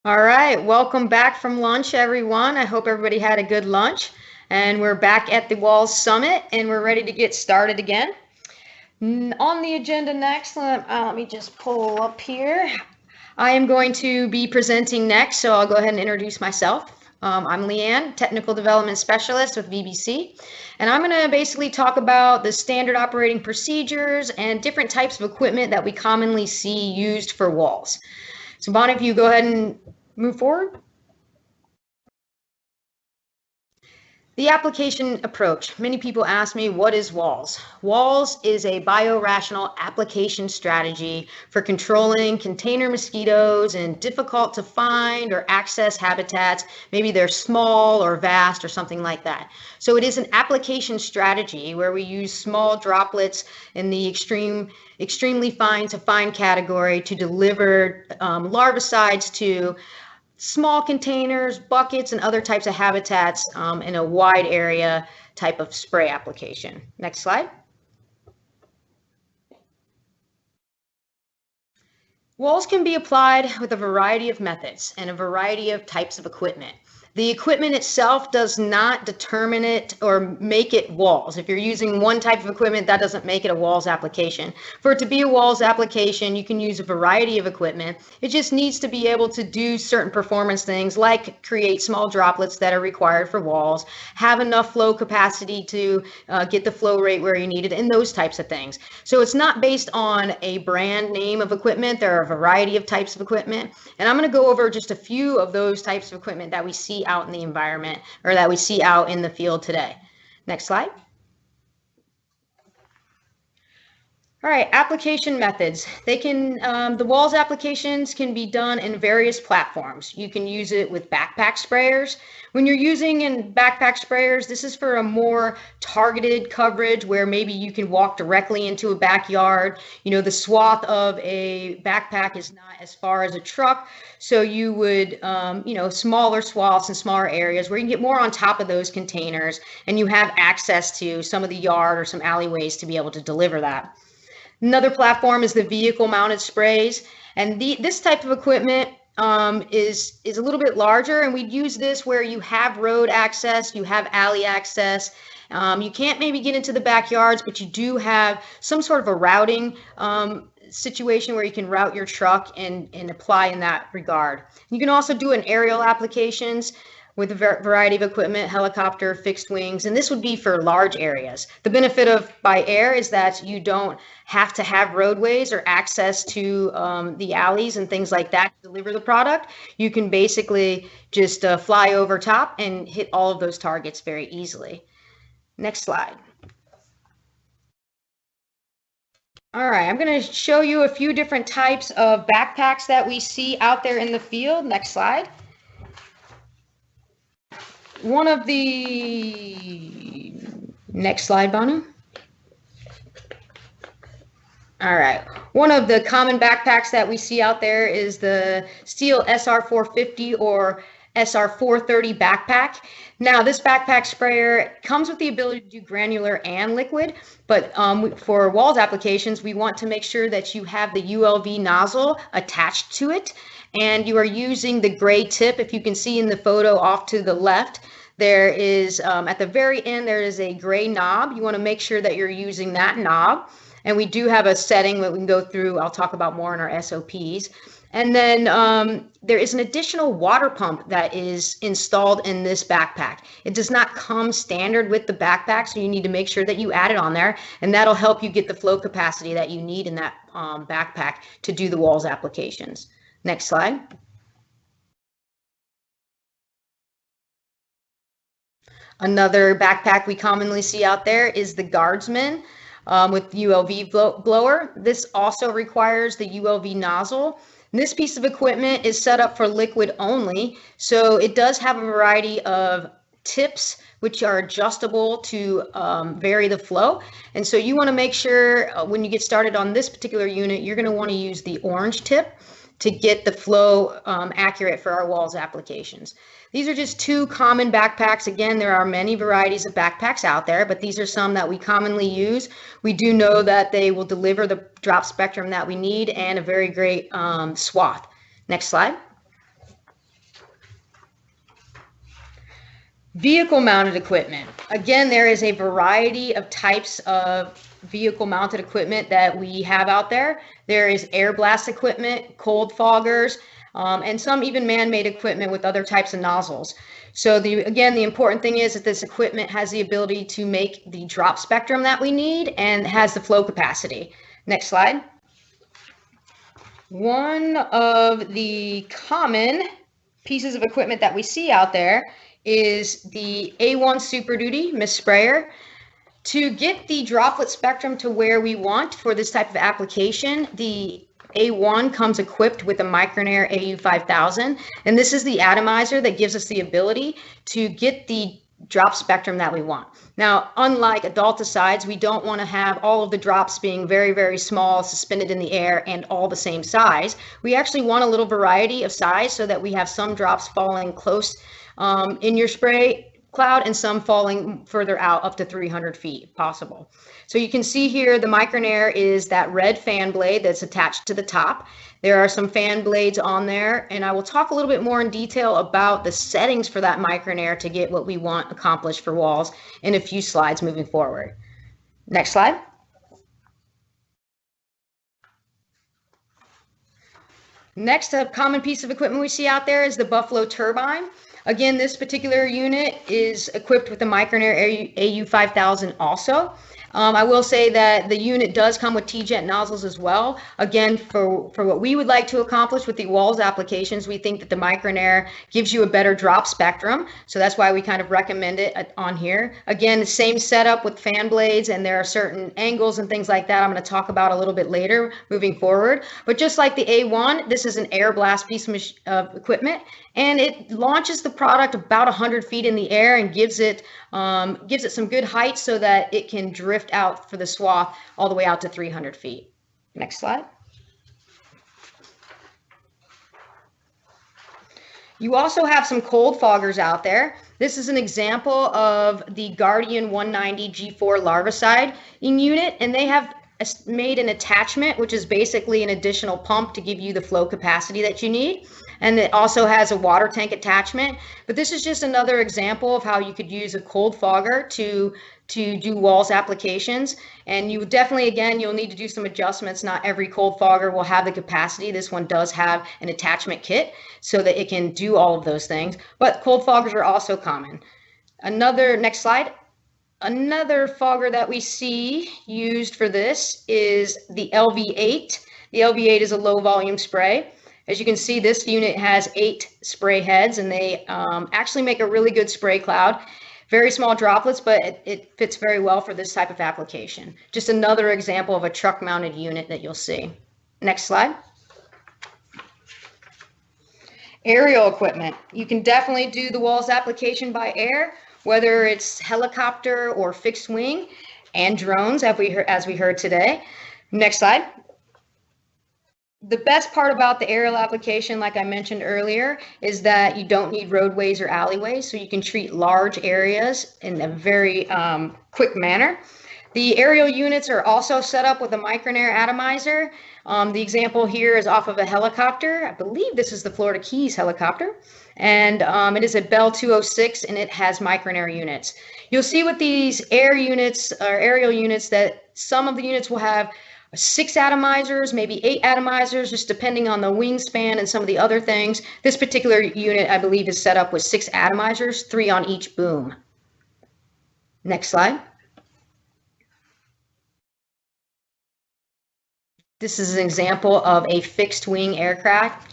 All right, welcome back from lunch, everyone. I hope everybody had a good lunch. And we're back at the WALS Summit and we're ready to get started again. On the agenda next, let me just pull up here. I am going to be presenting next, so I'll go ahead and introduce myself. I'm Leanne, Technical Development Specialist with VBC, and I'm going to basically talk about the standard operating procedures and different types of equipment that we commonly see used for WALS. So Bonnie, if you go ahead and move forward. The application approach. Many people ask me, what is WALS? WALS is a biorational application strategy for controlling container mosquitoes in difficult to find or access habitats. Maybe they're small or vast or something like that. So it is an application strategy where we use small droplets in the extremely fine to fine category to deliver larvicides to small containers, buckets, and other types of habitats in a wide area type of spray application. Next slide. WALS can be applied with a variety of methods and a variety of types of equipment. The equipment itself does not determine it or make it WALS. If you're using one type of equipment, that doesn't make it a WALS application. For it to be a WALS application, you can use a variety of equipment. It just needs to be able to do certain performance things like create small droplets that are required for WALS, have enough flow capacity to get the flow rate where you need it, and those types of things. So it's not based on a brand name of equipment. There are a variety of types of equipment, and I'm going to go over just a few of those types of equipment that we see out in the environment or that we see out in the field today. Next slide. All right, application methods. They can, the WALS applications can be done in various platforms. You can use it with backpack sprayers. When you're using in backpack sprayers, this is for a more targeted coverage where maybe you can walk directly into a backyard. You know, the swath of a backpack is not as far as a truck. So you would, smaller swaths and smaller areas where you can get more on top of those containers and you have access to some of the yard or some alleyways to be able to deliver that. Another platform is the vehicle mounted sprays. And this type of equipment is a little bit larger, and we'd use this where you have road access, you have alley access. You can't maybe get into the backyards, but you do have some sort of a routing situation where you can route your truck and apply in that regard. You can also do an aerial applications with a variety of equipment, helicopter, fixed wings, and this would be for large areas. The benefit of by air is that you don't have to have roadways or access to the alleys and things like that to deliver the product. You can basically just fly over top and hit all of those targets very easily. Next slide. All right, I'm going to show you a few different types of backpacks that we see out there in the field. Next slide. One of the next slide, Bonnie. All right. One of the common backpacks that we see out there is the Steel SR450 or SR430 backpack. Now, this backpack sprayer comes with the ability to do granular and liquid, but for WALS applications, we want to make sure that you have the ULV nozzle attached to it, and you are using the gray tip. If you can see in the photo off to the left, there is, at the very end, there is a gray knob. You want to make sure that you're using that knob. And we do have a setting that we can go through. I'll talk about more in our SOPs. And then there is an additional water pump that is installed in this backpack. It does not come standard with the backpack, so you need to make sure that you add it on there, and that'll help you get the flow capacity that you need in that backpack to do the WALS applications. Next slide. Another backpack we commonly see out there is the Guardsman with ULV blower. This also requires the ULV nozzle. And this piece of equipment is set up for liquid only, so it does have a variety of tips which are adjustable to vary the flow. And so you want to make sure when you get started on this particular unit, you're going to want to use the orange tip to get the flow accurate for our WALS applications. These are just two common backpacks. Again, there are many varieties of backpacks out there, but these are some that we commonly use. We do know that they will deliver the drop spectrum that we need and a very great swath. Next slide. Vehicle mounted equipment. Again, there is a variety of types of vehicle mounted equipment that we have out there. There is air blast equipment, cold foggers, and some even man-made equipment with other types of nozzles. So again, the important thing is that this equipment has the ability to make the drop spectrum that we need and has the flow capacity. Next slide. One of the common pieces of equipment that we see out there is the A1 Super Duty mist sprayer. To get the droplet spectrum to where we want for this type of application, the A1 comes equipped with a Micronair AU5000, and this is the atomizer that gives us the ability to get the drop spectrum that we want. Now, unlike adulticides, we don't want to have all of the drops being very, very small, suspended in the air, and all the same size. We actually want a little variety of size so that we have some drops falling close in your spray cloud and some falling further out up to 300 feet if possible. So you can see here the Micronair is that red fan blade that's attached to the top. There are some fan blades on there, and I will talk a little bit more in detail about the settings for that Micronair to get what we want accomplished for WALS in a few slides moving forward. Next slide. Next common piece of equipment we see out there is the Buffalo Turbine. Again, this particular unit is equipped with the Micronair AU5000 also. I will say that the unit does come with T-Jet nozzles as well. Again, for what we would like to accomplish with the WALS applications, we think that the Micronair gives you a better drop spectrum. So that's why we kind of recommend it on here. Again, the same setup with fan blades, and there are certain angles and things like that I'm going to talk about a little bit later moving forward. But just like the A1, this is an air blast piece of equipment, and it launches the product about 100 feet in the air and gives it some good height so that it can drift out for the swath all the way out to 300 feet. Next slide. You also have some cold foggers out there. This is an example of the Guardian 190 G4 larviciding unit, and they have made an attachment, which is basically an additional pump to give you the flow capacity that you need. And it also has a water tank attachment. But this is just another example of how you could use a cold fogger to do WALS applications. And you definitely, again, you'll need to do some adjustments. Not every cold fogger will have the capacity. This one does have an attachment kit so that it can do all of those things. But cold foggers are also common. Next slide. Another fogger that we see used for this is the LV8. The LV8 is a low volume spray. As you can see, this unit has 8 spray heads, and they actually make a really good spray cloud. Very small droplets, but it fits very well for this type of application. Just another example of a truck mounted unit that you'll see. Next slide. Aerial equipment. You can definitely do the WALS application by air, whether it's helicopter or fixed wing, and drones, as we heard today. Next slide. The best part about the aerial application, like I mentioned earlier, is that you don't need roadways or alleyways, so you can treat large areas in a very quick manner. The aerial units are also set up with a Micronair atomizer. The example here is off of a helicopter. I believe this is the Florida Keys helicopter. And it is a Bell 206, and it has Micronair units. You'll see with these aerial units that some of the units will have 6 atomizers, maybe 8 atomizers, just depending on the wingspan and some of the other things. This particular unit, I believe, is set up with 6 atomizers, 3 on each boom. Next slide. This is an example of a fixed wing aircraft.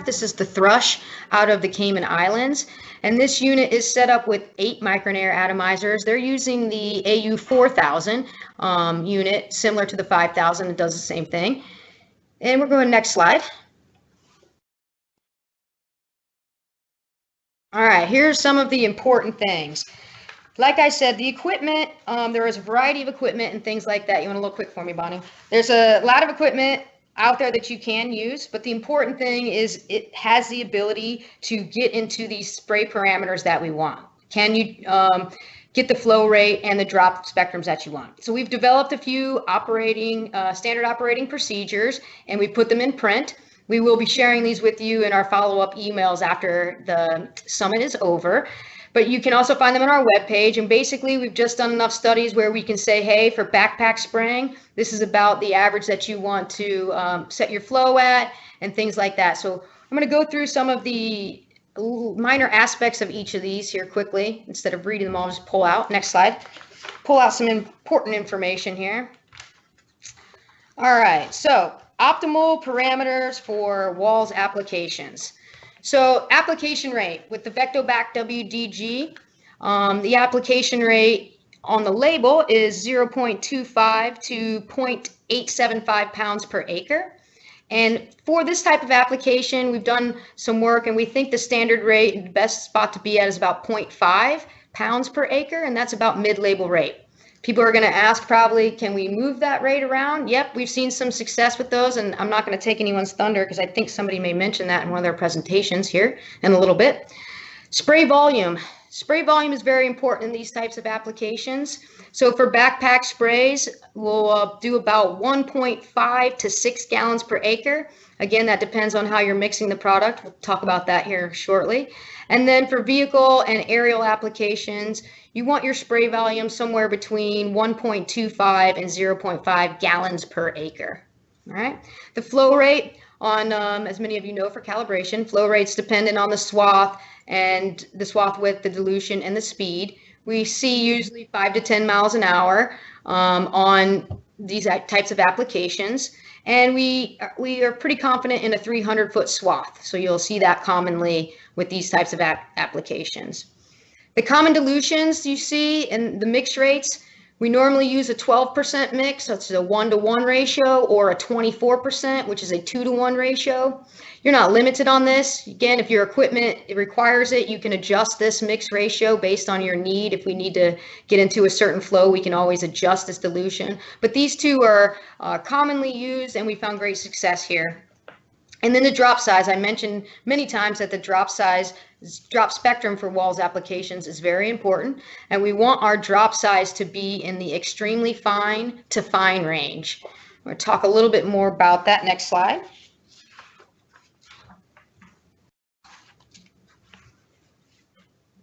This is the Thrush out of the Cayman Islands. And this unit is set up with 8 Micronair atomizers. They're using the AU4000 unit, similar to the 5000. It does the same thing. And we're going next slide. All right, here's some of the important things. Like I said, the equipment, there is a variety of equipment and things like that. You want to look quick for me, Bonnie? There's a lot of equipment out there that you can use, but the important thing is it has the ability to get into these spray parameters that we want. Can you get the flow rate and the drop spectrums that you want? So we've developed a few standard operating procedures, and we put them in print. We will be sharing these with you in our follow-up emails after the summit is over. But you can also find them on our webpage. And basically, we've just done enough studies where we can say, hey, for backpack spraying, this is about the average that you want to set your flow at and things like that. So I'm going to go through some of the minor aspects of each of these here quickly. Instead of reading them all, just pull out. Next slide. Pull out some important information here. All right, so optimal parameters for WALS applications. So application rate with the VectoBac WDG, the application rate on the label is 0.25 to 0.875 pounds per acre. And for this type of application, we've done some work and we think the standard rate, the best spot to be at is about 0.5 pounds per acre, and that's about mid-label rate. People are going to ask probably, can we move that rate around? Yep, we've seen some success with those, and I'm not going to take anyone's thunder because I think somebody may mention that in one of their presentations here in a little bit. Spray volume. Spray volume is very important in these types of applications. So for backpack sprays, we'll do about 1.5 to 6 gallons per acre. Again, that depends on how you're mixing the product. We'll talk about that here shortly. And then for vehicle and aerial applications, you want your spray volume somewhere between 1.25 and 0.5 gallons per acre. All right. The flow rate on, as many of you know, for calibration, flow rate's dependent on the swath and the swath width, the dilution, and the speed. We see usually 5 to 10 miles an hour on these types of applications. And we are pretty confident in a 300-foot swath. So you'll see that commonly with these types of applications. The common dilutions you see in the mix rates, we normally use a 12% mix, so it's a 1-to-1 ratio, or a 24%, which is a 2-to-1 ratio. You're not limited on this. Again, if your equipment requires it, you can adjust this mix ratio based on your need. If we need to get into a certain flow, we can always adjust this dilution. But these two are commonly used, and we found great success here. And then the drop size, I mentioned many times that the drop spectrum for WALS applications is very important, and we want our drop size to be in the extremely fine to fine range. I'm going to talk a little bit more about that. Next slide.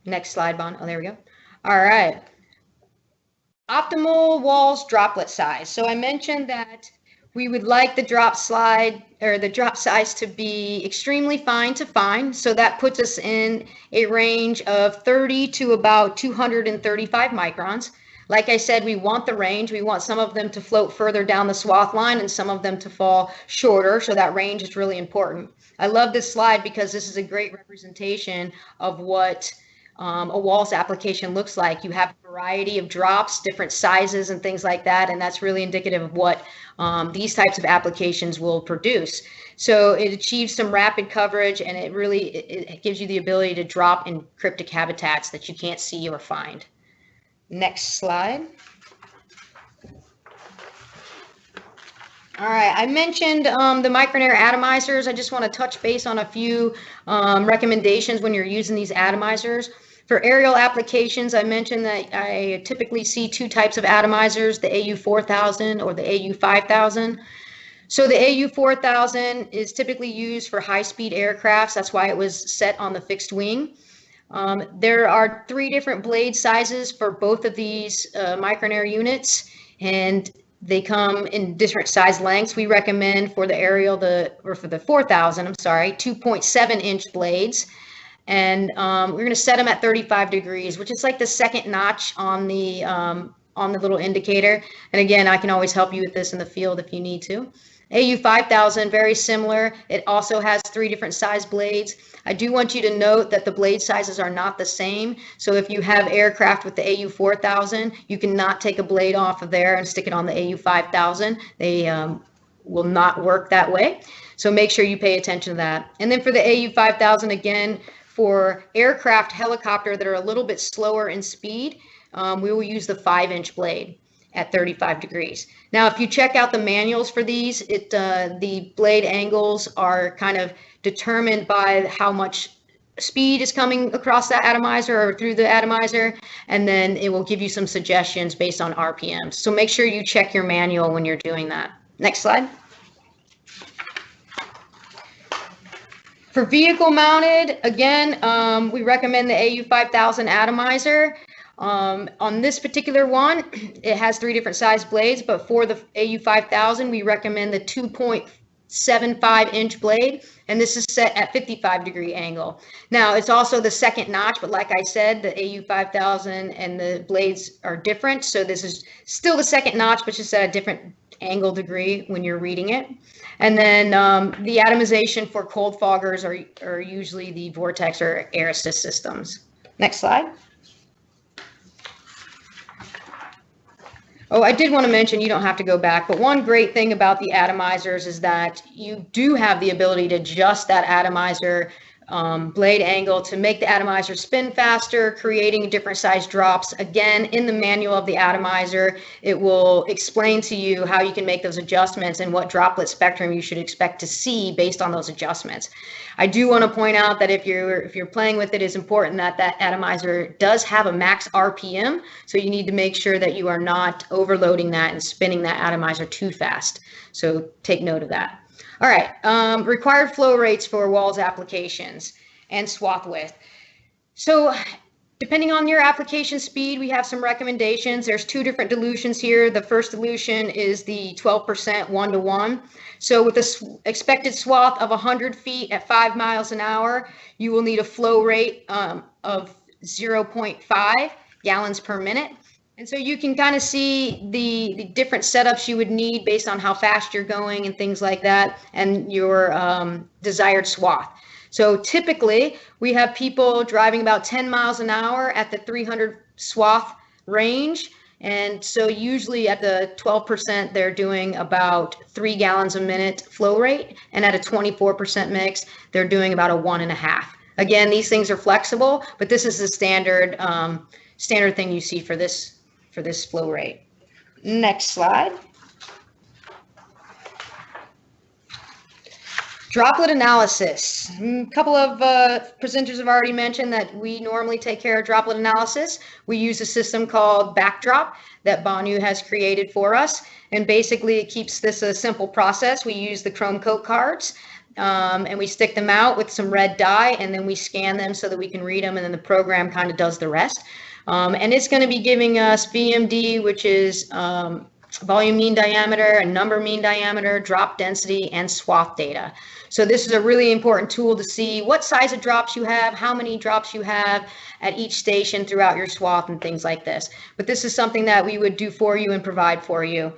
Next slide, Bon. Oh, there we go. All right. Optimal WALS droplet size. So I mentioned that we would like the drop size to be extremely fine to fine. So that puts us in a range of 30 to about 235 microns. Like I said, we want the range. We want some of them to float further down the swath line and some of them to fall shorter. So that range is really important. I love this slide because this is a great representation of what a WALS application looks like. You have a variety of drops, different sizes and things like that, and that's really indicative of what these types of applications will produce. So it achieves some rapid coverage, and it gives you the ability to drop in cryptic habitats that you can't see or find. Next slide. All right, I mentioned the micronair atomizers. I just want to touch base on a few recommendations when you're using these atomizers. For aerial applications, I mentioned that I typically see two types of atomizers, the AU4000 or the AU5000. So the AU4000 is typically used for high-speed aircrafts. That's why it was set on the fixed wing. There are 3 different blade sizes for both of these micronair units, and they come in different size lengths. We recommend for the aerial, for the 4000, 2.7-inch blades. And we're going to set them at 35 degrees, which is like the second notch on the little indicator. And again, I can always help you with this in the field if you need to. AU5000, very similar. It also has 3 different size blades. I do want you to note that the blade sizes are not the same. So if you have aircraft with the AU4000, you cannot take a blade off of there and stick it on the AU5000. They will not work that way. So make sure you pay attention to that. And then for the AU5000, again, for aircraft, helicopter that are a little bit slower in speed, we will use the 5-inch blade at 35 degrees. Now, if you check out the manuals for these, the blade angles are kind of determined by how much speed is coming across that atomizer or through the atomizer, and then it will give you some suggestions based on RPMs. So make sure you check your manual when you're doing that. Next slide. For vehicle mounted, again, we recommend the AU5000 atomizer. On this particular one, it has 3 different size blades, but for the AU5000, we recommend the 2.75-inch blade, and this is set at 55-degree angle. Now, it's also the second notch, but like I said, the AU5000 and the blades are different, so this is still the second notch, but just at a different angle degree when you're reading it. And then the atomization for cold foggers are usually the Vortex or air assist systems. Next slide. Oh, I did want to mention, you don't have to go back, but one great thing about the atomizers is that you do have the ability to adjust that atomizer blade angle to make the atomizer spin faster, creating different size drops. Again, in the manual of the atomizer, it will explain to you how you can make those adjustments and what droplet spectrum you should expect to see based on those adjustments. I do want to point out that if you're playing with it, it's important that that atomizer does have a max RPM, so you need to make sure that you are not overloading that and spinning that atomizer too fast. So take note of that. All right, required flow rates for WALS applications and swath width. So depending on your application speed, we have some recommendations. There's 2 different dilutions here. The first dilution is the 12% 1-to-1. So with an expected swath of 100 feet at 5 miles an hour, you will need a flow rate of 0.5 gallons per minute. And so you can kind of see the different setups you would need based on how fast you're going and things like that, and your desired swath. So typically, we have people driving about 10 miles an hour at the 300 swath range. And so usually at the 12%, they're doing about 3 gallons a minute flow rate. And at a 24% mix, they're doing about a 1.5. Again, these things are flexible, but this is the standard thing you see for this flow rate. Next slide. Droplet analysis. A couple of presenters have already mentioned that we normally take care of droplet analysis. We use a system called Backdrop that Banu has created for us. And basically it keeps this a simple process. We use the chrome coat cards and we stick them out with some red dye, and then we scan them so that we can read them, and then the program kind of does the rest. And it's going to be giving us VMD, which is volume mean diameter and number mean diameter, drop density, and swath data. So this is a really important tool to see what size of drops you have, how many drops you have at each station throughout your swath and things like this. But this is something that we would do for you and provide for you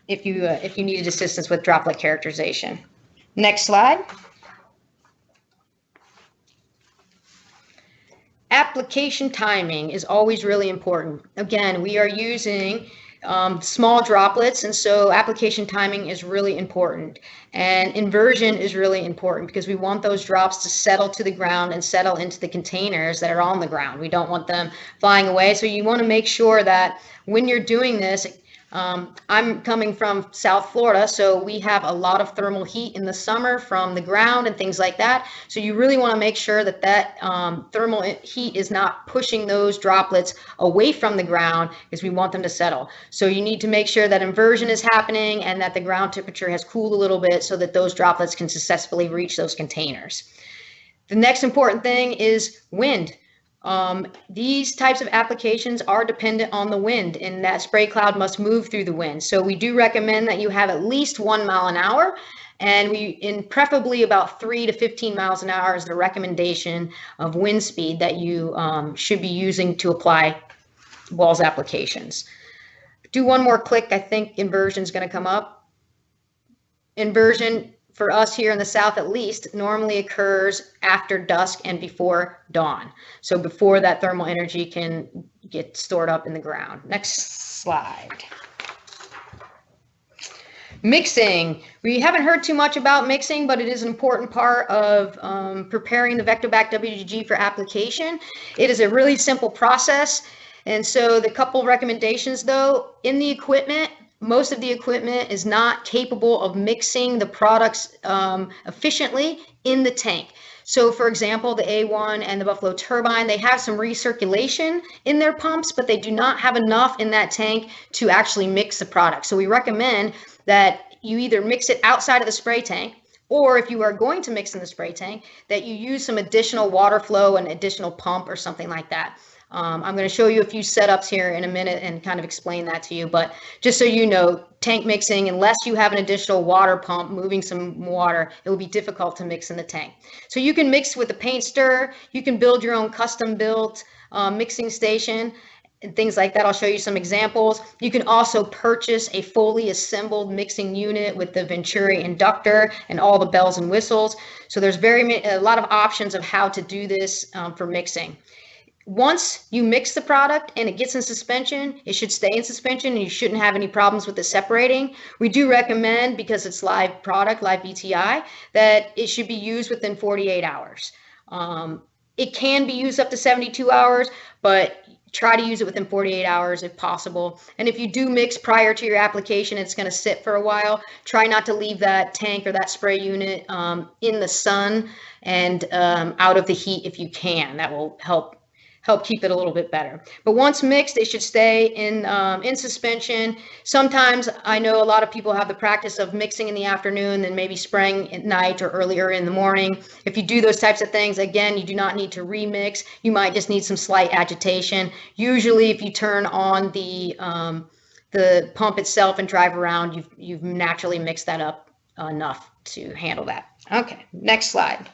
if you needed assistance with droplet characterization. Next slide. Application timing is always really important. Again, we are using small droplets, and so application timing is really important. And inversion is really important because we want those drops to settle to the ground and settle into the containers that are on the ground. We don't want them flying away. So you want to make sure that when you're doing this, I'm coming from South Florida, so we have a lot of thermal heat in the summer from the ground and things like that. So you really want to make sure that that thermal heat is not pushing those droplets away from the ground, because we want them to settle. So you need to make sure that inversion is happening and that the ground temperature has cooled a little bit so that those droplets can successfully reach those containers. The next important thing is wind. These types of applications are dependent on the wind, and that spray cloud must move through the wind. So we do recommend that you have at least 1 mile an hour, and preferably about 3 to 15 miles an hour is the recommendation of wind speed that you should be using to apply WALS applications. Do one more click. I think inversion is going to come up. Inversion, for us here in the South at least, normally occurs after dusk and before dawn. So before that thermal energy can get stored up in the ground. Next slide. Mixing. We haven't heard too much about mixing, but it is an important part of preparing the VectoBac WGG for application. It is a really simple process. And so the couple recommendations though, in the equipment, most of the equipment is not capable of mixing the products efficiently in the tank. So for example, the A1 and the Buffalo Turbine, they have some recirculation in their pumps, but they do not have enough in that tank to actually mix the product. So we recommend that you either mix it outside of the spray tank, Or if you are going to mix in the spray tank, that you use some additional water flow and additional pump or something like that. I'm going to show you a few setups here in a minute and kind of explain that to you. But just so you know, tank mixing, unless you have an additional water pump moving some water, it will be difficult to mix in the tank. So you can mix with a paint stirrer. You can build your own custom built mixing station and things like that. I'll show you some examples. You can also purchase a fully assembled mixing unit with the Venturi inductor and all the bells and whistles. So there's a lot of options of how to do this for mixing. Once you mix the product and it gets in suspension, it should stay in suspension and you shouldn't have any problems with it separating. We do recommend, because it's live product, live BTI, that it should be used within 48 hours. It can be used up to 72 hours, but try to use it within 48 hours if possible. And if you do mix prior to your application, it's going to sit for a while. Try not to leave that tank or that spray unit in the sun and out of the heat if you can. That will help keep it a little bit better. But once mixed, they should stay in suspension. Sometimes I know a lot of people have the practice of mixing in the afternoon and maybe spraying at night or earlier in the morning. If you do those types of things, again, you do not need to remix. You might just need some slight agitation. Usually if you turn on the pump itself and drive around, you've naturally mixed that up enough to handle that. Okay, next slide.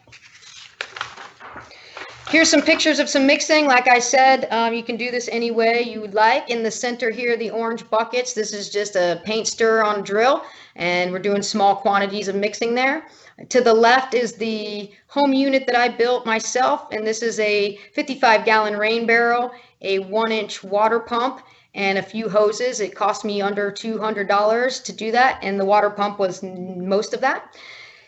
Here's some pictures of some mixing. Like I said, you can do this any way you would like. In the center here, the orange buckets, this is just a paint stirrer on a drill, and we're doing small quantities of mixing there. To the left is the home unit that I built myself, and this is a 55-gallon rain barrel, a 1-inch water pump, and a few hoses. It cost me under $200 to do that, and the water pump was most of that.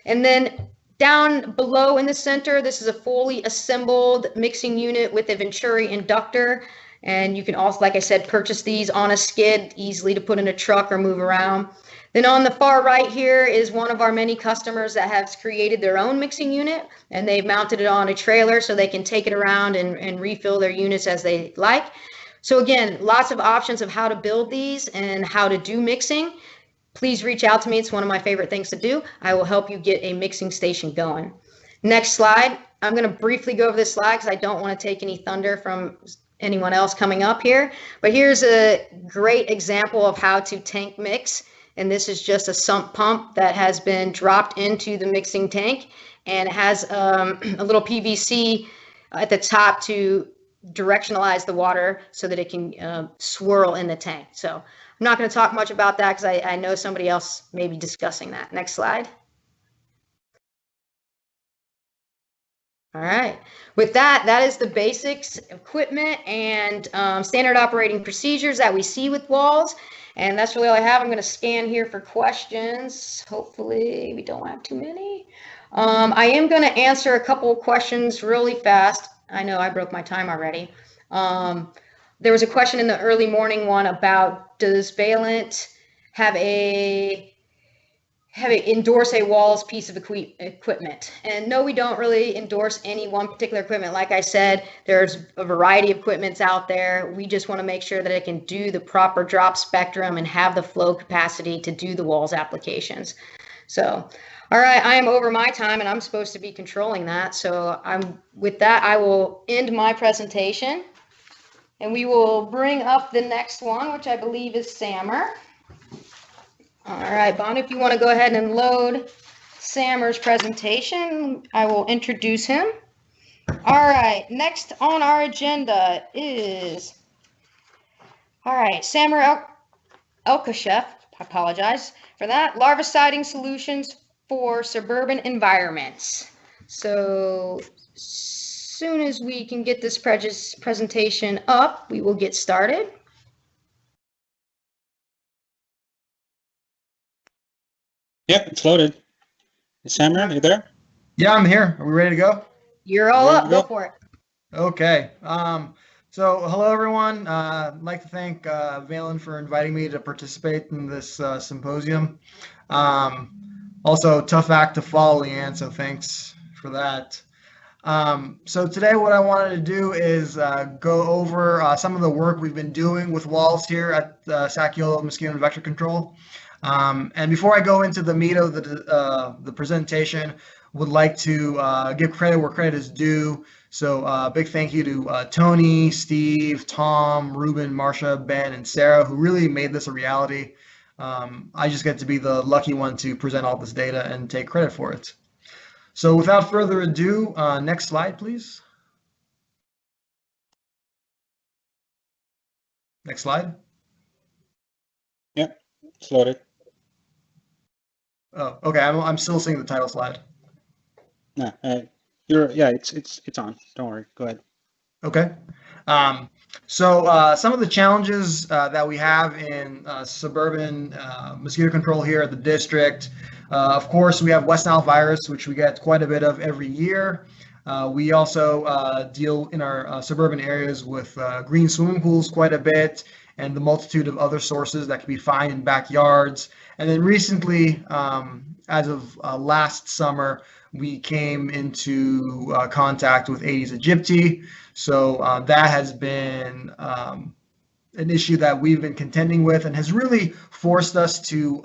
And then down below in the center, this is a fully assembled mixing unit with a Venturi inductor. And you can also, like I said, purchase these on a skid, easily to put in a truck or move around. Then on the far right here is one of our many customers that has created their own mixing unit, and they've mounted it on a trailer so they can take it around and refill their units as they like. So again, lots of options of how to build these and how to do mixing. Please reach out to me. It's one of my favorite things to do. I will help you get a mixing station going. Next slide. I'm going to briefly go over this slide because I don't want to take any thunder from anyone else coming up here. But here's a great example of how to tank mix. And this is just a sump pump that has been dropped into the mixing tank, and it has a little PVC at the top to directionalize the water so that it can swirl in the tank. So I'm not going to talk much about that because I know somebody else may be discussing that. Next slide. All right. With that, that is the basics, equipment, and standard operating procedures that we see with WALS. And that's really all I have. I'm going to scan here for questions. Hopefully we don't have too many. I am going to answer a couple of questions really fast. I know I broke my time already. There was a question in the early morning one about, does Valent have endorse a WALS piece of equipment? And no, we don't really endorse any one particular equipment. Like I said, there's a variety of equipments out there. We just want to make sure that it can do the proper drop spectrum and have the flow capacity to do the WALS applications. So, all right, I am over my time and I'm supposed to be controlling that. So with that, I will end my presentation and we will bring up the next one, which I believe is Samer. All right, Bond, if you want to go ahead and load Samer's presentation, I will introduce him. All right, next on our agenda is, all right, Samer Elkashef, I apologize for that, Larviciding solutions for suburban environments. So as soon as we can get this presentation up, we will get started. Yep, it's loaded. Samer, are you there? Yeah, I'm here. Are we ready to go? You're all up. Go for it. Okay. So hello, everyone. I'd like to thank Valent for inviting me to participate in this symposium. Also, tough act to follow, Leanne, so thanks for that. So today what I wanted to do is go over some of the work we've been doing with WALS here at SacYolo Mosquito and Vector Control. And before I go into the meat of the presentation, would like to give credit where credit is due. So big thank you to Tony, Steve, Tom, Ruben, Marcia, Ben, and Sarah, who really made this a reality. I just get to be the lucky one to present all this data and take credit for it. So without further ado, next slide, please. Next slide. Yep, it's loaded. Oh, okay. I'm still seeing the title slide. No, it's on. Don't worry. Go ahead. Okay. So some of the challenges that we have in suburban mosquito control here at the district, of course, we have West Nile virus, which we get quite a bit of every year. We also deal in our suburban areas with green swimming pools quite a bit, and the multitude of other sources that can be found in backyards. And then recently, as of last summer, we came into contact with Aedes aegypti. So that has been an issue that we've been contending with and has really forced us to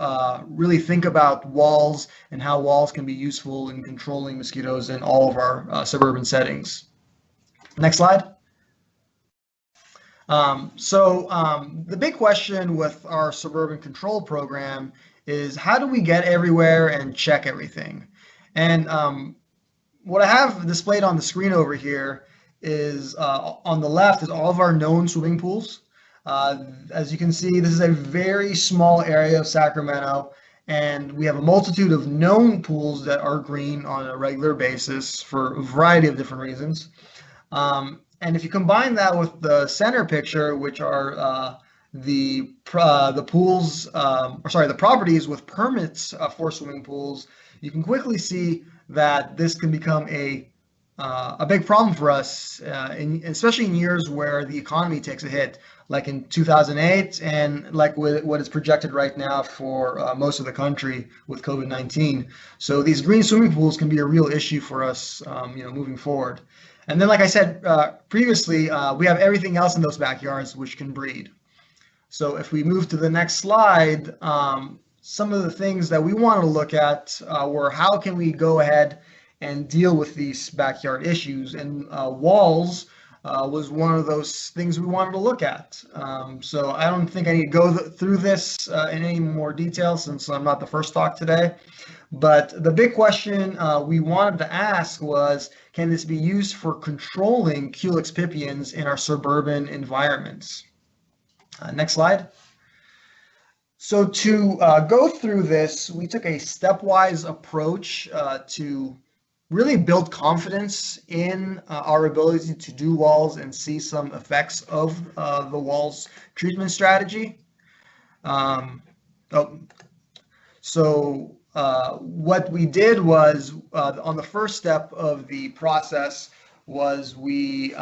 really think about WALS and how WALS can be useful in controlling mosquitoes in all of our suburban settings. Next slide. The big question with our suburban control program is how do we get everywhere and check everything? And what I have displayed on the screen over here is on the left is all of our known swimming pools. As you can see, this is a very small area of Sacramento, and we have a multitude of known pools that are green on a regular basis for a variety of different reasons. And if you combine that with the center picture, which are the pools, the properties with permits for swimming pools, you can quickly see that this can become a big problem for us, especially in years where the economy takes a hit, like in 2008, and like with what is projected right now for most of the country with COVID-19. So these green swimming pools can be a real issue for us, moving forward. And then, like I said previously, we have everything else in those backyards which can breed. So if we move to the next slide, some of the things that we wanted to look at were how can we go ahead and deal with these backyard issues, and WALS was one of those things we wanted to look at. So I don't think I need to go through this in any more detail since I'm not the first talk today. But the big question we wanted to ask was, can this be used for controlling Culex pipiens in our suburban environments? Next slide. So to go through this, we took a stepwise approach to really build confidence in our ability to do WALS and see some effects of the WALS treatment strategy. What we did was, on the first step of the process, was we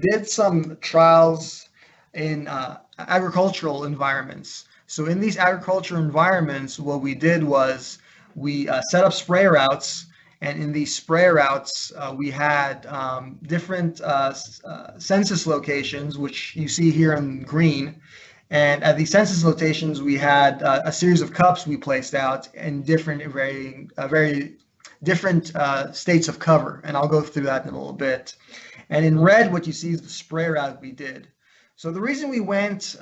did some trials in agricultural environments. So in these agricultural environments, what we did was we set up spray routes, and in these spray routes, we had different census locations, which you see here in green. And at these census locations, we had a series of cups we placed out in different, very different states of cover. And I'll go through that in a little bit. And in red, what you see is the spray route we did. So the reason we went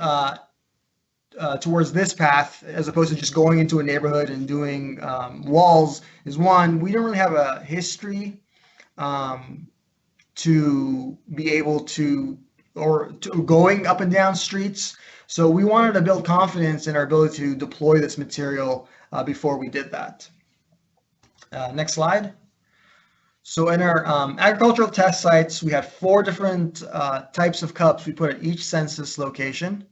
towards this path, as opposed to just going into a neighborhood and doing WALS, is one, we don't really have a history to be able to, or to going up and down streets. So we wanted to build confidence in our ability to deploy this material before we did that. Next slide. So in our agricultural test sites, we had 4 different types of cups we put at each census location.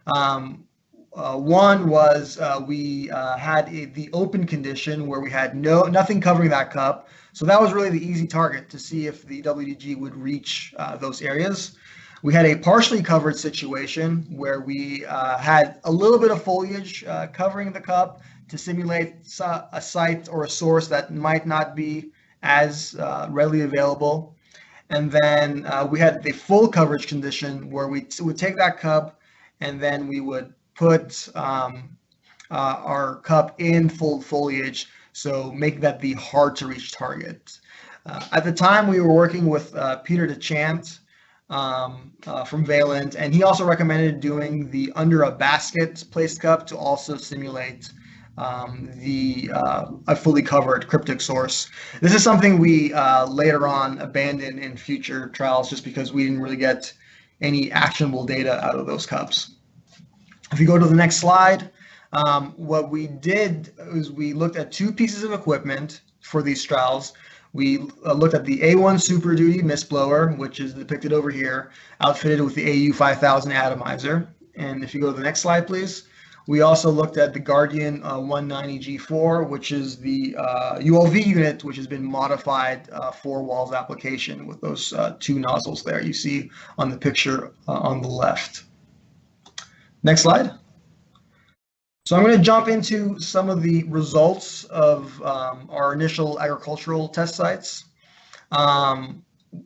One was we had the open condition where we had nothing covering that cup. So that was really the easy target to see if the WDG would reach those areas. We had a partially covered situation where we had a little bit of foliage covering the cup to simulate a site or a source that might not be as readily available. And then we had the full coverage condition where we would take that cup and then we would put our cup in full foliage, so make that the hard to reach target. At the time, we were working with Peter DeChant from Valent, and he also recommended doing the under a basket placed cup to also simulate a fully covered cryptic source. This is something we later on abandoned in future trials just because we didn't really get any actionable data out of those cups. If you go to the next slide, what we did is we looked at two pieces of equipment for these trials. We looked at the A1 Super Duty mist blower, which is depicted over here, outfitted with the AU 5000 atomizer. And if you go to the next slide, please. We also looked at the Guardian 190G4, which is the ULV unit, which has been modified for WALS application with those two nozzles there you see on the picture on the left. Next slide. So I'm going to jump into some of the results of our initial agricultural test sites. So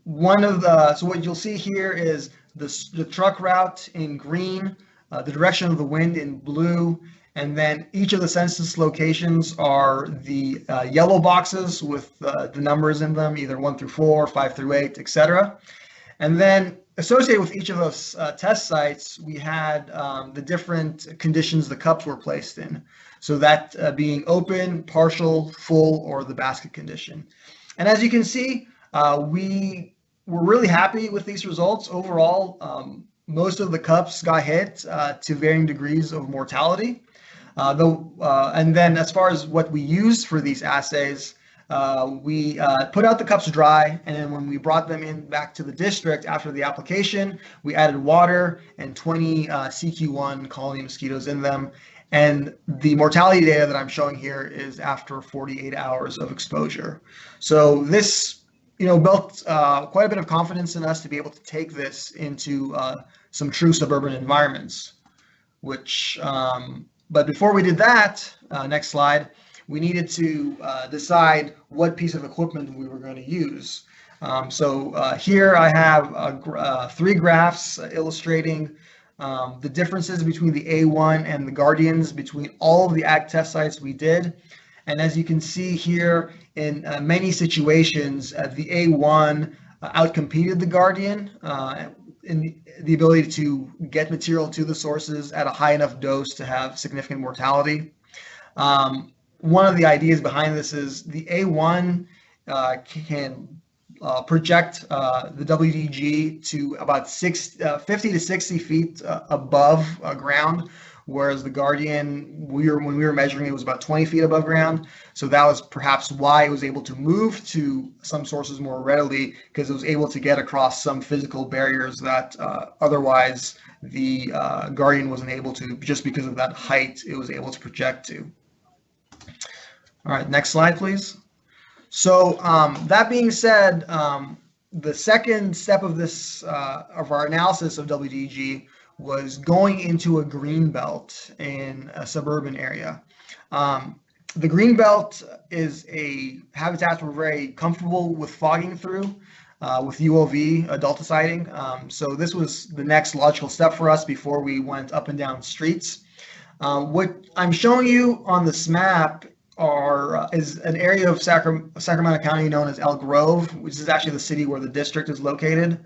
what you'll see here is the truck route in green, the direction of the wind in blue, and then each of the census locations are the yellow boxes with the numbers in them, either 1 through 4, 5 through 8, etc. And then associated with each of those test sites, we had the different conditions the cups were placed in. So that being open, partial, full, or the basket condition. And as you can see, we were really happy with these results. Overall, most of the cups got hit to varying degrees of mortality. And then as far as what we used for these assays, we put out the cups dry, and then when we brought them in back to the district after the application, we added water and 20 CQ1 colony mosquitoes in them. And the mortality data that I'm showing here is after 48 hours of exposure. So this, built quite a bit of confidence in us to be able to take this into some true suburban environments. But before we did that, next slide, we needed to decide what piece of equipment we were going to use. So here I have 3 graphs illustrating the differences between the A1 and the Guardians between all of the ag test sites we did. And as you can see here, in many situations, the A1 outcompeted the Guardian in the ability to get material to the sources at a high enough dose to have significant mortality. One of the ideas behind this is the A1 can project the WDG to about 50 to 60 feet above ground, whereas the Guardian, when we were measuring, it was about 20 feet above ground. So that was perhaps why it was able to move to some sources more readily, because it was able to get across some physical barriers that otherwise the Guardian wasn't able to, just because of that height it was able to project to. All right, next slide, please. So that being said, the second step of this of our analysis of WDG was going into a green belt in a suburban area. The green belt is a habitat we're very comfortable with fogging through with ULV adulticiding. So this was the next logical step for us before we went up and down streets. What I'm showing you on this map is an area of Sacramento County known as Elk Grove, which is actually the city where the district is located.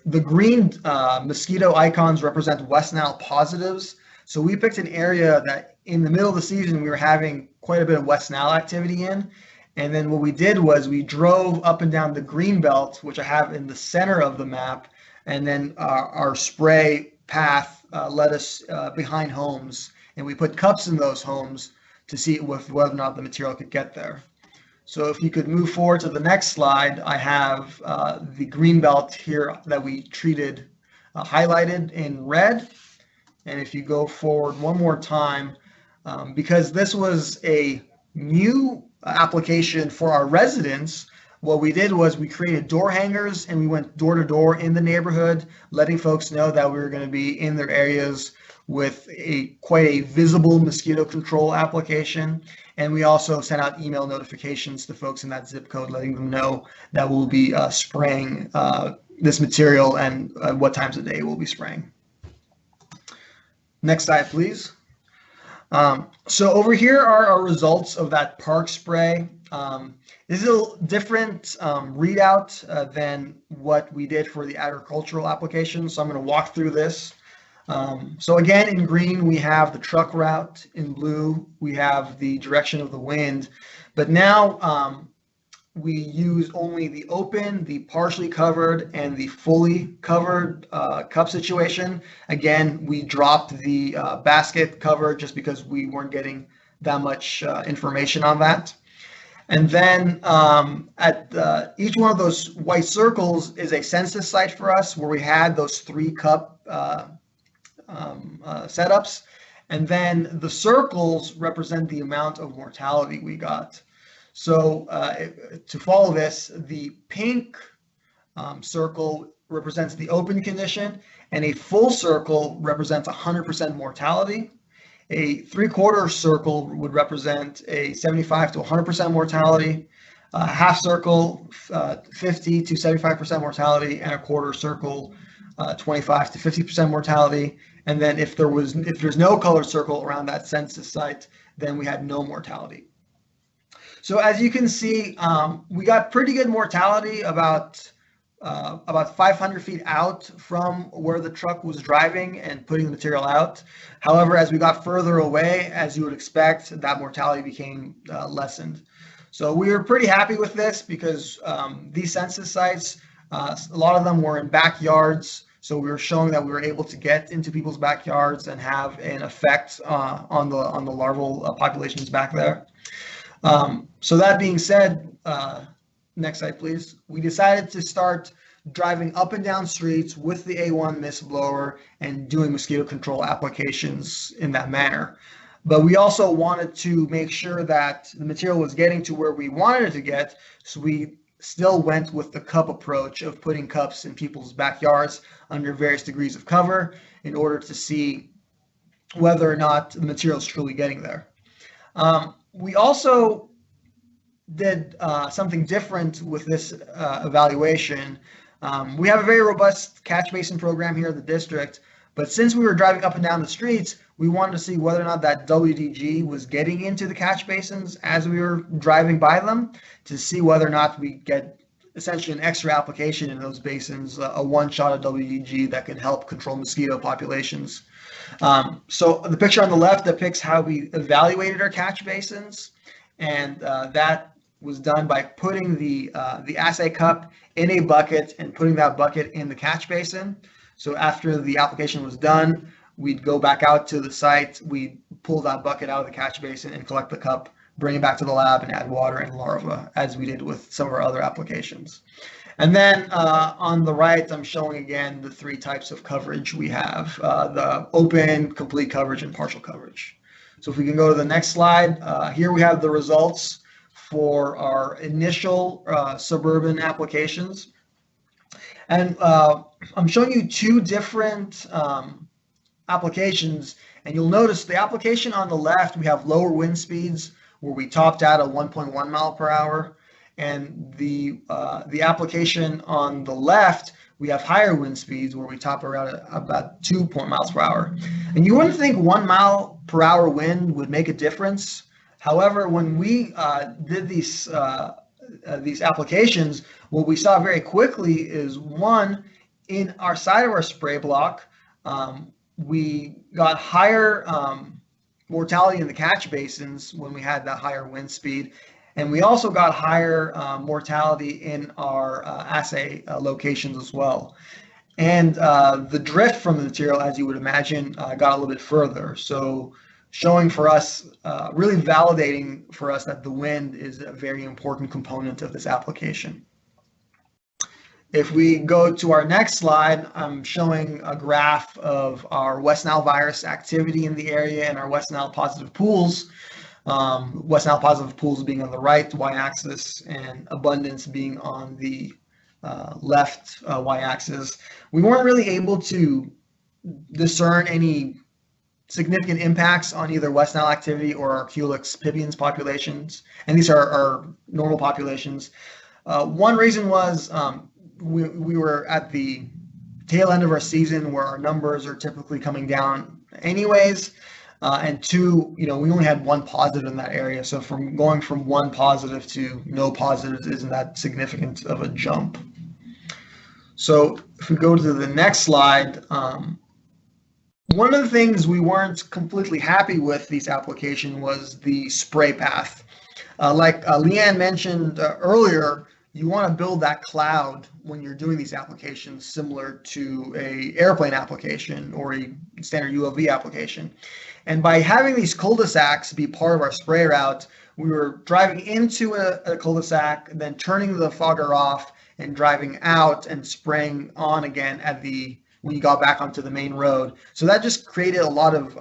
The green mosquito icons represent West Nile positives. So we picked an area that in the middle of the season, we were having quite a bit of West Nile activity in. And then what we did was we drove up and down the green belt, which I have in the center of the map. And then our spray path led us behind homes. And we put cups in those homes to see whether or not the material could get there. So if you could move forward to the next slide, I have the green belt here that we treated highlighted in red. And if you go forward one more time, because this was a new application for our residents, what we did was we created door hangers and we went door to door in the neighborhood, letting folks know that we were going to be in their areas with quite a visible mosquito control application. And we also sent out email notifications to folks in that zip code, letting them know that we'll be spraying this material and what times of day we'll be spraying. Next slide, please. So over here are our results of that park spray. This is a different readout than what we did for the agricultural application. So I'm going to walk through this. So again, in green, we have the truck route. In blue, we have the direction of the wind. But now we use only the open, the partially covered, and the fully covered cup situation. Again, we dropped the basket cover just because we weren't getting that much information on that. And then at each one of those white circles is a census site for us where we had those 3 cup setups. And then the circles represent the amount of mortality we got. So to follow this, the pink circle represents the open condition, and a full circle represents 100% mortality. A 3/4 circle would represent a 75 to 100% mortality, a half circle 50 to 75% mortality, and a quarter circle 25 to 50% mortality. And then if there's no colored circle around that census site, then we had no mortality. So as you can see, we got pretty good mortality about 500 feet out from where the truck was driving and putting the material out. However, as we got further away, as you would expect, that mortality became lessened. So we were pretty happy with this because these census sites, a lot of them were in backyards. So we were showing that we were able to get into people's backyards and have an effect on the larval populations back there. So that being said, next slide, please. We decided to start driving up and down streets with the A1 mist blower and doing mosquito control applications in that manner. But we also wanted to make sure that the material was getting to where we wanted it to get, so we still went with the cup approach of putting cups in people's backyards under various degrees of cover in order to see whether or not the material is truly getting there. We also did something different with this evaluation. We have a very robust catch basin program here in the district, but since we were driving up and down the streets, we wanted to see whether or not that WDG was getting into the catch basins as we were driving by them, to see whether or not we get essentially an extra application in those basins, a one-shot of WDG that can help control mosquito populations. So the picture on the left depicts how we evaluated our catch basins, and that was done by putting the assay cup in a bucket and putting that bucket in the catch basin. So after the application was done, we'd go back out to the site, we'd pull that bucket out of the catch basin and collect the cup, bring it back to the lab and add water and larva, as we did with some of our other applications. And then on the right, I'm showing again the 3 types of coverage we have, the open, complete coverage, and partial coverage. So if we can go to the next slide, here we have the results for our initial suburban applications. And I'm showing you 2 different applications, and you'll notice the application on the left, we have lower wind speeds where we topped out at 1.1 mile per hour. And the application on the left, we have higher wind speeds where we top around at about 2 miles per hour. And you wouldn't think 1 mile per hour wind would make a difference. However, when we did these applications, what we saw very quickly is, one, in our side of our spray block, we got higher mortality in the catch basins when we had that higher wind speed. And we also got higher mortality in our assay locations as well. And the drift from the material, as you would imagine, got a little bit further. So showing for us, really validating for us that the wind is a very important component of this application. If we go to our next slide, I'm showing a graph of our West Nile virus activity in the area and our West Nile positive pools. West Nile positive pools being on the right y-axis and abundance being on the left y-axis. We weren't really able to discern any significant impacts on either West Nile activity or our Culex pipiens populations, and these are our normal populations. One reason was we were at the tail end of our season where our numbers are typically coming down anyways. and two, we only had one positive in that area. So from going from one positive to no positives isn't that significant of a jump. So if we go to the next slide, one of the things we weren't completely happy with these application was the spray path. Like Leanne mentioned earlier, you want to build that cloud when you're doing these applications similar to a airplane application or a standard UAV application. And by having these cul-de-sacs be part of our spray route, we were driving into a cul-de-sac, then turning the fogger off and driving out and spraying on again when you got back onto the main road. So that just created a lot of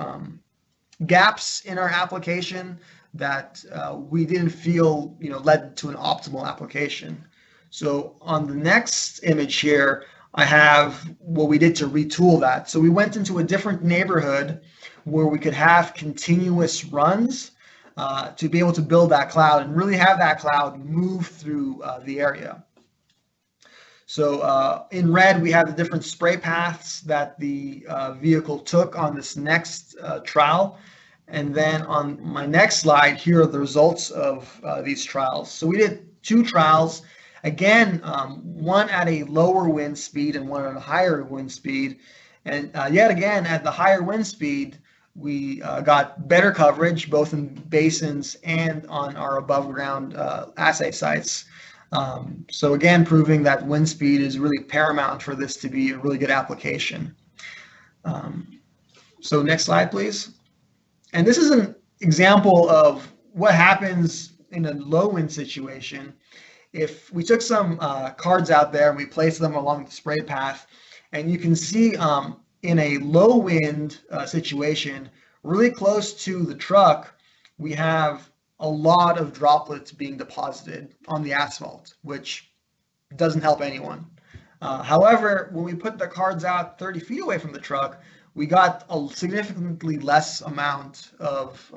gaps in our application that we didn't feel led to an optimal application. So on the next image here, I have what we did to retool that. So we went into a different neighborhood where we could have continuous runs to be able to build that cloud and really have that cloud move through the area. So in red, we have the different spray paths that the vehicle took on this next trial. And then on my next slide, here are the results of these trials. So we did 2 trials, again, one at a lower wind speed and one at a higher wind speed. And yet again, at the higher wind speed, we got better coverage, both in basins and on our above ground assay sites. So again, proving that wind speed is really paramount for this to be a really good application. So next slide, please. And this is an example of what happens in a low wind situation. If we took some cards out there and we placed them along the spray path, and you can see in a low wind situation, really close to the truck, we have a lot of droplets being deposited on the asphalt, which doesn't help anyone. However, when we put the cards out 30 feet away from the truck, we got a significantly less amount of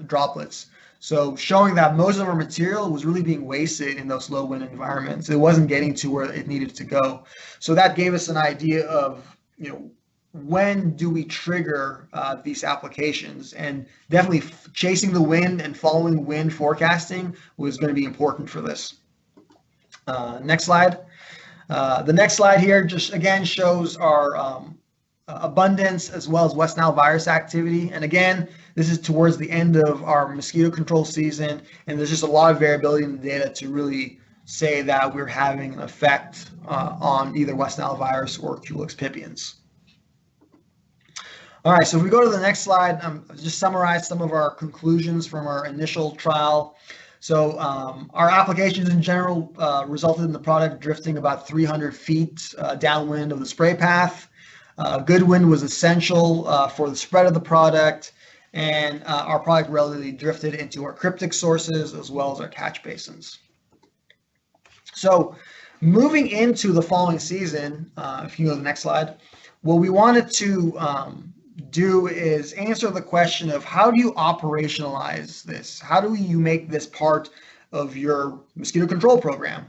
droplets. So showing that most of our material was really being wasted in those low wind environments. It wasn't getting to where it needed to go. So that gave us an idea of, when do we trigger these applications? And definitely chasing the wind and following wind forecasting was going to be important for this. Next slide. The next slide here just again shows our abundance as well as West Nile virus activity. And again, this is towards the end of our mosquito control season, and there's just a lot of variability in the data to really say that we're having an effect on either West Nile virus or Culex pipiens. All right, so if we go to the next slide, just summarize some of our conclusions from our initial trial. So our applications in general resulted in the product drifting about 300 feet downwind of the spray path. Good wind was essential for the spread of the product, and our product relatively drifted into our cryptic sources as well as our catch basins. So moving into the following season, if you go to the next slide, what we wanted to do is answer the question of how do you operationalize this? How do you make this part of your mosquito control program?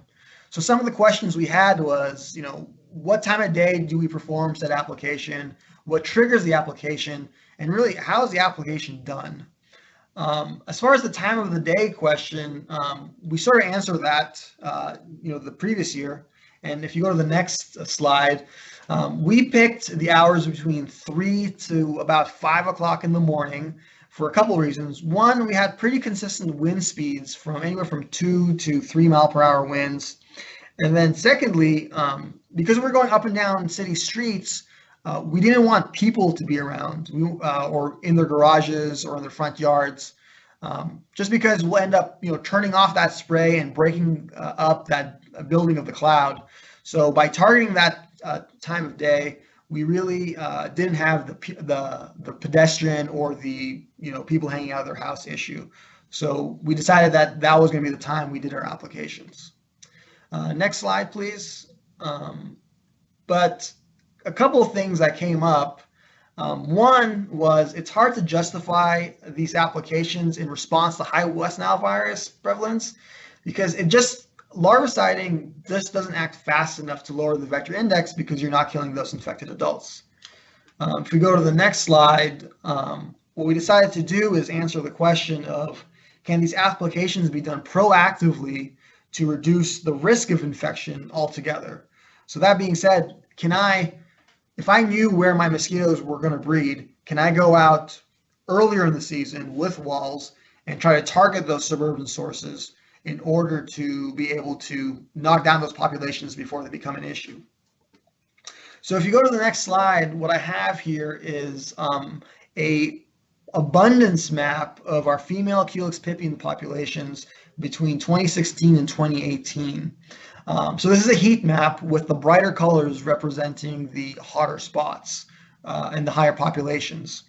So some of the questions we had was, what time of day do we perform said application? What triggers the application? And really, how is the application done? As far as the time of the day question, we sort of answered that, the previous year. And if you go to the next slide, we picked the hours between 3 to about 5 o'clock in the morning for a couple of reasons. One, we had pretty consistent wind speeds from anywhere from 2 to 3 mile per hour winds. And then secondly, because we're going up and down city streets, we didn't want people to be around or in their garages or in their front yards, just because we'll end up, turning off that spray and breaking up that building of the cloud. So by targeting that time of day, we really didn't have the pedestrian or the people hanging out of their house issue. So we decided that that was going to be the time we did our applications. Next slide, please. But a couple of things that came up. One was it's hard to justify these applications in response to high West Nile virus prevalence because larviciding just doesn't act fast enough to lower the vector index because you're not killing those infected adults. If we go to the next slide, what we decided to do is answer the question of, can these applications be done proactively to reduce the risk of infection altogether? So that being said, if I knew where my mosquitoes were going to breed, can I go out earlier in the season with WALS and try to target those suburban sources in order to be able to knock down those populations before they become an issue? So if you go to the next slide, what I have here is a abundance map of our female Culex pipiens populations between 2016 and 2018. So this is a heat map with the brighter colors representing the hotter spots and the higher populations.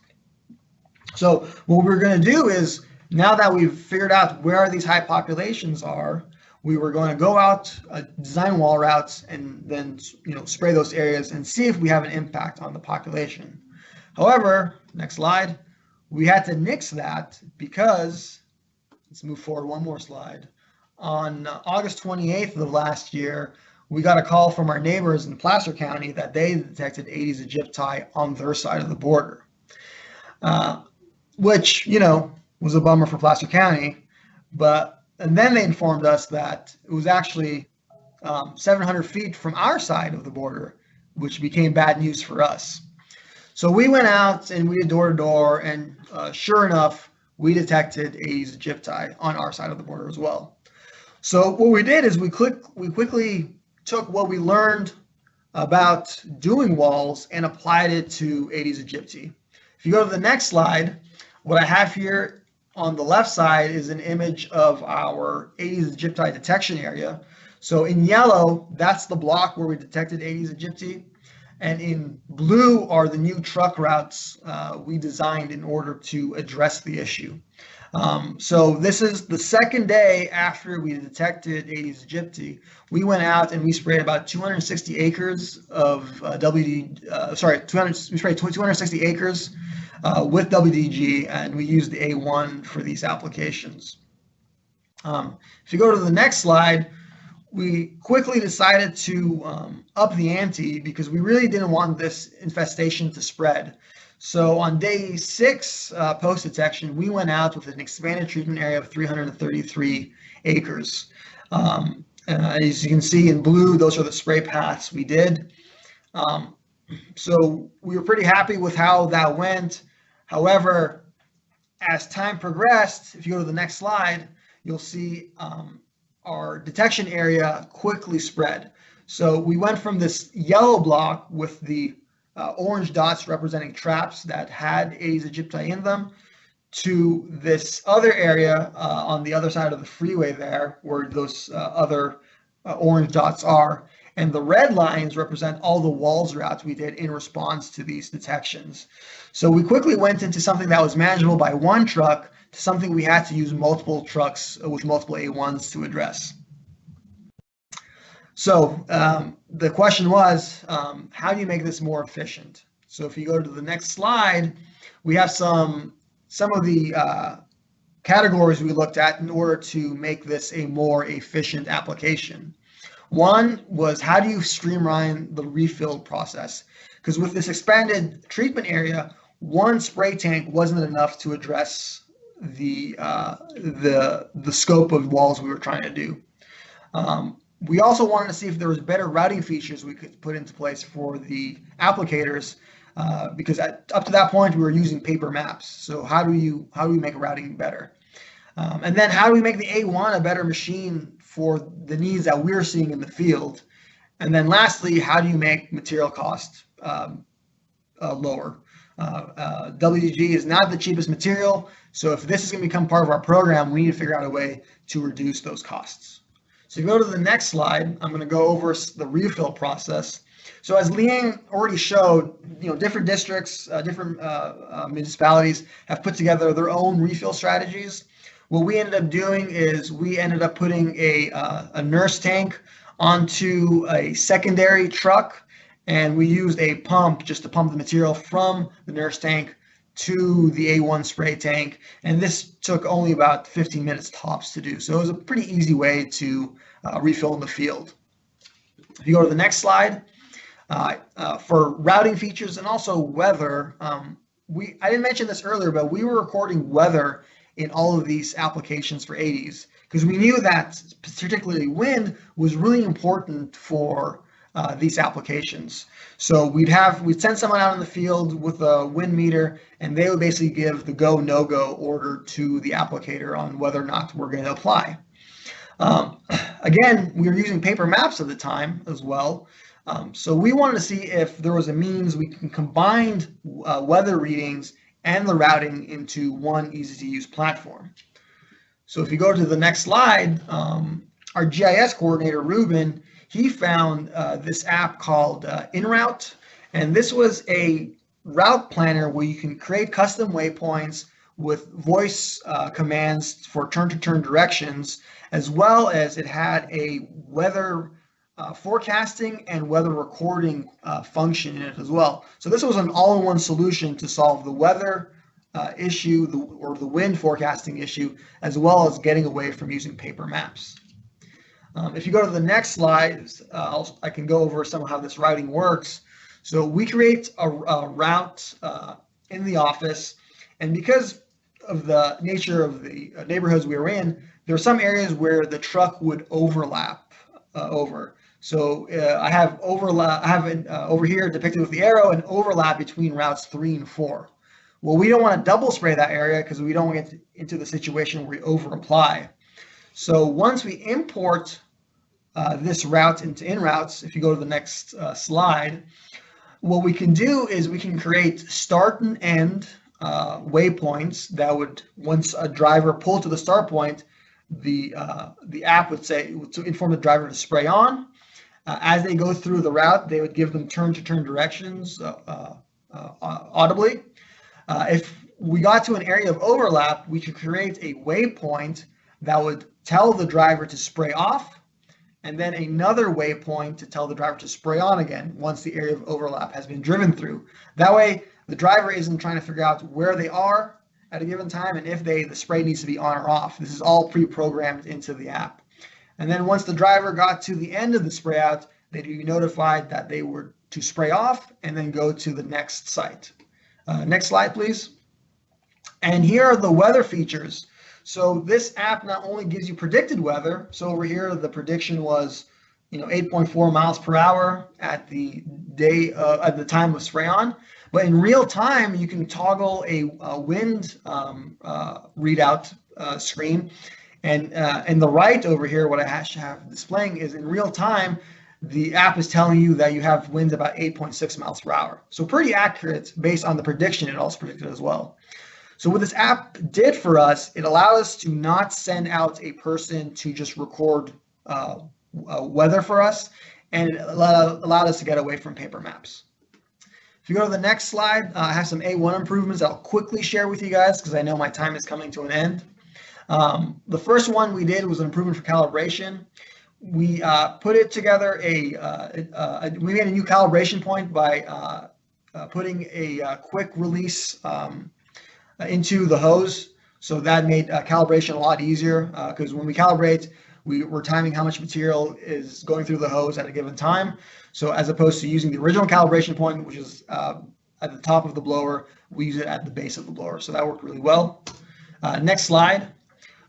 So what we're going to do is, now that we've figured out where these high populations are, we were going to go out, design wall routes, and then spray those areas and see if we have an impact on the population. However, next slide, we had to nix that because, let's move forward one more slide. On August 28th of last year, we got a call from our neighbors in Placer County that they detected Aedes aegypti on their side of the border, which, was a bummer for Placer County. And then they informed us that it was actually 700 feet from our side of the border, which became bad news for us. So we went out and we did door to door, and sure enough, we detected Aedes aegypti on our side of the border as well. So what we did is we quickly took what we learned about doing WALS and applied it to Aedes aegypti. If you go to the next slide, what I have here on the left side is an image of our Aedes aegypti detection area. So in yellow, that's the block where we detected Aedes aegypti. And in blue are the new truck routes we designed in order to address the issue. So this is the second day after we detected Aedes aegypti. We went out and we sprayed about 260 acres of we sprayed 260 acres with WDG, and we used the A1 for these applications. If you go to the next slide, we quickly decided to up the ante because we really didn't want this infestation to spread. So on day 6 post-detection, we went out with an expanded treatment area of 333 acres. As you can see in blue, those are the spray paths we did. So we were pretty happy with how that went. However, as time progressed, if you go to the next slide, you'll see our detection area quickly spread. So we went from this yellow block with the orange dots representing traps that had Aedes aegypti in them, to this other area on the other side of the freeway there, where those other orange dots are. And the red lines represent all the WALS routes we did in response to these detections. So we quickly went into something that was manageable by one truck to something we had to use multiple trucks with multiple A1s to address. So the question was, how do you make this more efficient? So if you go to the next slide, we have some of the categories we looked at in order to make this a more efficient application. One was, how do you streamline the refill process? Because with this expanded treatment area, one spray tank wasn't enough to address the scope of WALS we were trying to do. We also wanted to see if there was better routing features we could put into place for the applicators, because up to that point we were using paper maps. So how do we make routing better? And then how do we make the A1 a better machine for the needs that we're seeing in the field? And then lastly, how do you make material cost lower? WDG is not the cheapest material, so if this is going to become part of our program, we need to figure out a way to reduce those costs. So if you go to the next slide, I'm going to go over the refill process. So as Leanne already showed, different districts, different municipalities have put together their own refill strategies. What we ended up doing is we ended up putting a nurse tank onto a secondary truck, and we used a pump just to pump the material from the nurse tank to the A1 spray tank, and this took only about 15 minutes tops to do. So it was a pretty easy way to refill in the field. If you go to the next slide, for routing features and also weather, I didn't mention this earlier, but we were recording weather in all of these applications for 80s because we knew that particularly wind was really important for these applications. So we'd send someone out in the field with a wind meter, and they would basically give the go no go order to the applicator on whether or not we're going to apply. Again, we were using paper maps at the time as well. So we wanted to see if there was a means we can combine weather readings and the routing into one easy-to-use platform. So if you go to the next slide, our GIS coordinator, Ruben, he found this app called InRoute, and this was a route planner where you can create custom waypoints with voice commands for turn-to-turn directions, as well as it had a weather forecasting and weather recording function in it as well. So this was an all-in-one solution to solve the weather issue or the wind forecasting issue, as well as getting away from using paper maps. If you go to the next slide, I can go over some of how this routing works. So we create a route in the office, and because of the nature of the neighborhoods we were in, there are some areas where the truck would overlap over. So I have over here depicted with the arrow an overlap between routes 3 and 4. Well, we don't want to double spray that area because we don't want to get into the situation where we over apply. So once we import this route into InRoutes, if you go to the next slide, what we can do is we can create start and end waypoints that would, once a driver pulled to the start point, the app would say to inform the driver to spray on. As they go through the route, they would give them turn-to-turn directions audibly. If we got to an area of overlap, we could create a waypoint that would tell the driver to spray off, and then another waypoint to tell the driver to spray on again once the area of overlap has been driven through. That way, the driver isn't trying to figure out where they are at a given time and if the spray needs to be on or off. This is all pre-programmed into the app. And then once the driver got to the end of the spray out, they'd be notified that they were to spray off and then go to the next site. Next slide, please. And here are the weather features. So this app not only gives you predicted weather, so over here the prediction was 8.4 miles per hour at the time of spray on, but in real time you can toggle a wind readout screen, and in the right over here what I have displaying is in real time the app is telling you that you have winds about 8.6 miles per hour. So pretty accurate based on the prediction it also predicted as well. So what this app did for us, it allowed us to not send out a person to just record weather for us, and it allowed us to get away from paper maps. If you go to the next slide, I have some A1 improvements I'll quickly share with you guys because I know my time is coming to an end. The first one we did was an improvement for calibration. We put it together we made a new calibration point by putting a quick release into the hose. So that made calibration a lot easier because when we calibrate, we're timing how much material is going through the hose at a given time. So as opposed to using the original calibration point, which is at the top of the blower, we use it at the base of the blower. So that worked really well. Next slide.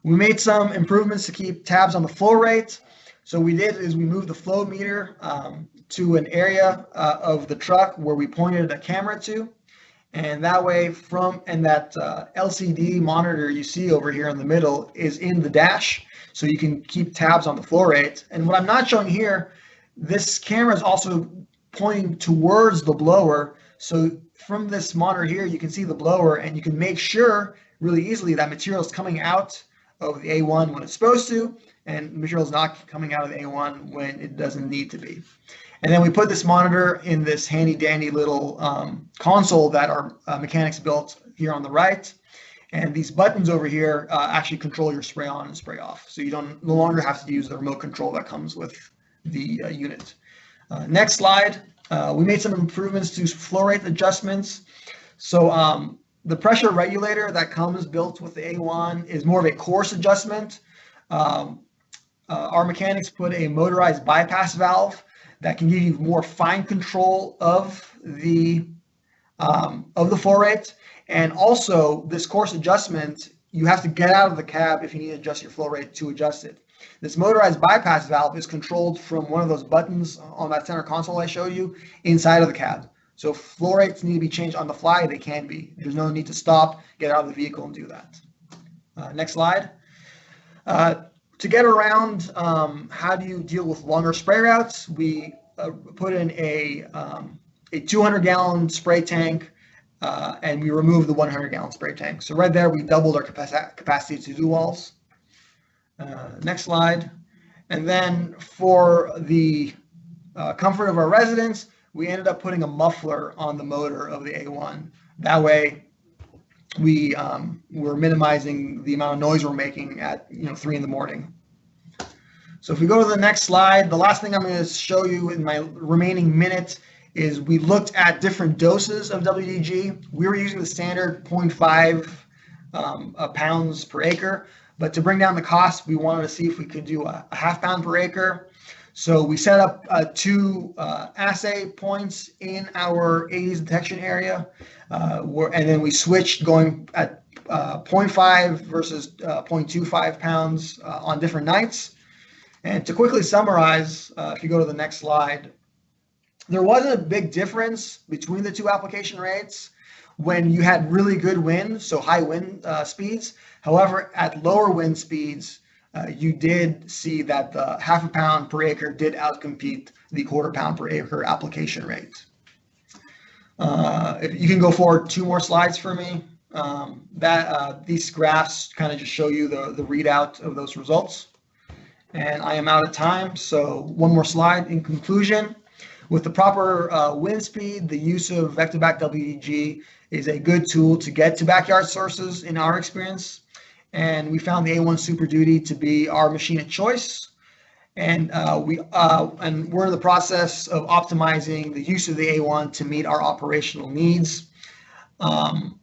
We made some improvements to keep tabs on the flow rate. So we moved the flow meter to an area of the truck where we pointed a camera to. And that way that LCD monitor you see over here in the middle is in the dash, so you can keep tabs on the flow rate. And what I'm not showing here, this camera is also pointing towards the blower. So from this monitor here, you can see the blower and you can make sure really easily that material is coming out of the A1 when it's supposed to, and material is not coming out of the A1 when it doesn't need to be. And then we put this monitor in this handy dandy little console that our mechanics built here on the right. And these buttons over here actually control your spray on and spray off. So you no longer have to use the remote control that comes with the unit. Next slide. We made some improvements to flow rate adjustments. So the pressure regulator that comes built with the A1 is more of a coarse adjustment. Our mechanics put a motorized bypass valve that can give you more fine control of the of the flow rate. And also this course adjustment, you have to get out of the cab if you need to adjust your flow rate to adjust it. This motorized bypass valve is controlled from one of those buttons on that center console I showed you inside of the cab. So if flow rates need to be changed on the fly, they can be. There's no need to stop, get out of the vehicle and do that. Next slide. To get around how do you deal with longer spray routes, we put in a 200-gallon spray tank and we removed the 100-gallon spray tank. So right there, we doubled our capacity to do WALS. Next slide. And then for the comfort of our residents, we ended up putting a muffler on the motor of the A1. That way, we're minimizing the amount of noise we're making at 3 in the morning. So if we go to the next slide, the last thing I'm going to show you in my remaining minute is we looked at different doses of WDG. We were using the standard 0.5 pounds per acre, but to bring down the cost, we wanted to see if we could do a half pound per acre. So we set up 2 assay points in our AIDS detection area, and then we switched going at 0.5 versus 0.25 pounds on different nights. And to quickly summarize, if you go to the next slide, there wasn't a big difference between the 2 application rates when you had really good wind, so high wind speeds. However, at lower wind speeds, you did see that the half a pound per acre did outcompete the quarter pound per acre application rate. If you can go forward 2 more slides for me, these graphs kind of just show you the readout of those results. And I am out of time, so 1 more slide. In conclusion, with the proper wind speed, the use of Vector-backed WDG is a good tool to get to backyard sources in our experience. And we found the A1 Super Duty to be our machine of choice. And we're in the process of optimizing the use of the A1 to meet our operational needs. Although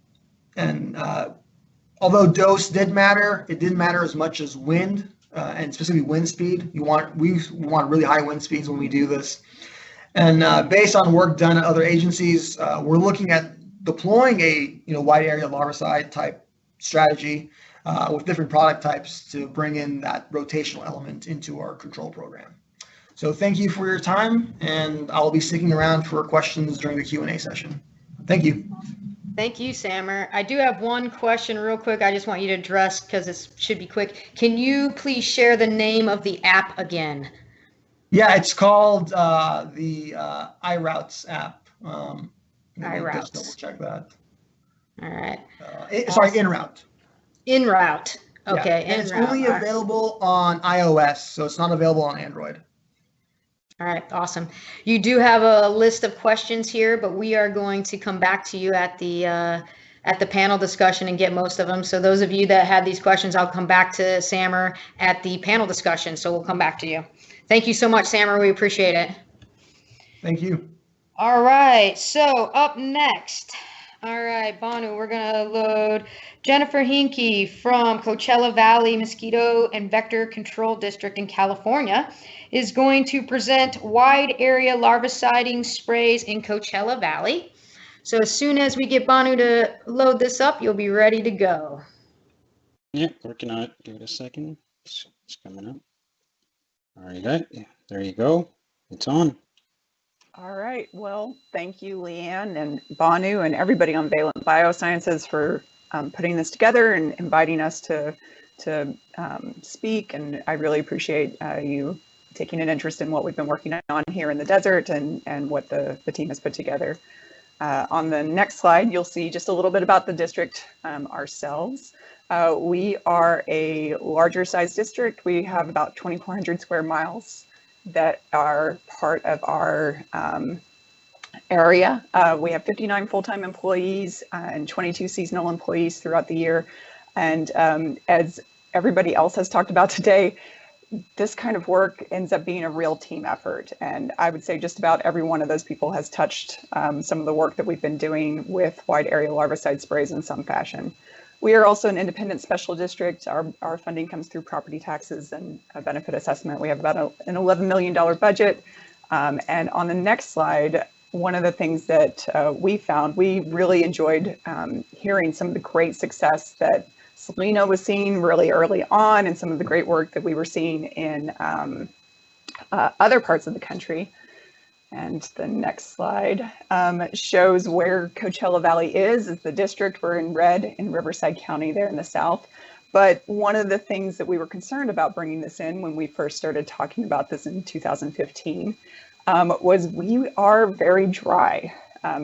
dose did matter, it didn't matter as much as wind, and specifically wind speed. We want really high wind speeds when we do this. And based on work done at other agencies, we're looking at deploying a wide area larvicide type strategy with different product types to bring in that rotational element into our control program. So thank you for your time, and I'll be sticking around for questions during the Q&A session. Thank you. Thank you, Samer. I do have one question real quick. I just want you to address because this should be quick. Can you please share the name of the app again? Yeah, it's called the iRoutes app. iRoutes. Just double check that. All right. Sorry, InRoute. InRoute. Okay. Yeah, and it's only available on iOS, so it's not available on Android. All right, awesome. You do have a list of questions here, but we are going to come back to you at the panel discussion and get most of them. So those of you that have these questions, I'll come back to Samer at the panel discussion. So we'll come back to you. Thank you so much, Samer. We appreciate it. Thank you. All right, so up next. All right, Banu, we're going to load Jennifer Henke from Coachella Valley Mosquito and Vector Control District in California is going to present wide area larviciding sprays in Coachella Valley. So as soon as we get Banu to load this up, you'll be ready to go. Yeah, working on it. Give it a second. It's coming up. All right, there you go. It's on. All right. Well, thank you, Leanne and Banu and everybody on Valent BioSciences for putting this together and inviting us to speak. And I really appreciate you taking an interest in what we've been working on here in the desert and what the team has put together. On the next slide, you'll see just a little bit about the district ourselves. We are a larger size district. We have about 2,400 square miles that are part of our area. We have 59 full-time employees and 22 seasonal employees throughout the year. And as everybody else has talked about today, this kind of work ends up being a real team effort. And I would say just about every one of those people has touched some of the work that we've been doing with wide area larvicide sprays in some fashion. We are also an independent special district. Our funding comes through property taxes and a benefit assessment. We have about an $11 million budget. And on the next slide, one of the things that we found, we really enjoyed hearing some of the great success that Salina was seeing really early on, and some of the great work that we were seeing in other parts of the country. And the next slide shows where Coachella Valley is the district. We're in red in Riverside County there in the south. But one of the things that we were concerned about bringing this in when we first started talking about this in 2015 was we are very dry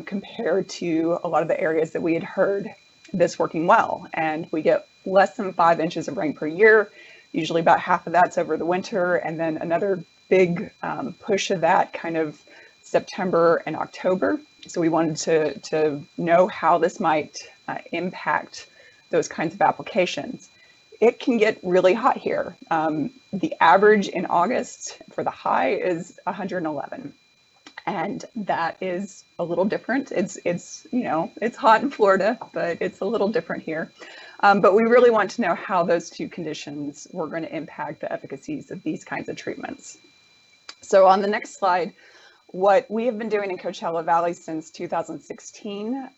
compared to a lot of the areas that we had heard this working well. And we get less than 5 inches of rain per year. Usually about half of that's over the winter, and then another big push of that kind of September and October. So we wanted to know how this might impact those kinds of applications. It can get really hot here. The average in August for the high is 111. And that is a little different. It's you know, it's hot in Florida, but it's a little different here. But we really want to know how those two conditions were going to impact the efficacies of these kinds of treatments. So on the next slide, what we have been doing in Coachella Valley since 2016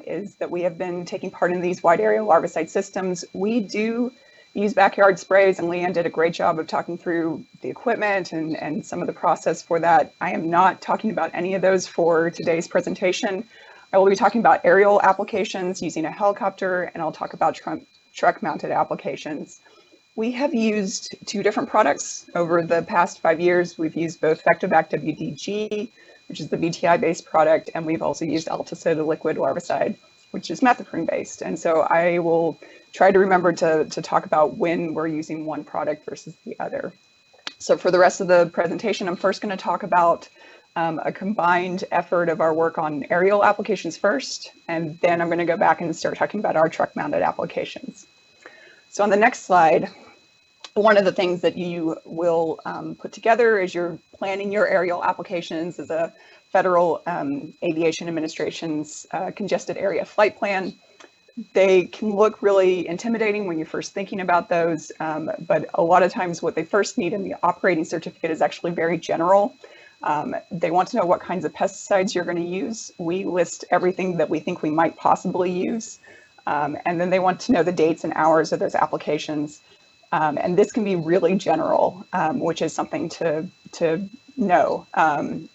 is that we have been taking part in these wide area larvicide systems. We do use backyard sprays, and Leanne did a great job of talking through the equipment and some of the process for that. I am not talking about any of those for today's presentation. I will be talking about aerial applications using a helicopter, and I'll talk about truck mounted applications. We have used 2 different products over the past 5 years. We've used both VectoVac WDG, which is the BTI based product, and we've also used Alticid, a liquid larvicide, which is methoprim based. And so I will try to remember to talk about when we're using one product versus the other. So for the rest of the presentation, I'm first going to talk about a combined effort of our work on aerial applications first, and then I'm going to go back and start talking about our truck mounted applications. So on the next slide, one of the things that you will put together as you're planning your aerial applications is a Federal Aviation Administration's congested area flight plan. They can look really intimidating when you're first thinking about those, but a lot of times what they first need in the operating certificate is actually very general. They want to know what kinds of pesticides you're going to use. We list everything that we think we might possibly use. And then they want to know the dates and hours of those applications. And this can be really general, which is something to know.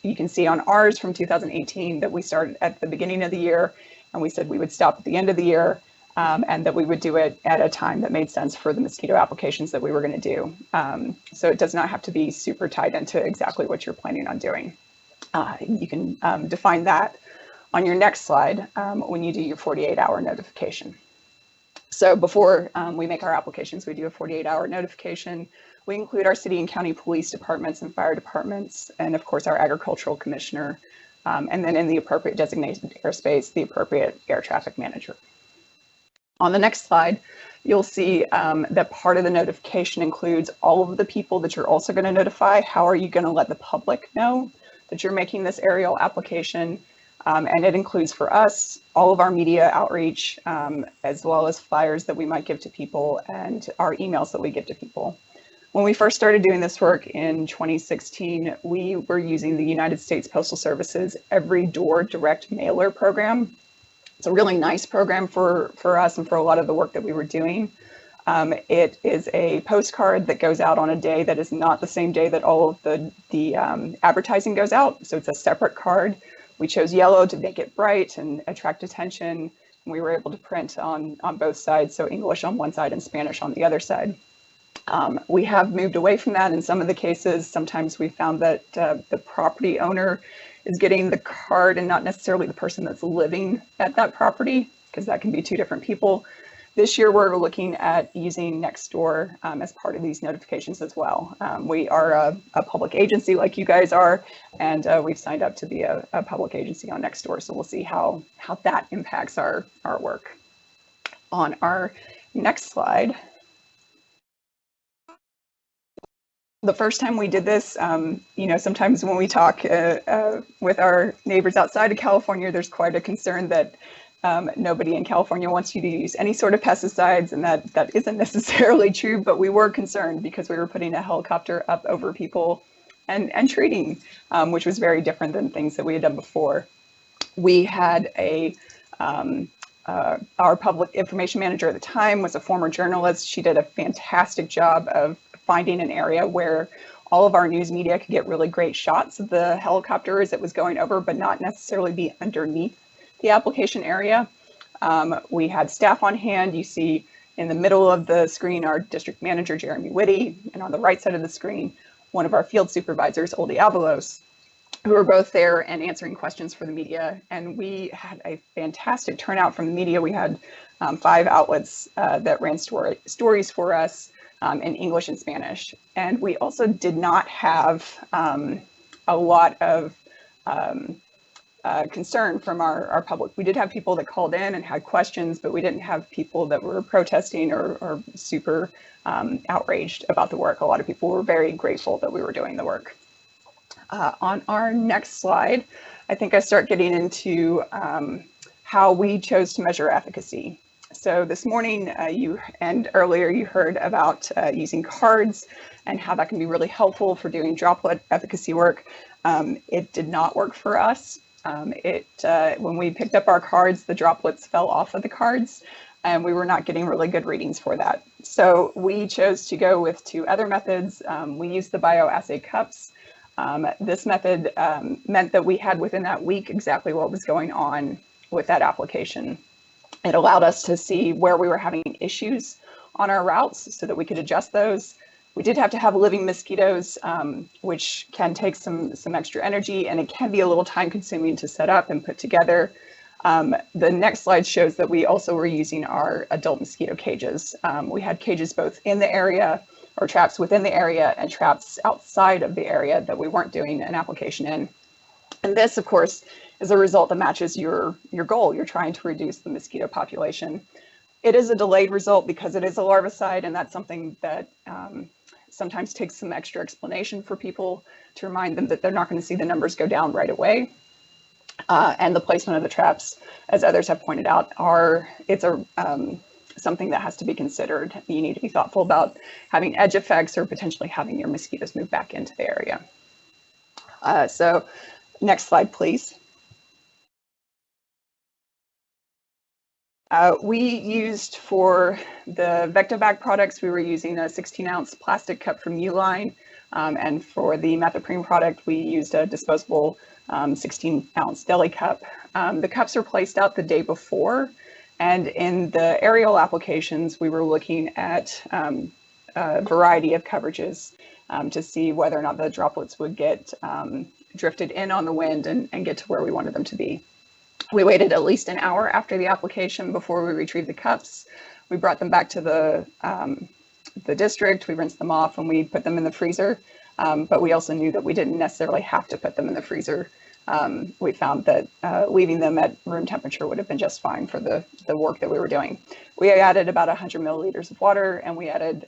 You can see on ours from 2018 that we started at the beginning of the year, and we said we would stop at the end of the year, and that we would do it at a time that made sense for the mosquito applications that we were going to do. So it does not have to be super tied into exactly what you're planning on doing. You can define that on your next slide when you do your 48-hour notification. So before we make our applications, we do a 48-hour notification. We include our city and county police departments and fire departments, and of course our agricultural commissioner, and then in the appropriate designated airspace, the appropriate air traffic manager. On the next slide, you'll see that part of the notification includes all of the people that you're also going to notify. How are you going to let the public know that you're making this aerial application? And it includes for us all of our media outreach, as well as flyers that we might give to people and our emails that we give to people. When we first started doing this work in 2016, we were using the United States Postal Service's Every Door Direct Mailer program. It's a really nice program for us and for a lot of the work that we were doing. It is a postcard that goes out on a day that is not the same day that all of the advertising goes out. So it's a separate card. We chose yellow to make it bright and attract attention. We were able to print on both sides, so English on one side and Spanish on the other side. We have moved away from that in some of the cases. Sometimes we found that the property owner is getting the card and not necessarily the person that's living at that property, because that can be 2 different people. This year, we're looking at using Nextdoor as part of these notifications as well. We are a public agency like you guys are, and we've signed up to be a public agency on Nextdoor. So we'll see how that impacts our work. On our next slide, the first time we did this, you know, sometimes when we talk with our neighbors outside of California, there's quite a concern that nobody in California wants you to use any sort of pesticides, and that isn't necessarily true, but we were concerned because we were putting a helicopter up over people and treating, which was very different than things that we had done before. We had our public information manager at the time was a former journalist. She did a fantastic job of finding an area where all of our news media could get really great shots of the helicopter as it was going over, but not necessarily be underneath the application area. We had staff on hand. You see in the middle of the screen, our district manager, Jeremy Whitty, and on the right side of the screen, one of our field supervisors, Oldy Avalos, who were both there and answering questions for the media. And we had a fantastic turnout from the media. We had 5 outlets that ran stories for us in English and Spanish. And we also did not have a lot of concern from our public. We did have people that called in and had questions, but we didn't have people that were protesting or super outraged about the work. A lot of people were very grateful that we were doing the work. On our next slide, I think I start getting into how we chose to measure efficacy. So this morning and earlier you heard about using cards and how that can be really helpful for doing droplet efficacy work. It did not work for us. When we picked up our cards, the droplets fell off of the cards and we were not getting really good readings for that. So we chose to go with 2 other methods. We used the bioassay cups. This method meant that we had within that week exactly what was going on with that application. It allowed us to see where we were having issues on our routes so that we could adjust those. We did have to have living mosquitoes, which can take some extra energy, and it can be a little time consuming to set up and put together. The next slide shows that we also were using our adult mosquito cages. We had cages both in the area, or traps within the area, and traps outside of the area that we weren't doing an application in. And this, of course, is a result that matches your goal. You're trying to reduce the mosquito population. It is a delayed result because it is a larvicide, and that's something that sometimes takes some extra explanation for people to remind them that they're not going to see the numbers go down right away. And the placement of the traps, as others have pointed out, it's something that has to be considered. You need to be thoughtful about having edge effects or potentially having your mosquitoes move back into the area. So next slide, please. We used for the VectoBag products, we were using a 16-ounce plastic cup from Uline. And for the methoprene product, we used a disposable 16-ounce deli cup. The cups were placed out the day before. And in the aerial applications, we were looking at a variety of coverages to see whether or not the droplets would get drifted in on the wind and get to where we wanted them to be. We waited at least an hour after the application before we retrieved the cups. We brought them back to the district, we rinsed them off, and we put them in the freezer. But we also knew that we didn't necessarily have to put them in the freezer. We found that leaving them at room temperature would have been just fine for the work that we were doing. We added about 100 milliliters of water, and we added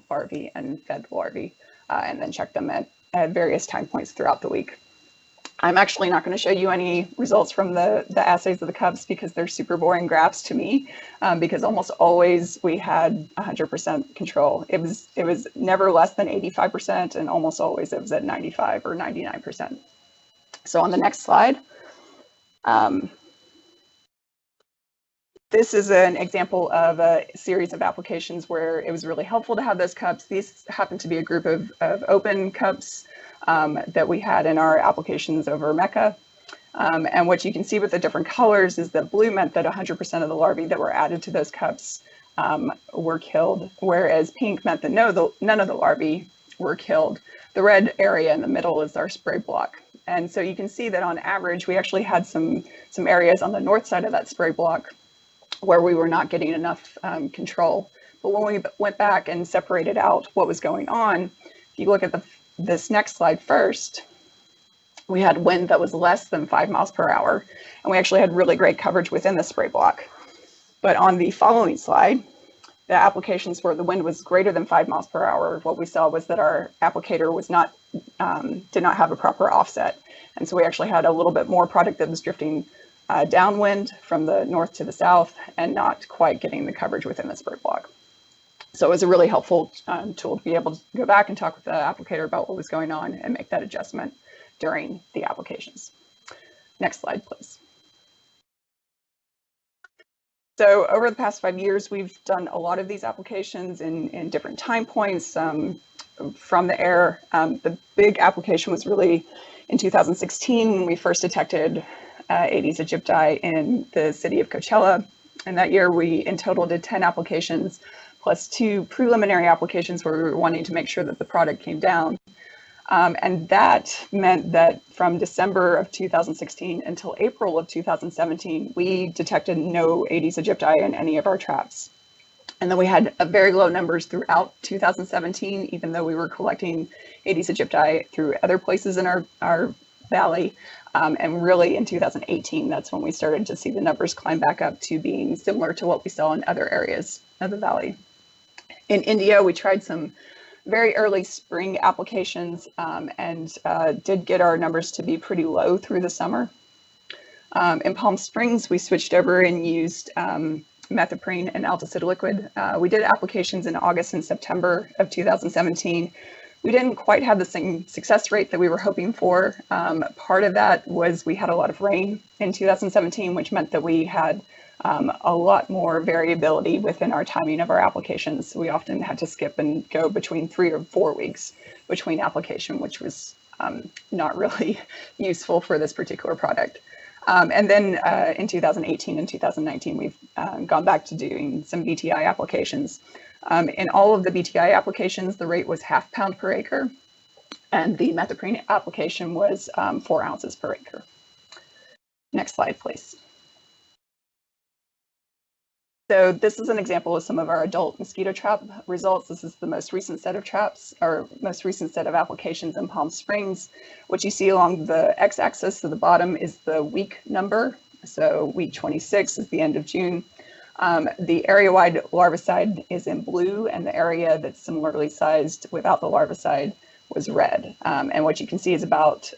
larvae and fed larvae, and then checked them at various time points throughout the week. I'm actually not going to show you any results from the assays of the cups because they're super boring graphs to me, because almost always we had 100% control. It was never less than 85%, and almost always it was at 95 or 99%. So on the next slide, this is an example of a series of applications where it was really helpful to have those cups. These happen to be a group of open cups that we had in our applications over Mecca. And what you can see with the different colors is that blue meant that 100% of the larvae that were added to those cups were killed, whereas pink meant that none of the larvae were killed. The red area in the middle is our spray block. And so you can see that on average, we actually had some areas on the north side of that spray block where we were not getting enough control. But when we went back and separated out what was going on, if you look at this next slide first, we had wind that was less than 5 miles per hour, and we actually had really great coverage within the spray block. But on the following slide, the applications where the wind was greater than 5 miles per hour, what we saw was that our applicator was did not have a proper offset. And so we actually had a little bit more product that was drifting downwind from the north to the south and not quite getting the coverage within the spray block. So it was a really helpful tool to be able to go back and talk with the applicator about what was going on and make that adjustment during the applications. Next slide, please. So over the past 5 years, we've done a lot of these applications in different time points from the air. The big application was really in 2016 when we first detected Aedes aegypti in the city of Coachella. And that year we in total did 10 applications plus 2 preliminary applications where we were wanting to make sure that the product came down. And that meant that from December of 2016 until April of 2017, we detected no Aedes aegypti in any of our traps. And then we had very low numbers throughout 2017, even though we were collecting Aedes aegypti through other places in our valley. And really in 2018, that's when we started to see the numbers climb back up to being similar to what we saw in other areas of the valley. In India, we tried some very early spring applications and did get our numbers to be pretty low through the summer. In Palm Springs, we switched over and used methoprene and alticid liquid. We did applications in August and September of 2017. We didn't quite have the same success rate that we were hoping for. Part of that was we had a lot of rain in 2017, which meant that we had a lot more variability within our timing of our applications. We often had to skip and go between 3 or 4 weeks between application, which was not really useful for this particular product. And then in 2018 and 2019, we've gone back to doing some BTI applications. In all of the BTI applications, the rate was ½ pound per acre, and the methoprene application was 4 ounces per acre. Next slide, please. So this is an example of some of our adult mosquito trap results. This is the most recent set of traps, or most recent set of applications in Palm Springs. What you see along the x-axis to the bottom is the week number. So week 26 is the end of June. The area-wide larvicide is in blue, and the area that's similarly sized without the larvicide was red. And what you can see is about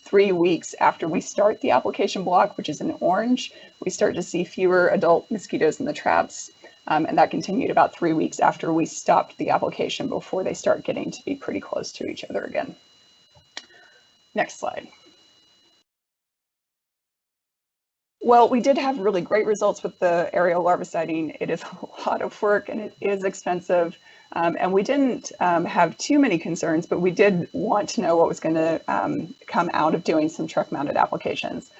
3 weeks after we start the application block, which is in orange, we start to see fewer adult mosquitoes in the traps. And that continued about 3 weeks after we stopped the application before they start getting to be pretty close to each other again. Next slide. Well, we did have really great results with the aerial larviciding. It is a lot of work and it is expensive. And we didn't have too many concerns, but we did want to know what was going to come out of doing some truck-mounted applications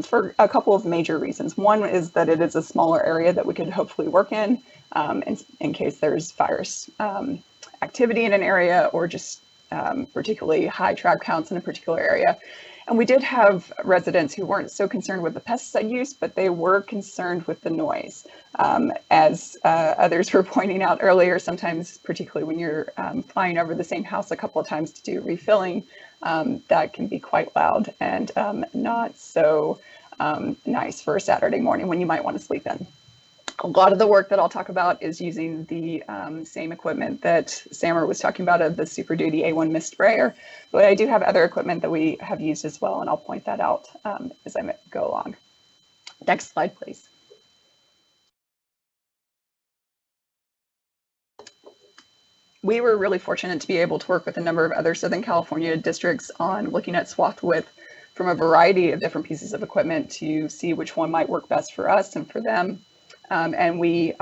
for a couple of major reasons. One is that it is a smaller area that we could hopefully work in case there's virus activity in an area or just particularly high trap counts in a particular area. And we did have residents who weren't so concerned with the pesticide use, but they were concerned with the noise. As others were pointing out earlier, sometimes, particularly when you're flying over the same house a couple of times to do refilling, that can be quite loud and not so nice for a Saturday morning when you might want to sleep in. A lot of the work that I'll talk about is using the same equipment that Samer was talking about of the Super Duty A1 mist sprayer, but I do have other equipment that we have used as well, and I'll point that out as I go along. Next slide, please. We were really fortunate to be able to work with a number of other Southern California districts on looking at swath width from a variety of different pieces of equipment to see which one might work best for us and for them. And we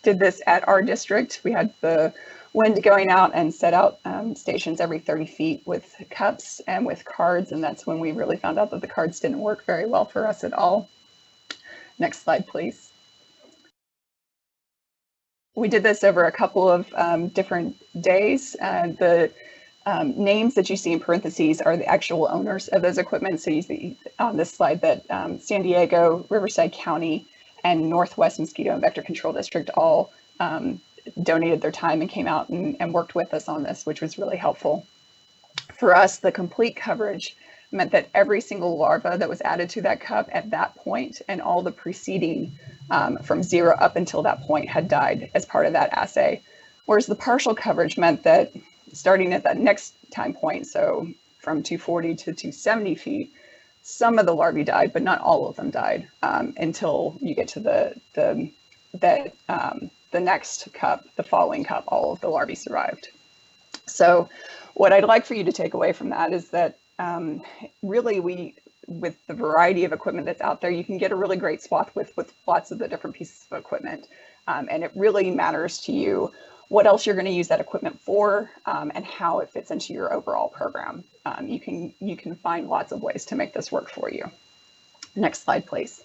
did this at our district. We had the wind going out and set out stations every 30 feet with cups and with cards. And that's when we really found out that the cards didn't work very well for us at all. Next slide, please. We did this over a couple of different days. The names that you see in parentheses are the actual owners of those equipment. So you see on this slide that San Diego, Riverside County, and Northwest Mosquito and Vector Control District all donated their time and came out and worked with us on this, which was really helpful. For us, the complete coverage meant that every single larva that was added to that cup at that point and all the preceding from 0 up until that point had died as part of that assay. Whereas the partial coverage meant that starting at that next time point, so from 240 to 270 feet, some of the larvae died, but not all of them died until you get to the the next cup, the following cup, all of the larvae survived. So what I'd like for you to take away from that is that really with the variety of equipment that's out there, you can get a really great swath with lots of the different pieces of equipment. And it really matters to you what else you're going to use that equipment for, and how it fits into your overall program. You can find lots of ways to make this work for you. Next slide, please.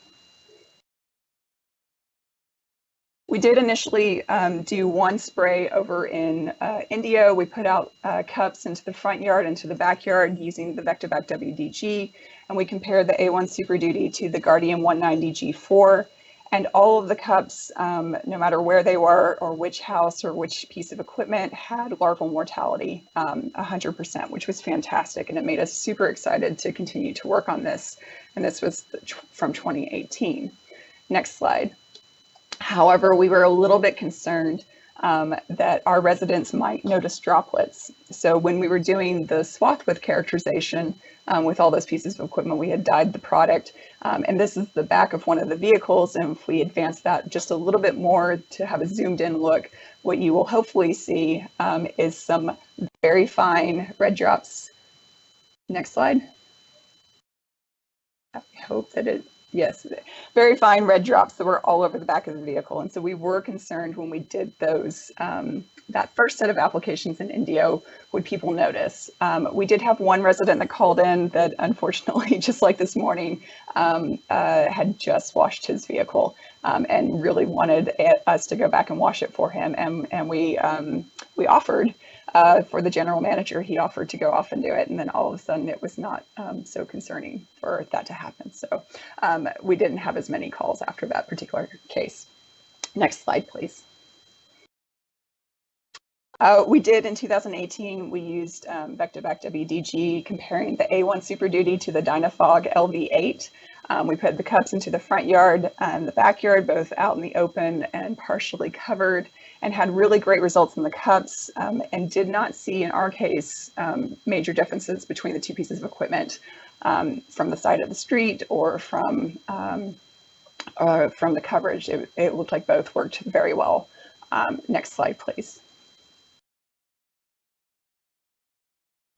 We did initially do one spray over in India. We put out cups into the front yard, into the backyard using the VectoVac WDG, and we compared the A1 Super Duty to the Guardian 190 G4. And all of the cups, no matter where they were or which house or which piece of equipment, had larval mortality, 100%, which was fantastic. And it made us super excited to continue to work on this. And this was from 2018. Next slide. However, we were a little bit concerned that our residents might notice droplets. So when we were doing the swath width characterization with all those pieces of equipment, we had dyed the product. And this is the back of one of the vehicles. And if we advance that just a little bit more to have a zoomed in look, what you will hopefully see is some very fine red drops. Next slide. I hope that it, yes, very fine red drops that were all over the back of the vehicle. And so we were concerned when we did those, that first set of applications in Indio, would people notice? We did have one resident that called in that unfortunately, just like this morning, had just washed his vehicle and really wanted us to go back and wash it for him. And we offered, for the general manager, he offered to go off and do it. And then all of a sudden it was not so concerning for that to happen. So we didn't have as many calls after that particular case. Next slide, please. We did in 2018, we used VectoVac WDG comparing the A1 Super Duty to the Dynafog LV8. We put the cups into the front yard and the backyard, both out in the open and partially covered, and had really great results in the cups, and did not see, in our case, major differences between the two pieces of equipment from the side of the street or from the coverage. It looked like both worked very well. Next slide, please.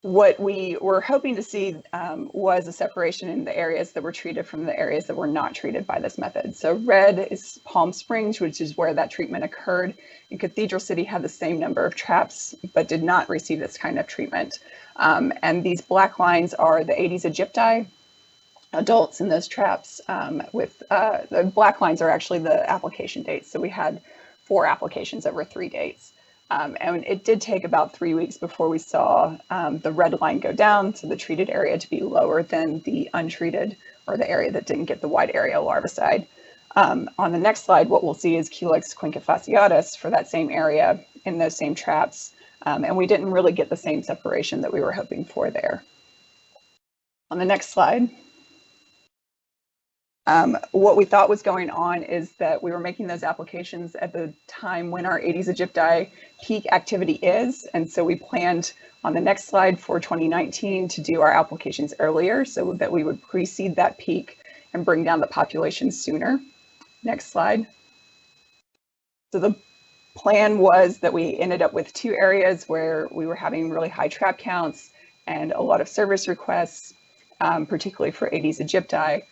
What we were hoping to see was a separation in the areas that were treated from the areas that were not treated by this method. So red is Palm Springs, which is where that treatment occurred. And Cathedral City had the same number of traps, but did not receive this kind of treatment. And these black lines are the Aedes aegypti adults in those traps. The black lines are actually the application dates. So we had 4 applications over 3 dates. And it did take about 3 weeks before we saw the red line go down, so the treated area to be lower than the untreated, or the area that didn't get the wide area larvicide. On the next slide, what we'll see is Culex quinquefasciatus for that same area in those same traps. And we didn't really get the same separation that we were hoping for there. On the next slide. What we thought was going on is that we were making those applications at the time when our Aedes aegypti peak activity is. And so we planned on the next slide for 2019 to do our applications earlier so that we would precede that peak and bring down the population sooner. Next slide. So the plan was that we ended up with 2 areas where we were having really high trap counts and a lot of service requests, particularly for Aedes aegypti.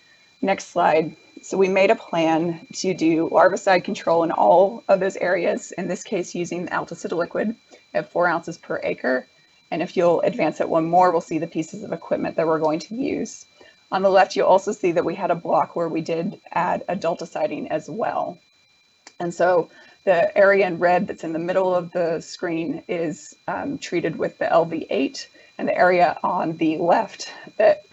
Next slide. So we made a plan to do larvicide control in all of those areas, in this case using the Alticid liquid at 4 ounces per acre. And if you'll advance it one more, we'll see the pieces of equipment that we're going to use. On the left, you'll also see that we had a block where we did add adulticiding as well. And so the area in red that's in the middle of the screen is treated with the LV8, and the area on the left that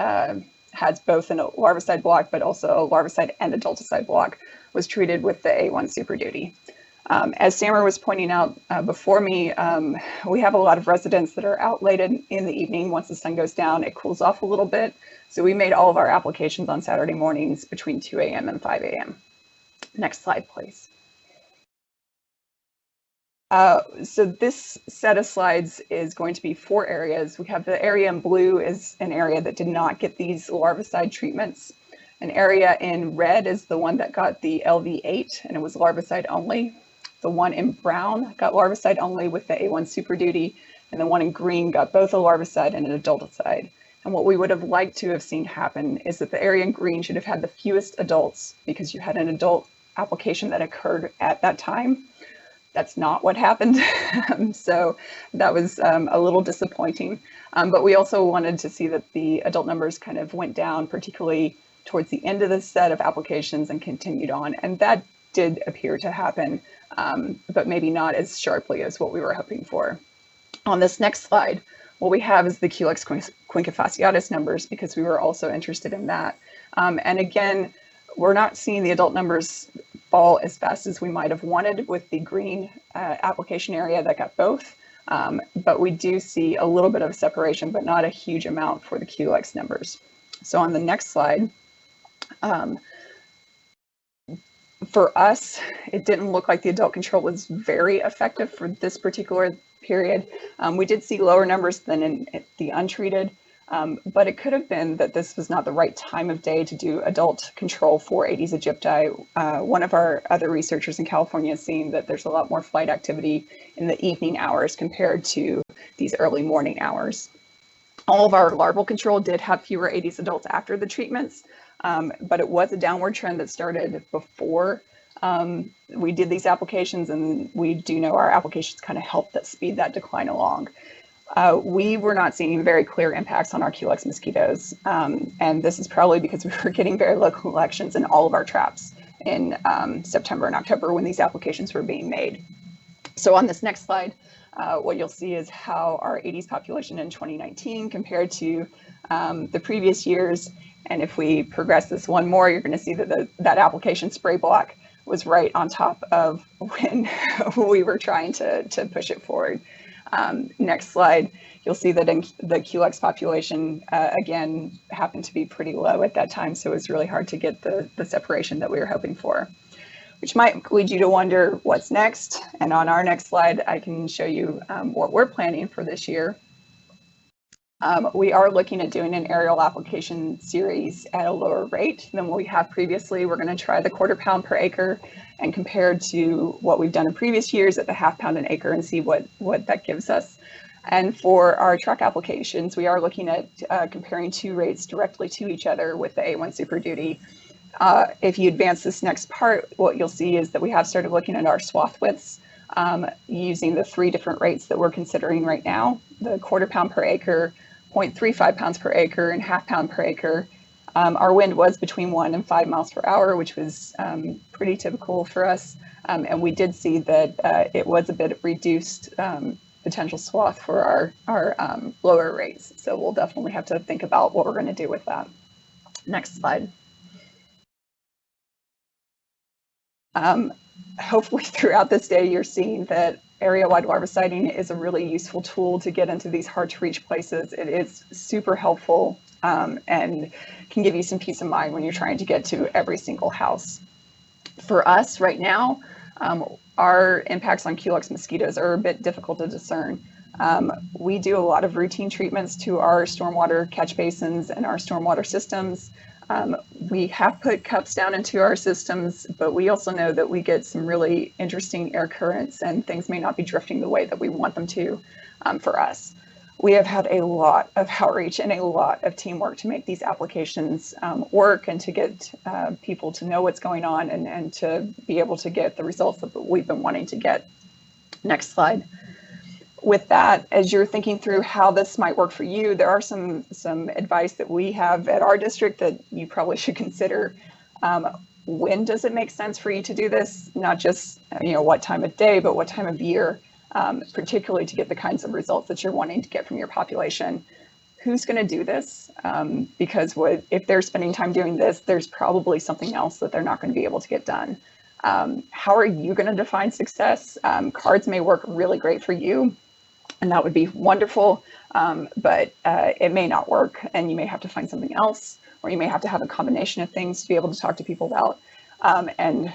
has both a larvicide block, but also a larvicide and adulticide block, was treated with the A1 Super Duty. As Sammer was pointing out before me, we have a lot of residents that are out late in the evening. Once the sun goes down, it cools off a little bit. So we made all of our applications on Saturday mornings between 2 a.m. and 5 a.m. Next slide, please. So this set of slides is going to be 4 areas. We have the area in blue is an area that did not get these larvicide treatments. An area in red is the one that got the LV8 and it was larvicide only. The The one in brown got larvicide only with the A1 super duty, and the one in green got both a larvicide and an adulticide. And what we would have liked to have seen happen is that the area in green should have had the fewest adults because you had an adult application that occurred at that time. That's not what happened. So that was a little disappointing. But we also wanted to see that the adult numbers kind of went down, particularly towards the end of the set of applications and continued on. And that did appear to happen, but maybe not as sharply as what we were hoping for. On this next slide, what we have is the Culex quincefasciatus numbers, because we were also interested in that. And again, we're not seeing the adult numbers fall as fast as we might have wanted with the green application area that got both. But we do see a little bit of separation, but not a huge amount for the Culex numbers. So on the next slide, for us, it didn't look like the adult control was very effective for this particular period. We did see lower numbers than in the untreated, but it could have been that this was not the right time of day to do adult control for Aedes aegypti. One of our other researchers in California has seen that there's a lot more flight activity in the evening hours compared to these early morning hours. All of our larval control did have fewer Aedes adults after the treatments, but it was a downward trend that started before we did these applications, and we do know our applications kind of helped that speed that decline along. We were not seeing very clear impacts on our Culex mosquitoes, and this is probably because we were getting very low collections in all of our traps in September and October when these applications were being made. So on this next slide, what you'll see is how our Aedes population in 2019 compared to the previous years. And if we progress this one more, you're going to see that that application spray block was right on top of when we were trying to push it forward. Next slide, you'll see that in the Culex population, again, happened to be pretty low at that time. So it was really hard to get the separation that we were hoping for, which might lead you to wonder what's next. And on our next slide, I can show you what we're planning for this year. We are looking at doing an aerial application series at a lower rate than what we have previously. We're going to try the 1/4 pound per acre and compare to what we've done in previous years at the 1/2 pound an acre and see what that gives us. And for our truck applications, we are looking at comparing two rates directly to each other with the A1 Super Duty. If you advance this next part, what you'll see is that we have started looking at our swath widths using the 3 different rates that we're considering right now, the 1/4 pound per acre, 0.35 pounds per acre, and 1/2 pound per acre. Our wind was between 1 and 5 miles per hour, which was pretty typical for us. And we did see that it was a bit reduced potential swath for our lower rates. So we'll definitely have to think about what we're going to do with that. Next slide. Hopefully throughout this day, you're seeing that area-wide larviciding is a really useful tool to get into these hard-to-reach places. It is super helpful and can give you some peace of mind when you're trying to get to every single house. For us right now, our impacts on Culex mosquitoes are a bit difficult to discern. We do a lot of routine treatments to our stormwater catch basins and our stormwater systems. We have put cups down into our systems, but we also know that we get some really interesting air currents and things may not be drifting the way that we want them to for us. We have had a lot of outreach and a lot of teamwork to make these applications work and to get people to know what's going on and to be able to get the results that we've been wanting to get. Next slide. With that, as you're thinking through how this might work for you, there are some advice that we have at our district that you probably should consider. When does it make sense for you to do this? Not just what time of day, but what time of year, particularly to get the kinds of results that you're wanting to get from your population. Who's going to do this? Because if they're spending time doing this, there's probably something else that they're not going to be able to get done. How are you going to define success? Cards may work really great for you, and that would be wonderful, but it may not work, and you may have to find something else, or you may have to have a combination of things to be able to talk to people about. And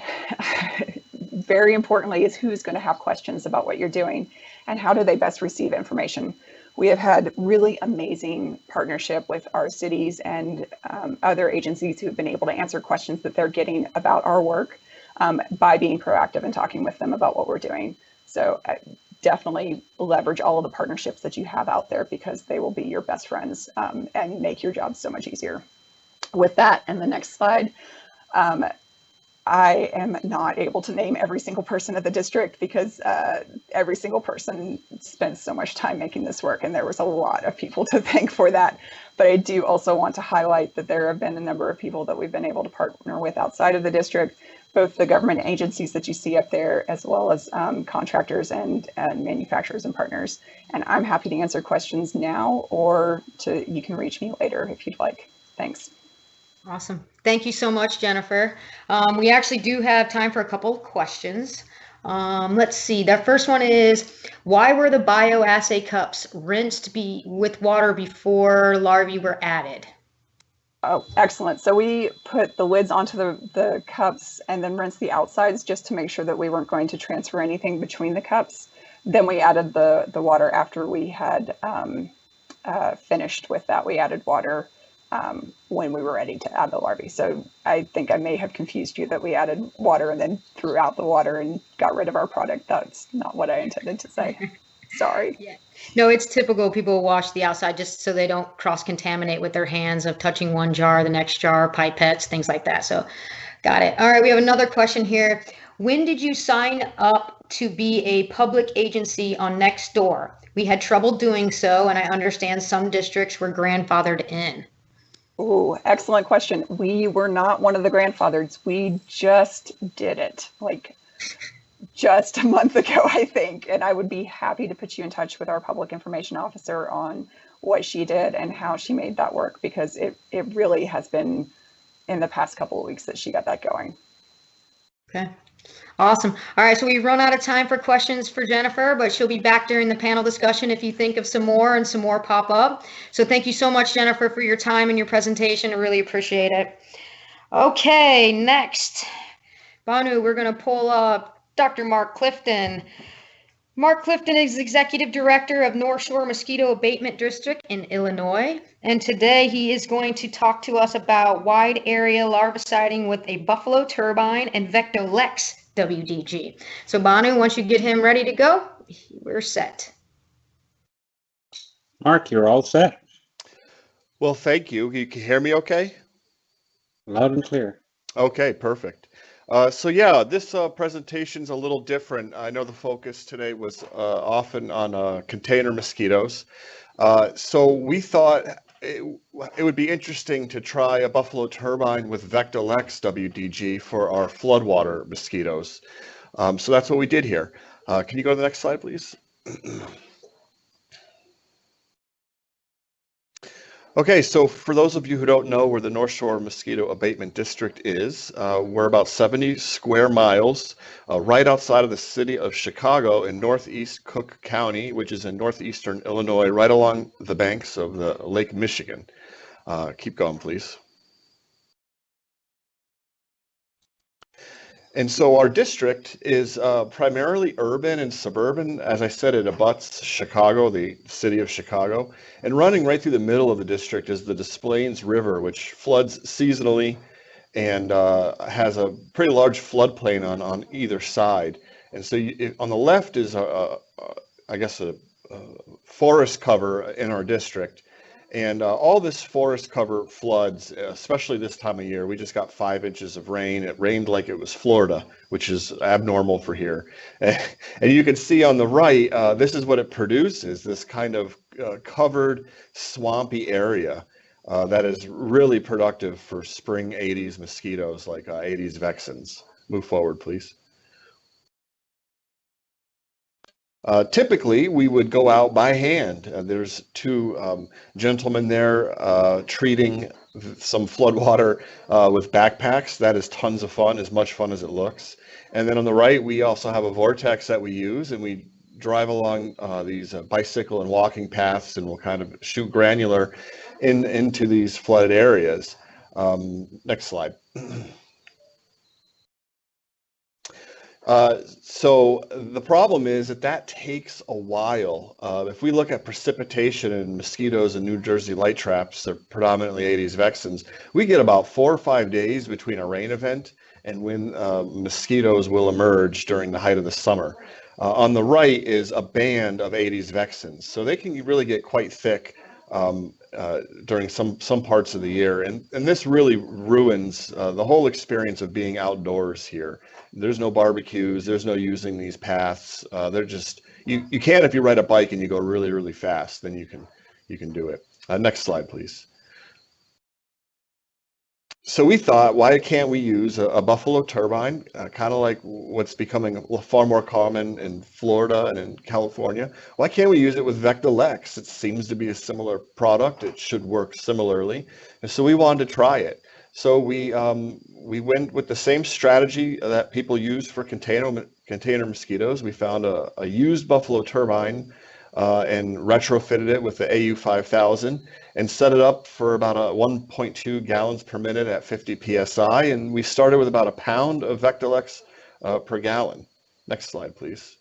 very importantly is who's going to have questions about what you're doing, and how do they best receive information. We have had really amazing partnership with our cities and other agencies who have been able to answer questions that they're getting about our work. by being proactive and talking with them about what we're doing. So definitely leverage all of the partnerships that you have out there, because they will be your best friends and make your job so much easier. With that, and the next slide, I am not able to name every single person at the district, because every single person spends so much time making this work, and there was a lot of people to thank for that. But I do also want to highlight that there have been a number of people that we've been able to partner with outside of the district, both the government agencies that you see up there, as well as contractors and manufacturers and partners. And I'm happy to answer questions now, or you can reach me later if you'd like. Thanks. Awesome. Thank you so much, Jennifer. We actually do have time for a couple of questions. Let's see. The first one is, why were the bioassay cups rinsed with water before larvae were added? Oh, excellent. So we put the lids onto the cups and then rinsed the outsides just to make sure that we weren't going to transfer anything between the cups. Then we added the water after we had finished with that. We added water when we were ready to add the larvae. So I think I may have confused you that we added water and then threw out the water and got rid of our product. That's not what I intended to say. Sorry. Yeah. No, it's typical. People wash the outside just so they don't cross-contaminate with their hands of touching one jar, the next jar, pipettes, things like that. So got it. All right, we have another question here. When did you sign up to be a public agency on Nextdoor? We had trouble doing so, and I understand some districts were grandfathered in. Oh, excellent question. We were not one of the grandfathers. We just did it, like just a month ago, I think. And I would be happy to put you in touch with our public information officer on what she did and how she made that work, because it really has been in the past couple of weeks that she got that going. Okay. Awesome. All right, so we've run out of time for questions for Jennifer, but she'll be back during the panel discussion if you think of some more and some more pop up. So thank you so much, Jennifer, for your time and your presentation. I really appreciate it. Okay, next, Banu, we're going to pull up Dr. Mark Clifton. Mark Clifton is Executive Director of North Shore Mosquito Abatement District in Illinois. And today he is going to talk to us about wide area larviciding with a buffalo turbine and VectoLex WDG. So Banu, once you get him ready to go, we're set. Mark, you're all set. Well, thank you. You can hear me okay? Loud and clear. Okay, perfect. So yeah, this presentation's a little different. I know the focus today was often on container mosquitoes. So we thought it would be interesting to try a buffalo turbine with VectoLex WDG for our floodwater mosquitoes. So that's what we did here. Can you go to the next slide, please? Okay, so for those of you who don't know where the North Shore Mosquito Abatement District is, we're about 70 square miles right outside of the city of Chicago in northeast Cook County, which is in northeastern Illinois, right along the banks of the Lake Michigan. Keep going, please. And so our district is primarily urban and suburban. As I said, it abuts Chicago, the city of Chicago. And running right through the middle of the district is the Des Plaines River, which floods seasonally and has a pretty large floodplain on either side. And so on the left is, I guess, a forest cover in our district. And all this forest cover floods, especially this time of year. We just got 5 inches of rain. It rained like it was Florida, which is abnormal for here. And you can see on the right, this is what it produces, this kind of covered swampy area that is really productive for spring Aedes mosquitoes like Aedes vexans. Move forward, please. Typically, we would go out by hand. There's 2 gentlemen there treating some floodwater with backpacks. That is tons of fun, as much fun as it looks. And then on the right, we also have a vortex that we use, and we drive along these bicycle and walking paths, and we'll kind of shoot granular into these flooded areas. Next slide. So the problem is that takes a while. If we look at precipitation in mosquitoes and New Jersey light traps, they're predominantly Aedes vexans, we get about 4 or 5 days between a rain event and when mosquitoes will emerge during the height of the summer. On the right is a band of Aedes vexans, so they can really get quite thick during some parts of the year, and this really ruins the whole experience of being outdoors here. There's no barbecues, there's no using these paths. They're just you can if you ride a bike and you go really, really fast, then you can do it. Next slide, please. So we thought, why can't we use a buffalo turbine, kind of like what's becoming far more common in Florida and in California? Why can't we use it with VectoLex? It seems to be a similar product. It should work similarly. And so we wanted to try it. So we went with the same strategy that people use for container mosquitoes. We found a used buffalo turbine and retrofitted it with the AU5000 and set it up for about 1.2 gallons per minute at 50 psi. And we started with about a pound of VectoLex per gallon. Next slide, please.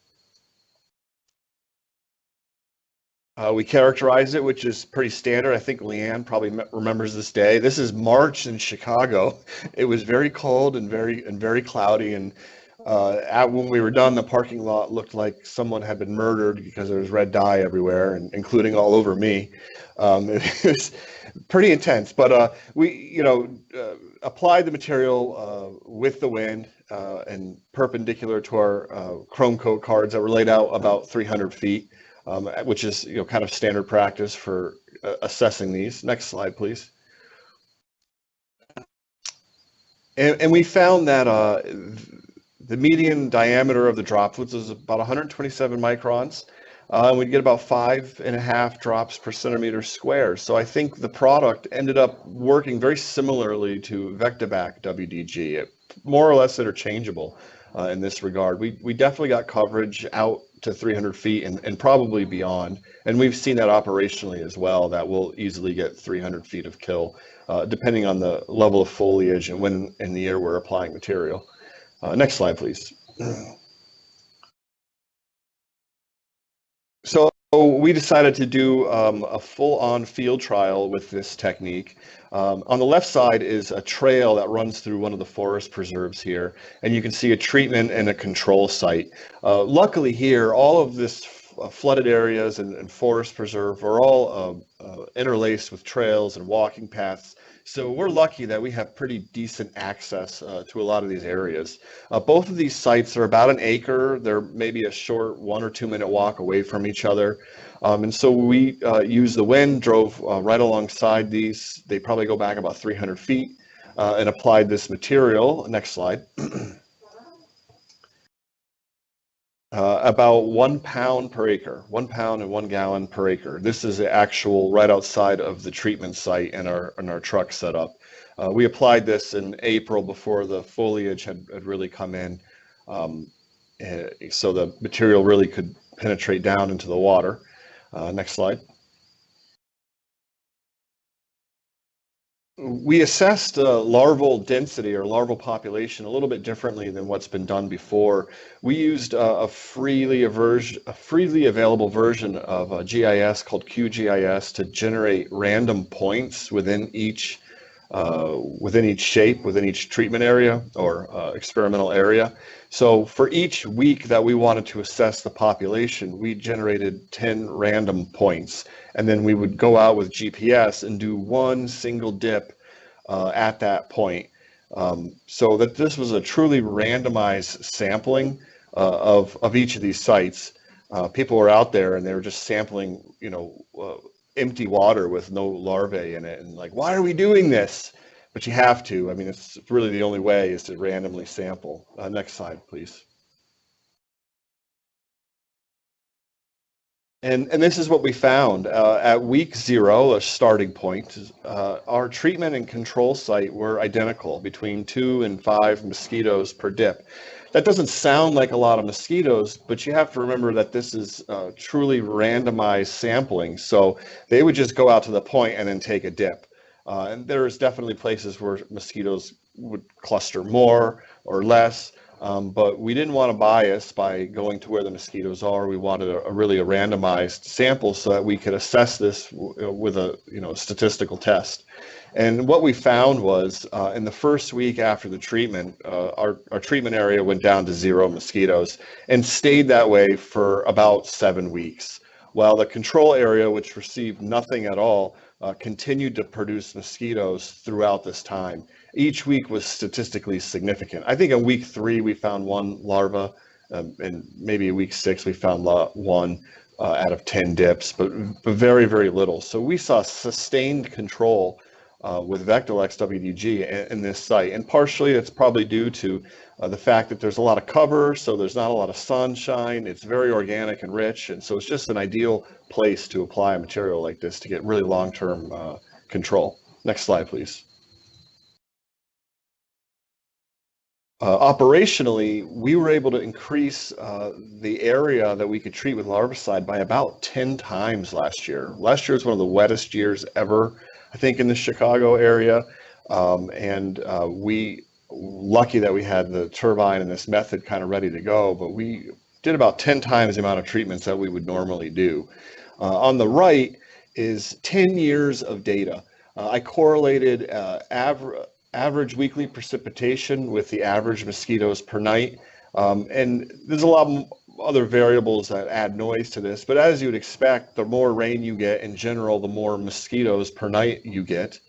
We characterized it, which is pretty standard. I think Leanne probably remembers this day. This is March in Chicago. It was very cold and very cloudy, and when we were done, the parking lot looked like someone had been murdered because there was red dye everywhere, and including all over me. It was pretty intense, but we, applied the material with the wind and perpendicular to our chrome coat cards that were laid out about 300 feet, which is kind of standard practice for assessing these. Next slide, please. And we found that the median diameter of the droplets is about 127 microns, and we'd get about 5.5 drops per centimeter square. So I think the product ended up working very similarly to Vectobac WDG, more or less interchangeable in this regard. We definitely got coverage out to 300 feet and probably beyond, and we've seen that operationally as well, that we'll easily get 300 feet of kill, depending on the level of foliage and when in the year we're applying material. Next slide, please. So we decided to do a full-on field trial with this technique. On the left side is a trail that runs through one of the forest preserves here, and you can see a treatment and a control site. Luckily here, all of this flooded areas and forest preserve are all interlaced with trails and walking paths. So we're lucky that we have pretty decent access to a lot of these areas. Both of these sites are about an acre. They're maybe a short 1 or 2 minute walk away from each other. And so we used the wind, drove right alongside these. They probably go back about 300 feet and applied this material. Next slide. About 1 pound per acre, 1 pound and 1 gallon per acre. This is the actual right outside of the treatment site and our truck setup. We applied this in April before the foliage had really come in, so the material really could penetrate down into the water. Next slide. We assessed larval density or larval population a little bit differently than what's been done before. We used a freely available version of GIS called QGIS to generate random points within each shape, within each treatment area or experimental area. So for each week that we wanted to assess the population, we generated 10 random points. And then we would go out with GPS and do one single dip at that point. So that this was a truly randomized sampling of each of these sites. People were out there and they were just sampling, empty water with no larvae in it, and like, why are we doing this? But you have to. I mean, it's really the only way is to randomly sample. Next slide, please. And this is what we found. At week 0, a starting point, our treatment and control site were identical, between 2 and 5 mosquitoes per dip. That doesn't sound like a lot of mosquitoes, but you have to remember that this is truly randomized sampling. So they would just go out to the point and then take a dip. And there's definitely places where mosquitoes would cluster more or less. But we didn't want to bias by going to where the mosquitoes are. We wanted really a randomized sample so that we could assess this with a statistical test. And what we found was in the first week after the treatment, our treatment area went down to 0 mosquitoes and stayed that way for about 7 weeks, while the control area, which received nothing at all, continued to produce mosquitoes throughout this time. Each week was statistically significant. I think in week 3 we found 1 larva, and maybe in week 6 we found 1 out of 10 dips, but very, very little. So we saw sustained control with VectoLex WDG in this site, and partially it's probably due to the fact that there's a lot of cover, so there's not a lot of sunshine. It's very organic and rich, and so it's just an ideal place to apply a material like this to get really long-term control. Next slide, please. Operationally, we were able to increase the area that we could treat with larvicide by about 10 times last year. Last year was one of the wettest years ever, I think, in the Chicago area, and we lucky that we had the turbine and this method kind of ready to go, but we did about 10 times the amount of treatments that we would normally do. On the right is 10 years of data. I correlated average weekly precipitation with the average mosquitoes per night, and there's a lot of other variables that add noise to this, but as you would expect, the more rain you get in general, the more mosquitoes per night you get.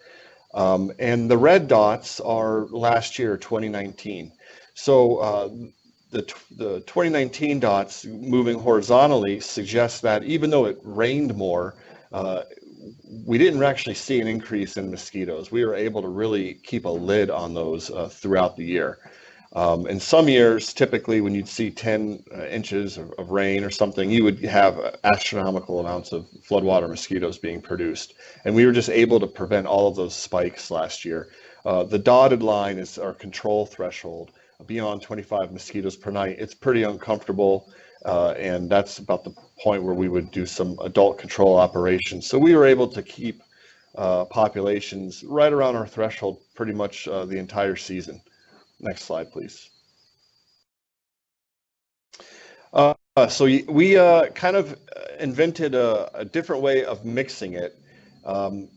And the red dots are last year, 2019. So the 2019 dots moving horizontally suggests that even though it rained more, we didn't actually see an increase in mosquitoes. We were able to really keep a lid on those throughout the year. In some years, typically when you'd see 10 inches of rain or something, you would have astronomical amounts of floodwater mosquitoes being produced. And we were just able to prevent all of those spikes last year. The dotted line is our control threshold. Beyond 25 mosquitoes per night, it's pretty uncomfortable. And that's about the point where we would do some adult control operations. So we were able to keep populations right around our threshold pretty much the entire season. Next slide, please. So we kind of invented a different way of mixing it.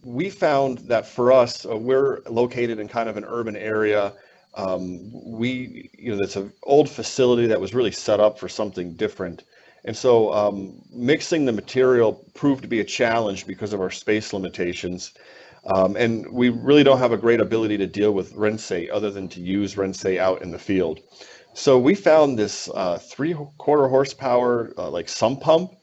We found that for us, we're located in kind of an urban area. It's an old facility that was really set up for something different. And so mixing the material proved to be a challenge because of our space limitations. And we really don't have a great ability to deal with rinsate other than to use rinsate out in the field. So we found this 3/4 horsepower like sump pump,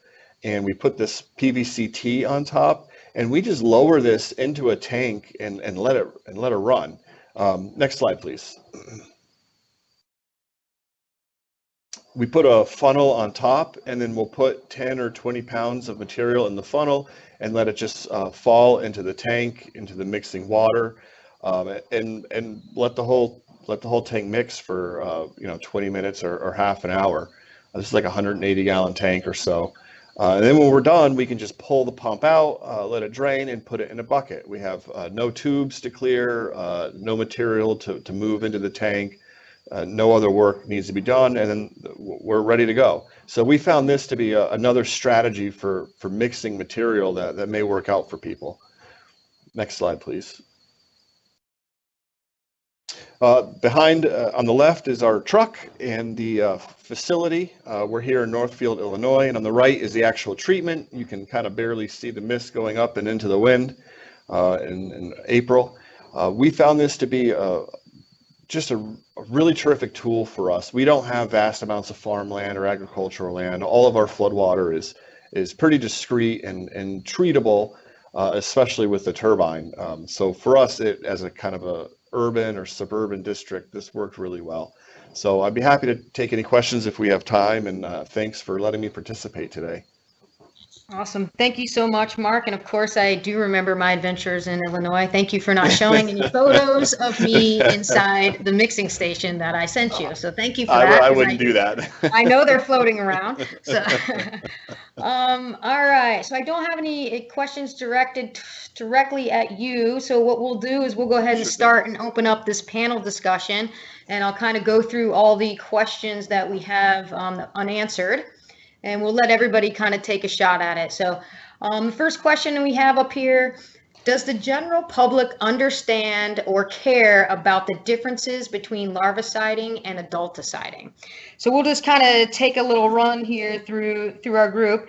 and we put this PVC-T on top, and we just lower this into a tank and let it run. Next slide, please. We put a funnel on top, and then we'll put 10 or 20 pounds of material in the funnel and let it just fall into the tank, into the mixing water, and let the whole tank mix for 20 minutes or half an hour. This is like a 180-gallon tank or so. And then when we're done, we can just pull the pump out, let it drain, and put it in a bucket. We have no tubes to clear, no material to move into the tank. No other work needs to be done, and then we're ready to go. So we found this to be another strategy for mixing material that may work out for people. Next slide, please. Behind on the left is our truck and the facility. We're here in Northfield, Illinois, and on the right is the actual treatment. You can kind of barely see the mist going up and into the wind in April. We found this to be just a really terrific tool for us. We don't have vast amounts of farmland or agricultural land. All of our floodwater is pretty discreet and treatable, especially with the turbine. So for us, as a kind of a urban or suburban district, this worked really well. So I'd be happy to take any questions if we have time, and thanks for letting me participate today. Awesome. Thank you so much, Mark. And of course, I do remember my adventures in Illinois. Thank you for not showing any photos of me inside the mixing station that I sent you. So thank you for that. I wouldn't do that. I know they're floating around. So All right, so I don't have any questions directed directly at you. So what we'll do is we'll go ahead and start and open up this panel discussion, and I'll kind of go through all the questions that we have unanswered, and we'll let everybody kind of take a shot at it. So the first question we have up here: does the general public understand or care about the differences between larviciding and adulticiding? So we'll just kind of take a little run here through our group.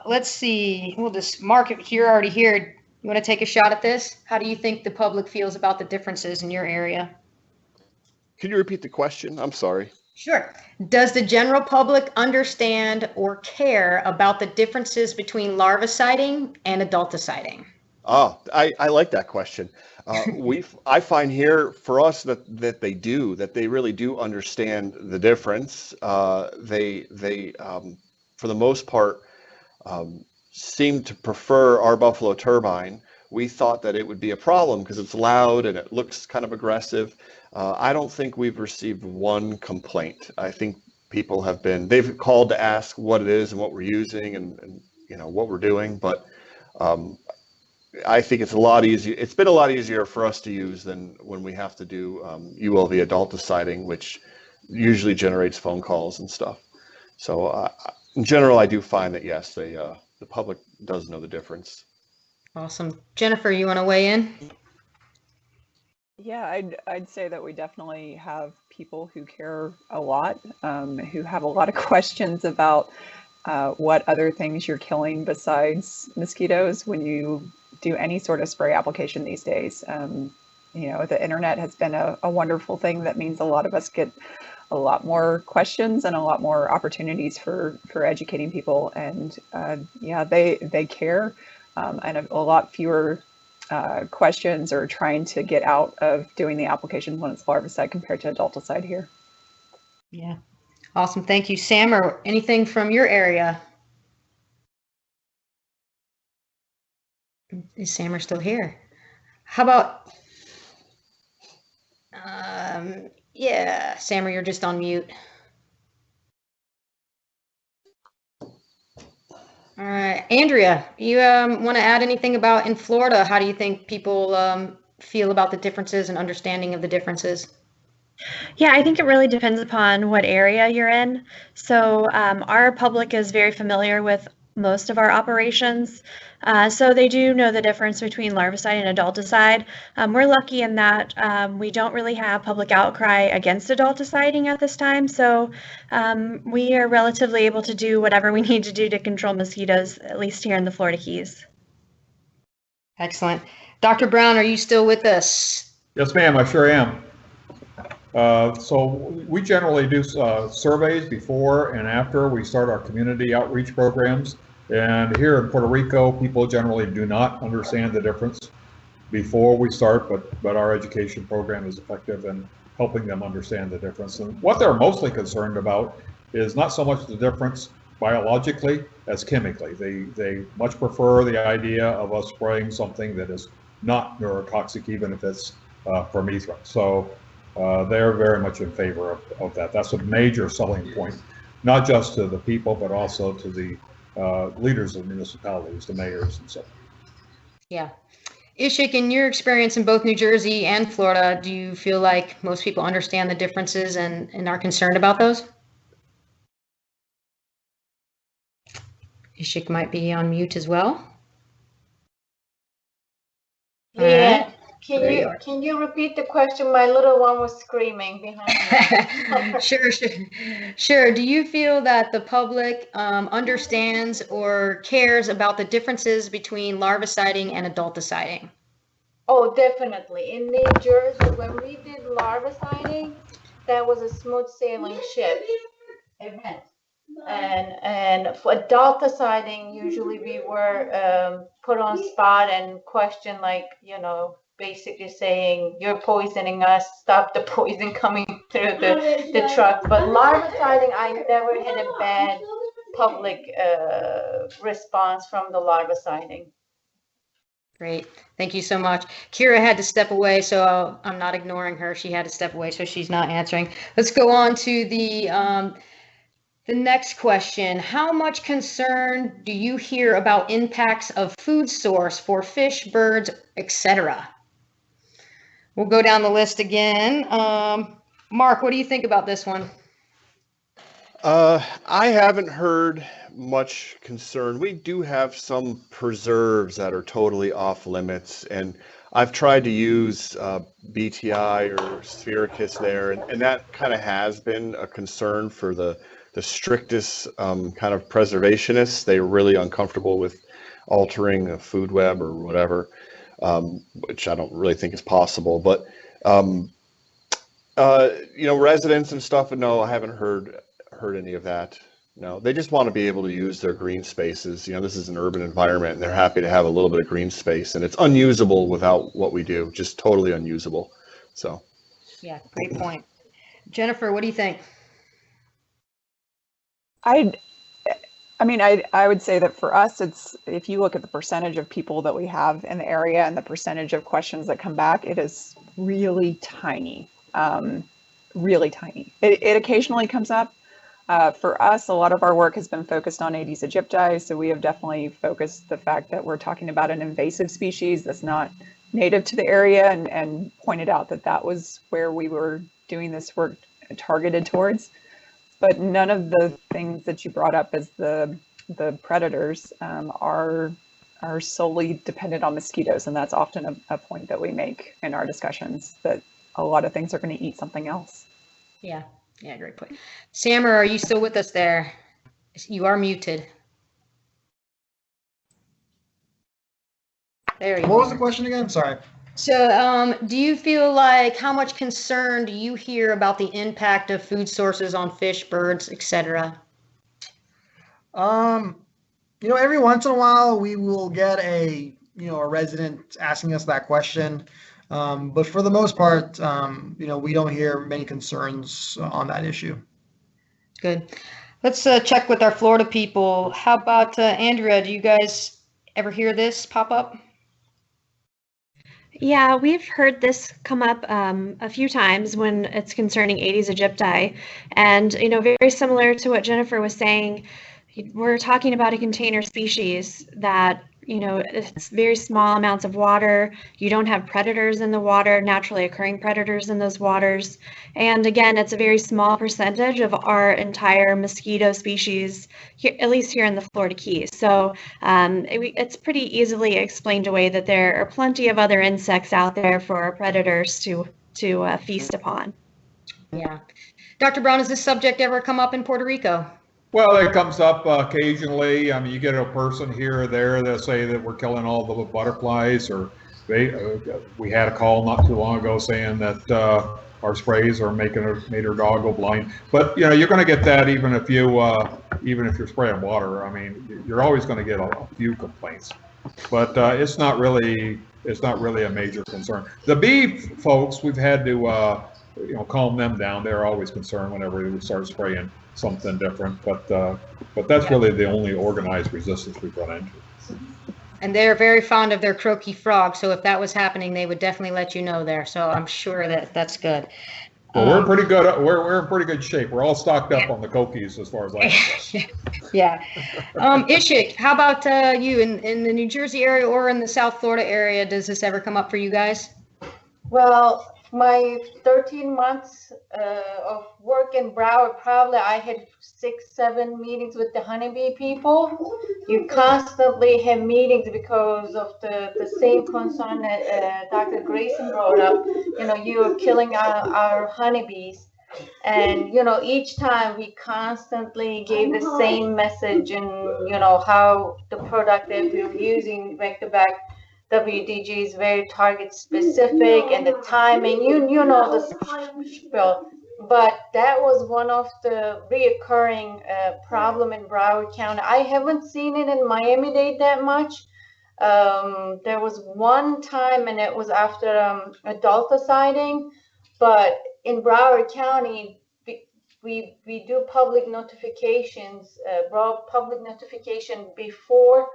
Let's see. We'll just mark it. You're already here. You want to take a shot at this? How do you think the public feels about the differences in your area? Can you repeat the question? I'm sorry. Sure. Does the general public understand or care about the differences between larviciding and adulticiding? Oh, I like that question. I find here for us that they really do understand the difference. They for the most part seem to prefer our Buffalo Turbine. We thought that it would be a problem because it's loud and it looks kind of aggressive. I don't think we've received one complaint. I think people they've called to ask what it is and what we're using and what we're doing, but I think it's a lot easier. It's been a lot easier for us to use than when we have to do ULV adulticiding, which usually generates phone calls and stuff. So in general, I do find that yes, the public does know the difference. Awesome. Jennifer, you want to weigh in? Yeah, I'd say that we definitely have people who care a lot, who have a lot of questions about what other things you're killing besides mosquitoes when you do any sort of spray application these days. The internet has been a wonderful thing that means a lot of us get a lot more questions and a lot more opportunities for educating people. And they care, and a lot fewer questions or trying to get out of doing the application when it's larvicide compared to adulticide here. Yeah. Awesome. Thank you. Sam, or anything from your area? Is Sam still here? How about, yeah, Sam, you're just on mute. All right. Andrea, you want to add anything about in Florida? How do you think people feel about the differences and understanding of the differences? Yeah, I think it really depends upon what area you're in. So our public is very familiar with most of our operations. So they do know the difference between larvicide and adulticide. We're lucky in that we don't really have public outcry against adulticiding at this time. So we are relatively able to do whatever we need to do to control mosquitoes, at least here in the Florida Keys. Excellent. Dr. Brown, are you still with us? Yes, ma'am, I sure am. So we generally do surveys before and after we start our community outreach programs. And here in Puerto Rico, people generally do not understand the difference before we start, but our education program is effective in helping them understand the difference. And what they're mostly concerned about is not so much the difference biologically as chemically. They much prefer the idea of us spraying something that is not neurotoxic, even if it's permethrin. So they're very much in favor of that. That's a major selling point, not just to the people, but also to the leaders of municipalities, the mayors and so on. Yeah. Ishik, in your experience in both New Jersey and Florida, do you feel like most people understand the differences and are concerned about those? Ishik might be on mute as well. Yeah. Can you repeat the question? My little one was screaming behind me. Sure. Do you feel that the public understands or cares about the differences between larviciding and adulticiding? Oh, definitely. In New Jersey, when we did larviciding, that was a smooth sailing ship event. And for adulticiding, usually we were put on spot and questioned, like, basically saying, you're poisoning us, stop the poison coming through the truck. But larviciding, I never had a bad public response from the larviciding. Great. Thank you so much. Kira had to step away, so I'm not ignoring her. She had to step away, so she's not answering. Let's go on to the The next question, how much concern do you hear about impacts of food source for fish, birds, etc.? We'll go down the list again. Mark, what do you think about this one? I haven't heard much concern. We do have some preserves that are totally off limits, and I've tried to use BTI or Sphericus there, and that kind of has been a concern for the strictest kind of preservationists. They're really uncomfortable with altering a food web or whatever, which I don't really think is possible. But residents and stuff, no, I haven't heard any of that. No, they just want to be able to use their green spaces. This is an urban environment, and they're happy to have a little bit of green space, and it's unusable without what we do, just totally unusable. So, yeah, great point. Jennifer, what do you think? I would say that for us, it's, if you look at the percentage of people that we have in the area and the percentage of questions that come back, it is really tiny, really tiny. It occasionally comes up. For us, a lot of our work has been focused on Aedes aegypti, so we have definitely focused the fact that we're talking about an invasive species that's not native to the area, and pointed out that that was where we were doing this work targeted towards. But none of the things that you brought up as the predators are solely dependent on mosquitoes, and that's often a point that we make in our discussions, that a lot of things are going to eat something else. Yeah, great point. Sammer, are you still with us there? You are muted. There you go. What was the question again? Sorry. So do you feel like, how much concern do you hear about the impact of food sources on fish, birds, etc.? Every once in a while we will get a resident asking us that question. But for the most part, we don't hear many concerns on that issue. Good. Let's check with our Florida people. How about Andrea? Do you guys ever hear this pop up? Yeah, we've heard this come up a few times when it's concerning Aedes aegypti, and very similar to what Jennifer was saying, we're talking about a container species that it's very small amounts of water. You don't have predators in the water, naturally occurring predators in those waters. And again, it's a very small percentage of our entire mosquito species, here, at least here in the Florida Keys. So it's pretty easily explained away that there are plenty of other insects out there for our predators to feast upon. Yeah. Dr. Brown, has this subject ever come up in Puerto Rico? Well, it comes up occasionally. I mean, you get a person here or there that say that we're killing all the butterflies, or we had a call not too long ago saying that our sprays are made our dog go blind. But you're going to get that even if you're spraying water. I mean, you're always going to get a few complaints, but it's not really a major concern. The bee folks, we've had to calm them down. They're always concerned whenever we start spraying something different, but that's really the only organized resistance we've run into. And they're very fond of their croaky frog, so if that was happening, they would definitely let you know there. So I'm sure that's good. Well, we're pretty good. We're in pretty good shape. We're all stocked up on the cokies as far as I know. Yeah. Ishik, how about you in the New Jersey area or in the South Florida area? Does this ever come up for you guys? Well, my 13 months of work in Broward, probably I had 6-7 meetings with the honeybee people. You constantly have meetings because of the same concern that Dr. Grayson brought up. You are killing our honeybees. And, each time we constantly gave the same message, and, how the product that we're using, VectoLex WDG, is very target specific, and the timing, you know the spiel. But that was one of the reoccurring problem in Broward County. I haven't seen it in Miami-Dade that much. There was one time, and it was after adulticiding, but in Broward County, we do public notifications, public notification before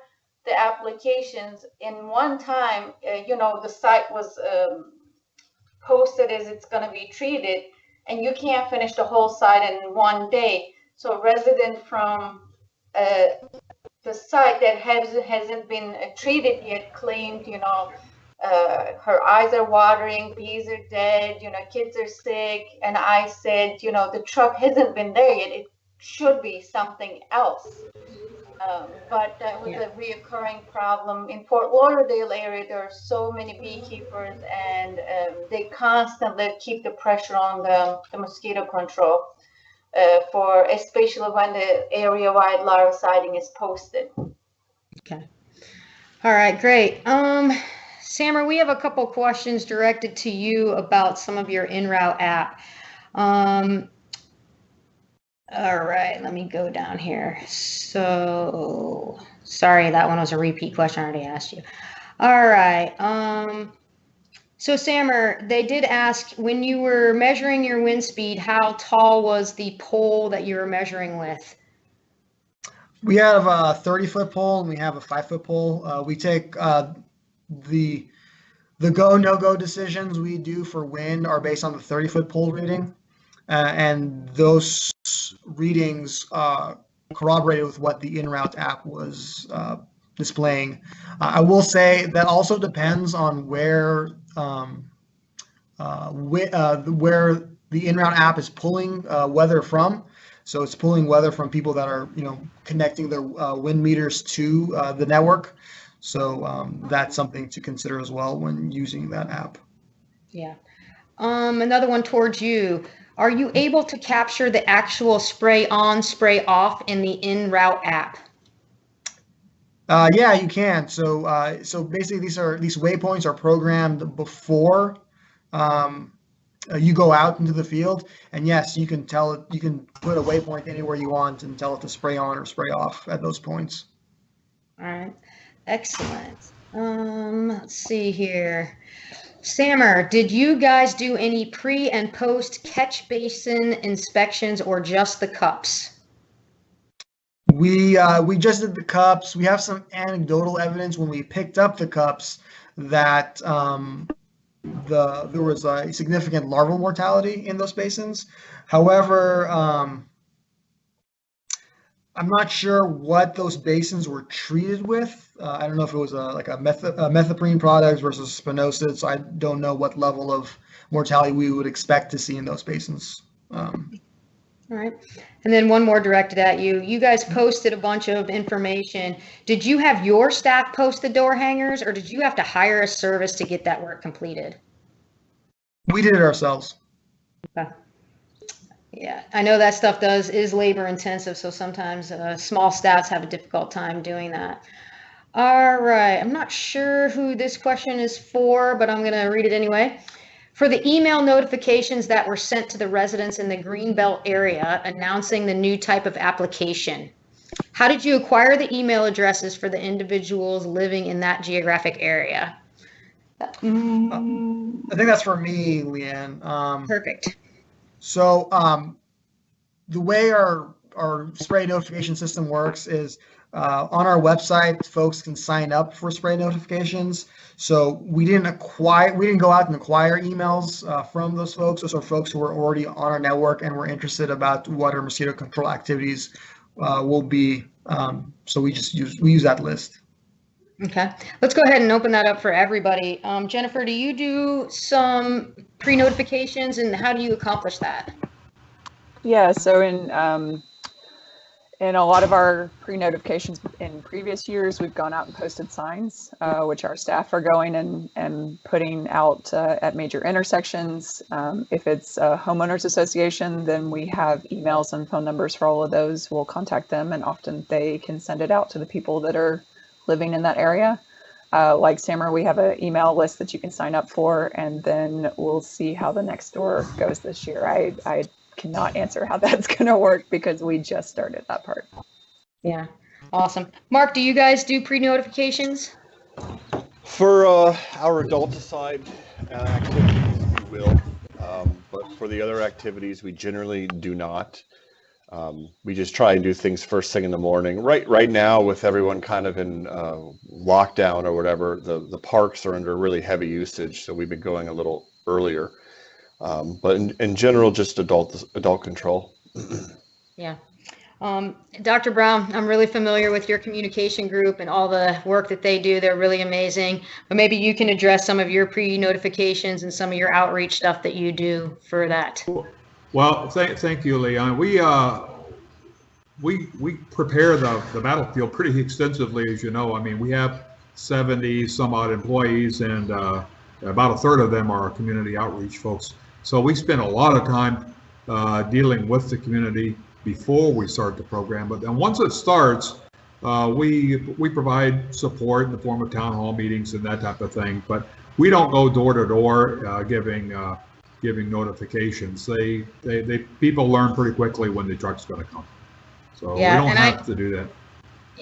the applications. In one time, the site was posted as it's going to be treated, and you can't finish the whole site in one day. So a resident from the site that hasn't been treated yet claimed, her eyes are watering, bees are dead, kids are sick. And I said, the truck hasn't been there yet. It should be something else. But that was a reoccurring problem. In Fort Lauderdale area, there are so many beekeepers, and they constantly keep the pressure on the mosquito control, for especially when the area-wide larviciding is posted. Okay. All right, great. Sammer, we have a couple questions directed to you about some of your en route app. All right, let me go down here. So, sorry, that one was a repeat question. I already asked you. All right. So Sammer, they did ask, when you were measuring your wind speed, how tall was the pole that you were measuring with? We have a 30-foot pole and we have a 5-foot pole. We take the go, no-go decisions we do for wind are based on the 30-foot pole reading. And those readings corroborated with what the en-route app was displaying. I will say that also depends on where the en-route app is pulling weather from. So it's pulling weather from people that are, connecting their wind meters to the network. So that's something to consider as well when using that app. Yeah. Another one towards you. Are you able to capture the actual spray on, spray off in the en-route app? Yeah, you can. So basically, these waypoints are programmed before you go out into the field, and yes, you can tell it. You can put a waypoint anywhere you want and tell it to spray on or spray off at those points. All right, excellent. Let's see here. Sammer, did you guys do any pre and post catch basin inspections or just the cups? We just did the cups. We have some anecdotal evidence when we picked up the cups that there was a significant larval mortality in those basins. However, I'm not sure what those basins were treated with. I don't know if it was a methoprene product versus spinosad, so I don't know what level of mortality we would expect to see in those basins. All right. And then one more directed at you. You guys posted a bunch of information. Did you have your staff post the door hangers, or did you have to hire a service to get that work completed? We did it ourselves. Okay. Yeah, I know that stuff is labor intensive, so sometimes small staffs have a difficult time doing that. All right, I'm not sure who this question is for, but I'm going to read it anyway. For the email notifications that were sent to the residents in the Greenbelt area announcing the new type of application, how did you acquire the email addresses for the individuals living in that geographic area? I think that's for me, Leanne. Perfect. So the way our spray notification system works is on our website, folks can sign up for spray notifications. So we didn't go out and acquire emails from those folks. Those are folks who are already on our network and were interested about what our mosquito control activities will be. So we use that list. Okay, let's go ahead and open that up for everybody. Jennifer, do you do some pre-notifications, and how do you accomplish that? Yeah, so in a lot of our pre-notifications in previous years, we've gone out and posted signs, which our staff are going and putting out at major intersections. If it's a homeowners association, then we have emails and phone numbers for all of those. We'll contact them, and often they can send it out to the people that are living in that area. Like Sammer, we have an email list that you can sign up for, and then we'll see how the next door goes this year. I cannot answer how that's going to work because we just started that part. Yeah, awesome. Mark, do you guys do pre-notifications? For our adulticide activities, we will, but for the other activities, we generally do not. We just try and do things first thing in the morning. Right now, with everyone kind of in lockdown or whatever, the parks are under really heavy usage, so we've been going a little earlier. But in general, just adult control. Yeah. Dr. Brown, I'm really familiar with your communication group and all the work that they do. They're really amazing. But maybe you can address some of your pre-notifications and some of your outreach stuff that you do for that. Well, thank you, Leanne. We prepare the battlefield pretty extensively, as you know. I mean, we have 70 some odd employees, and about a third of them are community outreach folks. So we spend a lot of time dealing with the community before we start the program. But then once it starts, we provide support in the form of town hall meetings and that type of thing. But we don't go door to door giving notifications. People learn pretty quickly when the truck's going to come. So Yeah, we don't and have to do that.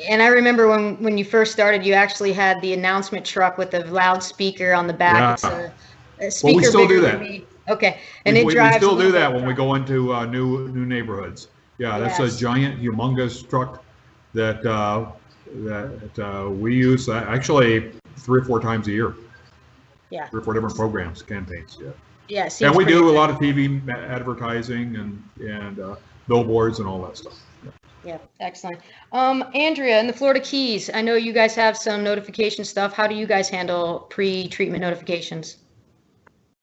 And I remember when you first started, you actually had the announcement truck with the loudspeaker on the back. Yeah. It's a speaker Well, we still bigger do than that. me. Okay, and We it drives. still a little do that bit when we go into new neighborhoods. Yeah, that's Yes. a giant, humongous truck that we use actually 3 or 4 times a year. Yeah. 3 or 4 different programs, campaigns. Yeah. Yeah, it seems And we pretty do a good. lot of TV advertising and billboards and all that stuff. Yeah. Yeah, excellent. Andrea, in the Florida Keys, I know you guys have some notification stuff. How do you guys handle pre-treatment notifications?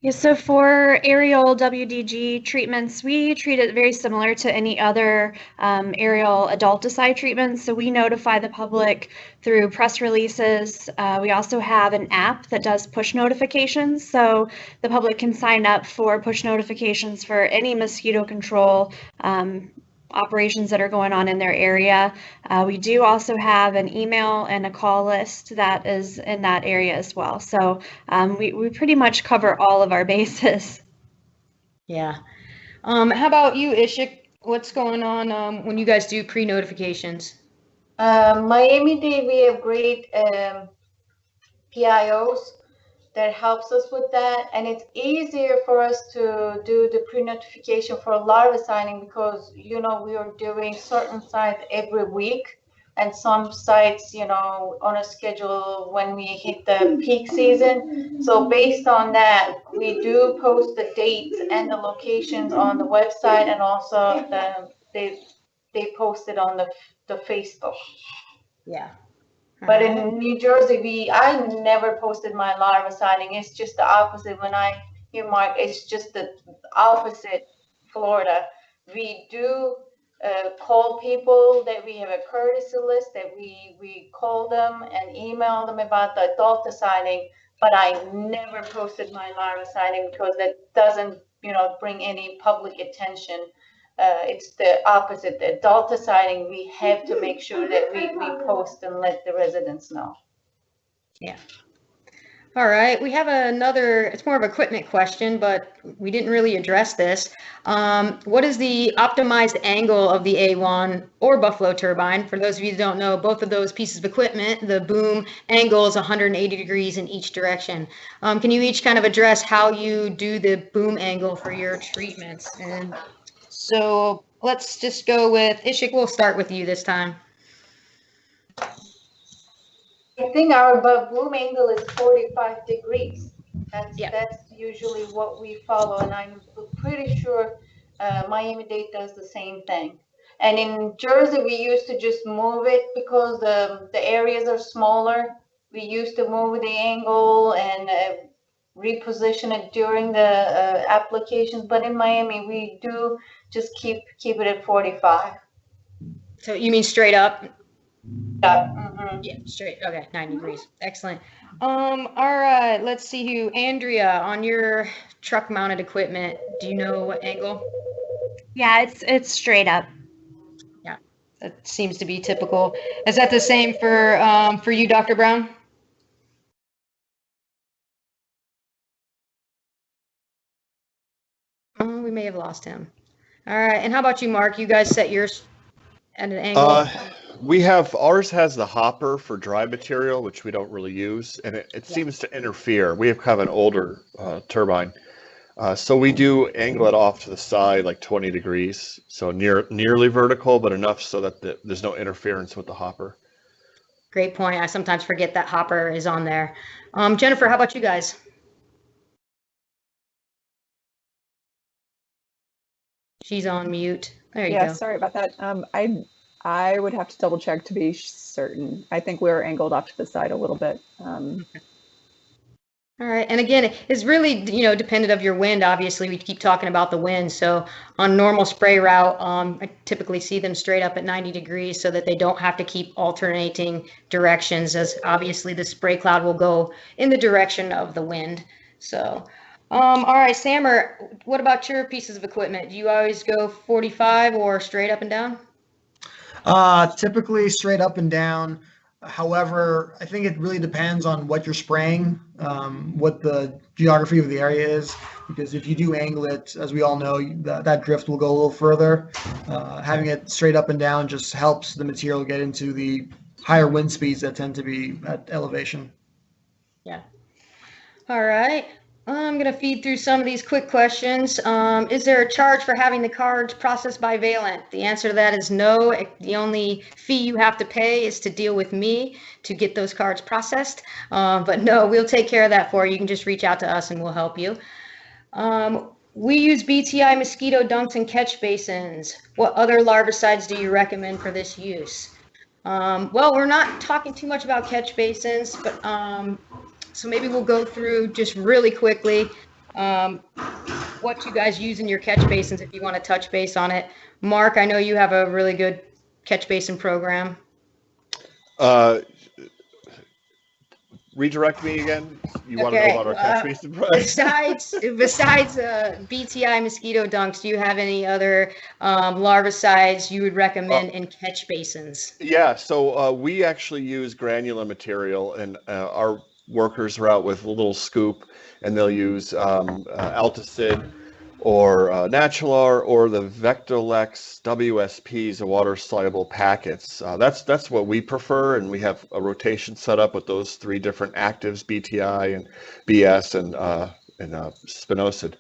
Yeah, so for aerial WDG treatments, we treat it very similar to any other aerial adulticide treatments. So we notify the public through press releases. We also have an app that does push notifications. So the public can sign up for push notifications for any mosquito control operations that are going on in their area. We do also have an email and a call list that is in that area as well. So we pretty much cover all of our bases. Yeah. How about you, Ishik? What's going on when you guys do pre-notifications? Miami-Dade, we have great PIOs that helps us with that, and it's easier for us to do the pre-notification for larviciding because we are doing certain sites every week and some sites on a schedule when we hit the peak season. So based on that, we do post the dates and the locations on the website, and also they post it on the Facebook. Yeah. But in New Jersey, I never posted my larviciding. It's just the opposite. When I hear Mark, it's just the opposite. Florida, we do call people that we have a courtesy list that we call them and email them about the adulticide. But I never posted my larviciding because that doesn't bring any public attention. It's the opposite. The adulticide, we have to make sure that we post and let the residents know. Yeah. All right. We have another, it's more of an equipment question, but we didn't really address this. What is the optimized angle of the A1 or Buffalo turbine? For those of you who don't know, both of those pieces of equipment, the boom angle is 180 degrees in each direction. Can you each kind of address how you do the boom angle for your treatments? And so let's just go with Ishik. We'll start with you this time. I think our boom angle is 45 degrees. That's usually what we follow, and I'm pretty sure Miami-Dade does the same thing. And in Jersey, we used to just move it because the areas are smaller. We used to move the angle and reposition it during the applications, but in Miami, we do just keep it at 45. So you mean straight up? Yeah. Mm-hmm. Yeah, straight. Okay, 90 degrees. Excellent. All right, let's see who. Andrea, on your truck mounted equipment, do you know what angle? Yeah, it's straight up. Yeah, that seems to be typical. Is that the same for you, Dr. Brown? Oh, we may have lost him. All right, and how about you, Mark? You guys set yours at an angle? Ours has the hopper for dry material, which we don't really use, and it seems to interfere. We have kind of an older turbine. So we do angle it off to the side like 20 degrees, so nearly vertical, but enough so that there's no interference with the hopper. Great point. I sometimes forget that hopper is on there. Jennifer, how about you guys? She's on mute. There you Yeah, go. sorry about that. I would have to double check to be certain. I think we were angled off to the side a little bit. All right, and again, it's really, dependent of your wind. Obviously, we keep talking about the wind. So on normal spray route, I typically see them straight up at 90 degrees so that they don't have to keep alternating directions, as obviously the spray cloud will go in the direction of the wind. So, all right, Sammer, what about your pieces of equipment? Do you always go 45 or straight up and down? Typically straight up and down. However, I think it really depends on what you're spraying, what the geography of the area is, because if you do angle it, as we all know, that drift will go a little further. Having it straight up and down just helps the material get into the higher wind speeds that tend to be at elevation. Yeah. All right. I'm going to feed through some of these quick questions. Is there a charge for having the cards processed by Valent? The answer to that is no. The only fee you have to pay is to deal with me to get those cards processed. But no, we'll take care of that for you. You can just reach out to us and we'll help you. We use BTI mosquito dunks and catch basins. What other larvicides do you recommend for this use? Well, we're not talking too much about catch basins, but so maybe we'll go through just really quickly what you guys use in your catch basins if you want to touch base on it. Mark, I know you have a really good catch basin program. Redirect me again. You want to know about our catch basin program? Besides BTI mosquito dunks, do you have any other larvicides you would recommend in catch basins? Yeah, so we actually use granular material, and our workers are out with a little scoop, and they'll use Alticid or Natular or the VectoLex WSPs, the water-soluble packets. That's what we prefer, and we have a rotation set up with those 3 different actives, BTI and BS and spinosad.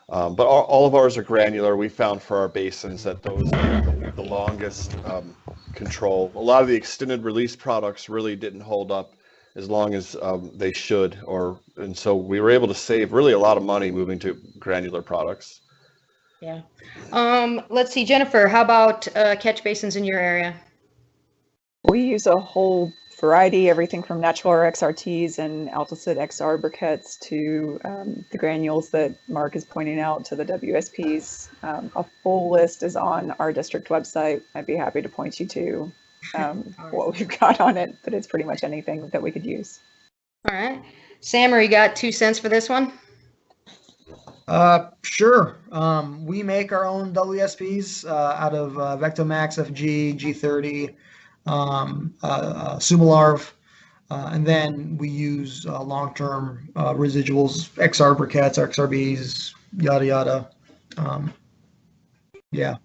But all of ours are granular. We found for our basins that those are the longest control. A lot of the extended release products really didn't hold up as long as they should, and so we were able to save really a lot of money moving to granular products. Yeah. Let's see, Jennifer, how about catch basins in your area? We use a whole variety, everything from Natural XRTs and Alticid XR briquettes to the granules that Mark is pointing out, to the WSPs. A full list is on our district website. I'd be happy to point you to what we've got on it, but it's pretty much anything that we could use. All right. Sammer, you got 2 cents for this one? Sure. We make our own WSPs out of Vectomax FG, G30, Sumalarv, and then we use long-term residuals, XR briquettes, XRBs, yada yada. Yeah.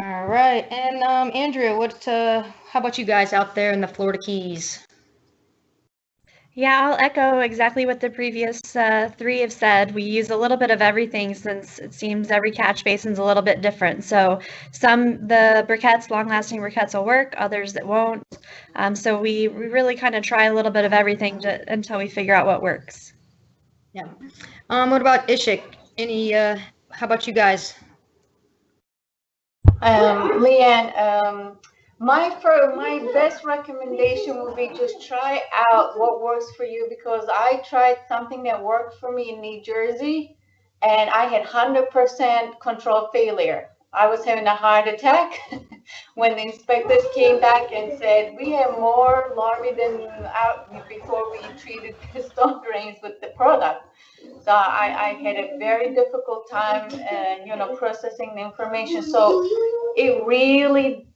All right, and Andrea, how about you guys out there in the Florida Keys? Yeah, I'll echo exactly what the previous 3 have said. We use a little bit of everything since it seems every catch basin's a little bit different. So the briquettes, long-lasting briquettes will work, others that won't. So we really kind of try a little bit of everything until we figure out what works. Yeah. What about Ishik? How about you guys? Leanne, my best recommendation would be just try out what works for you, because I tried something that worked for me in New Jersey and I had 100% control failure. I was having a heart attack when the inspectors came back and said, we have more larvae than before we treated stone drains with the product. So I had a very difficult time, processing the information. So it really,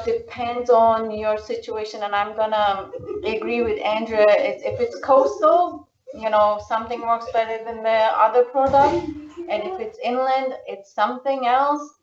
depends on your situation. And I'm gonna agree with Andrea. If it's coastal, something works better than the other product. And if it's inland, it's something else.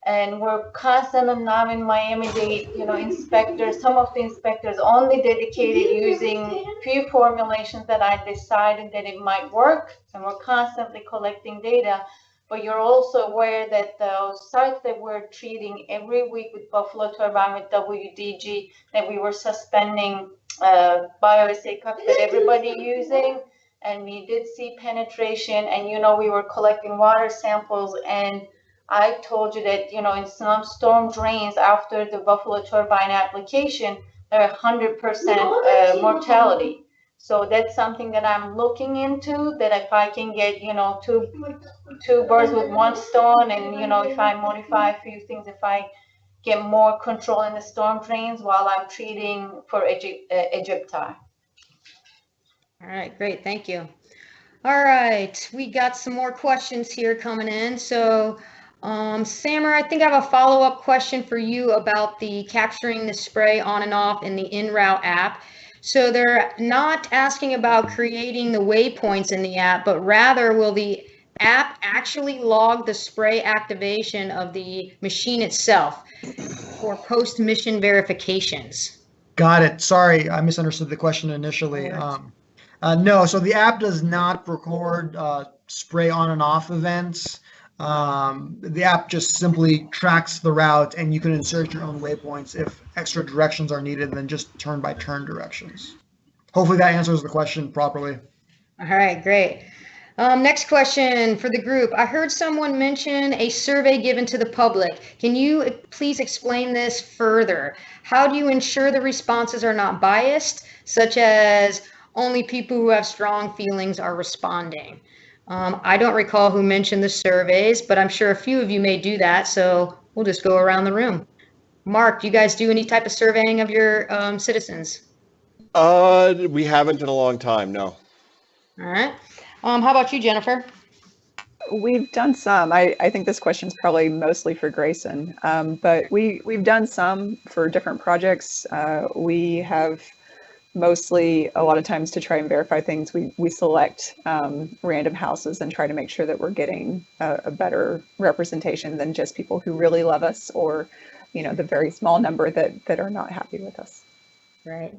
And we're constantly now in Miami-Dade, inspectors, some of the inspectors only dedicated using few formulations that I decided that it might work. And we're constantly collecting data. But you're also aware that the sites that we're treating every week with Buffalo Turbine, with WDG, that we were suspending BioSA cups that everybody using. And we did see penetration, and we were collecting water samples, and I told you that, you know, in some storm drains after the Buffalo Turbine application, there are 100% mortality. So that's something that I'm looking into, that if I can get, you know, two birds with one stone, and, you know, if I modify a few things, if I get more control in the storm drains while I'm treating for Egypti. All right, great, thank you. All right, we got some more questions here coming in. So, Sammer, I think I have a follow-up question for you about the capturing the spray on and off in the in-route app. So they're not asking about creating the waypoints in the app, but rather will the app actually log the spray activation of the machine itself for post-mission verifications? Got it. Sorry, I misunderstood the question initially. No, so the app does not record spray on and off events. The app just simply tracks the route, and you can insert your own waypoints if extra directions are needed than just turn-by-turn directions. Hopefully that answers the question properly. All right, great. Next question for the group. I heard someone mention a survey given to the public. Can you please explain this further? How do you ensure the responses are not biased, such as only people who have strong feelings are responding? I don't recall who mentioned the surveys, but I'm sure a few of you may do that, so we'll just go around the room. Mark, do you guys do any type of surveying of your citizens? We haven't in a long time, no. All right. How about you, Jennifer? We've done some. I think this question is probably mostly for Grayson, but we've done some for different projects. We have mostly, a lot of times, to try and verify things, we select random houses and try to make sure that we're getting a better representation than just people who really love us, or, you know, the very small number that are not happy with us. Right.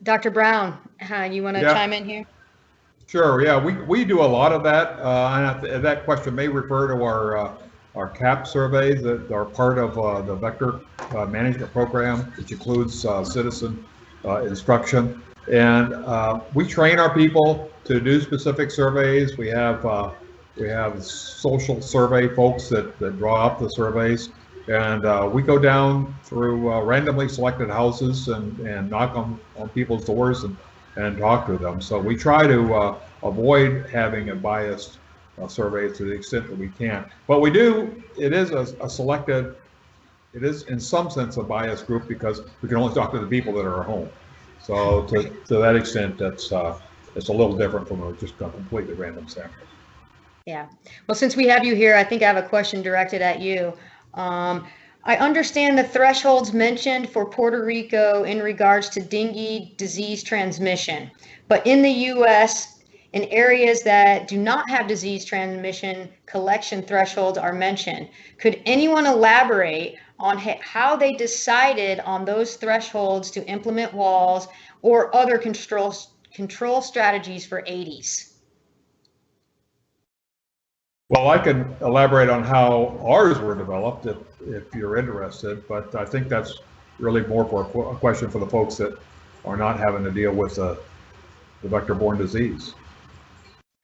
Dr. Brown, you want to chime in here? Sure, yeah, we do a lot of that, and that question may refer to our CAP surveys that are part of the vector management program, which includes citizen instruction. And we train our people to do specific surveys. We have social survey folks that draw up the surveys, and we go down through randomly selected houses and knock on people's doors and talk to them. So we try to avoid having a biased survey to the extent that we can. But we do, it is a selected, it is in some sense a biased group, because we can only talk to the people that are at home. So to that extent, it's a little different from just a completely random sample. Yeah. Well, since we have you here, I think I have a question directed at you. I understand the thresholds mentioned for Puerto Rico in regards to dengue disease transmission, but in the U.S., in areas that do not have disease transmission, collection thresholds are mentioned. Could anyone elaborate on how they decided on those thresholds to implement WALS or other control strategies for 80s? Well, I can elaborate on how ours were developed if you're interested, but I think that's really more for a question for the folks that are not having to deal with the vector-borne disease.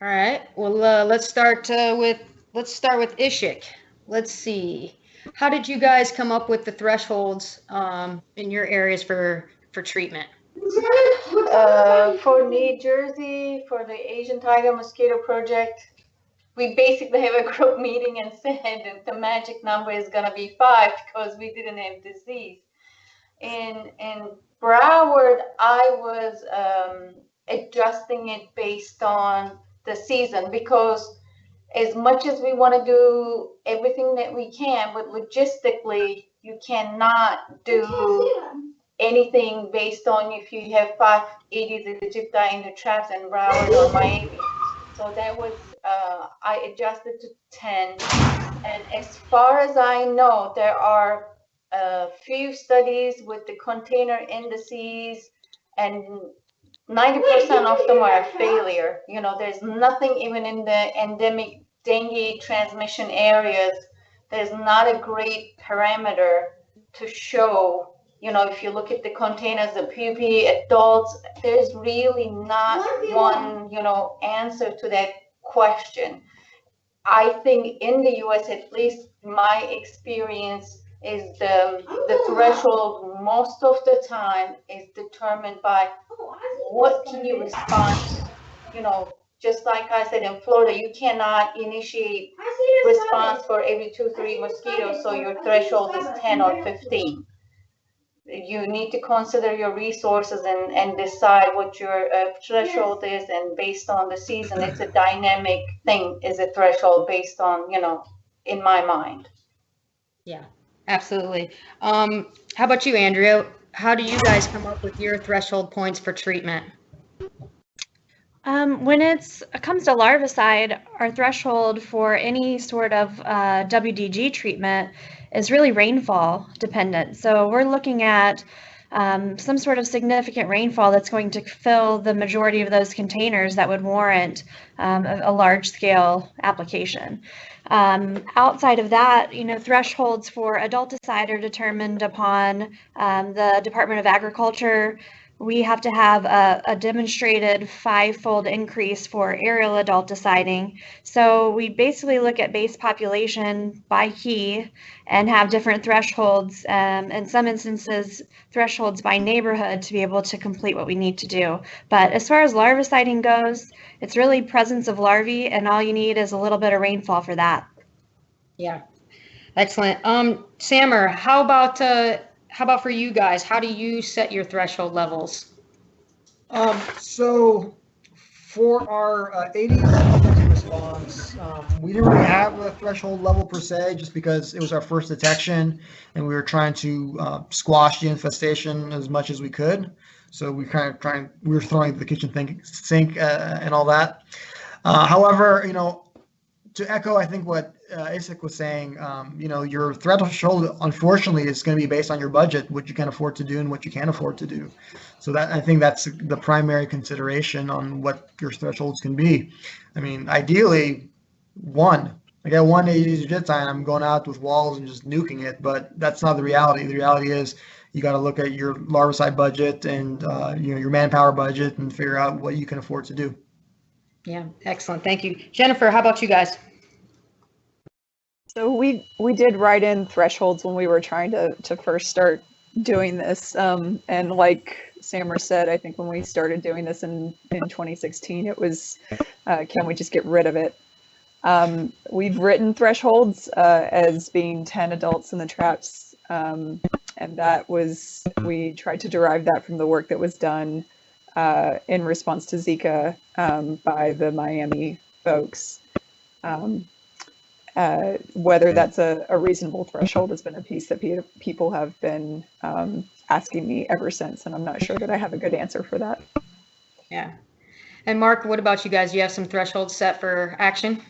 All right. Well, let's start with Ishik. Let's see. How did you guys come up with the thresholds in your areas for treatment? For New Jersey, for the Asian Tiger Mosquito Project, we basically have a group meeting and said that the magic number is going to be 5 because we didn't have disease. In Broward, I was adjusting it based on the season, because as much as we want to do everything that we can, but logistically, you cannot do anything based on if you have 5 Aedes aegypti in the traps in Broward or Miami. So that was, I adjusted to 10. And as far as I know, there are a few studies with the container indices, and 90% of them are a failure. You know, there's nothing, even in the endemic dengue transmission areas, there's not a great parameter to show. You know, if you look at the containers, the pupae, adults, there's really not one, you know, answer to that question. I think in the US, at least my experience, is the threshold most of the time is determined by what can you respond to. You know, just like I said, in Florida, you cannot initiate response for every 2-3 mosquitoes, so your threshold is 10 or 15. You need to consider your resources and decide what your threshold is, and based on the season, it's a dynamic thing, is a threshold based on, you know, in my mind. Yeah, absolutely. How about you, Andrea? How do you guys come up with your threshold points for treatment? When it comes to larvicide, our threshold for any sort of WDG treatment is really rainfall dependent. So we're looking at some sort of significant rainfall that's going to fill the majority of those containers that would warrant a large scale application. Outside of that, you know, thresholds for adulticide are determined upon the Department of Agriculture. We have to have a demonstrated 5-fold increase for aerial adulticiding. So we basically look at base population by key and have different thresholds, in some instances, thresholds by neighborhood to be able to complete what we need to do. But as far as larviciding goes, it's really presence of larvae, and all you need is a little bit of rainfall for that. Yeah, excellent. Samer, how about for you guys? How do you set your threshold levels? So for our Aedes emergency response, we didn't really have a threshold level per se, just because it was our first detection and we were trying to squash the infestation as much as we could. So we we were throwing the kitchen sink and all that. However, you know, to echo, I think what Isaac was saying, you know, your threshold, unfortunately, is going to be based on your budget, what you can afford to do and what you can't afford to do. So that, I think that's the primary consideration on what your thresholds can be. I mean, ideally, I got one Aedes and I'm going out with WALS and just nuking it, but that's not the reality. The reality is you got to look at your larvicide budget and you know, your manpower budget and figure out what you can afford to do. Yeah, excellent. Thank you. Jennifer, how about you guys? So we did write in thresholds when we were trying to first start doing this. And like Samer said, I think when we started doing this in 2016, it was, can we just get rid of it? We've written thresholds as being 10 adults in the traps. And that was, we tried to derive that from the work that was done in response to Zika by the Miami folks. Whether that's a reasonable threshold has been a piece that people have been asking me ever since, and I'm not sure that I have a good answer for that. Yeah. And Mark, what about you guys? You have some thresholds set for action?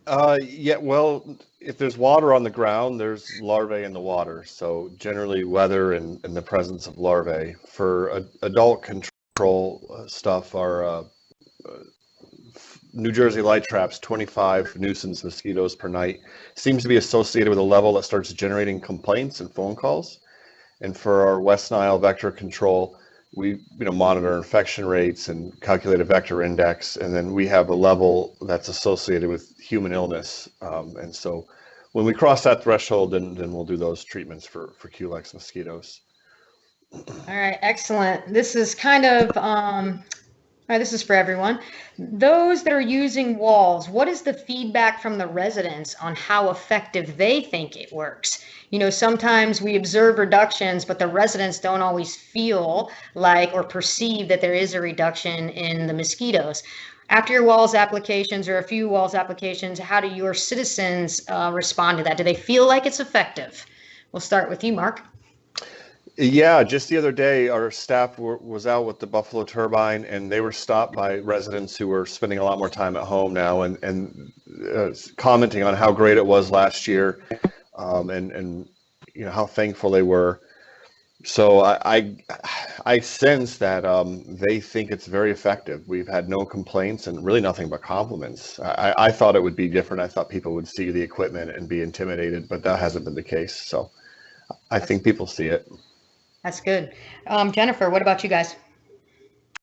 Yeah, well, if there's water on the ground, there's larvae in the water. So generally weather and the presence of larvae. For adult control stuff, our New Jersey light traps, 25 nuisance mosquitoes per night, seems to be associated with a level that starts generating complaints and phone calls. And for our West Nile vector control, we monitor infection rates and calculate a vector index, and then we have a level that's associated with human illness. And so when we cross that threshold, then we'll do those treatments for Culex mosquitoes. All right, excellent. This is kind of all right, this is for everyone. Those that are using WALS, what is the feedback from the residents on how effective they think it works? You know, sometimes we observe reductions, but the residents don't always feel like or perceive that there is a reduction in the mosquitoes. After your WALS applications or a few WALS applications, how do your citizens respond to that? Do they feel like it's effective? We'll start with you, Mark. Yeah, just the other day, our staff was out with the Buffalo Turbine, and they were stopped by residents who were spending a lot more time at home now, and commenting on how great it was last year, and you know how thankful they were. So I sense that they think it's very effective. We've had no complaints and really nothing but compliments. I thought it would be different. I thought people would see the equipment and be intimidated, but that hasn't been the case. So I think people see it. That's good. Jennifer, what about you guys?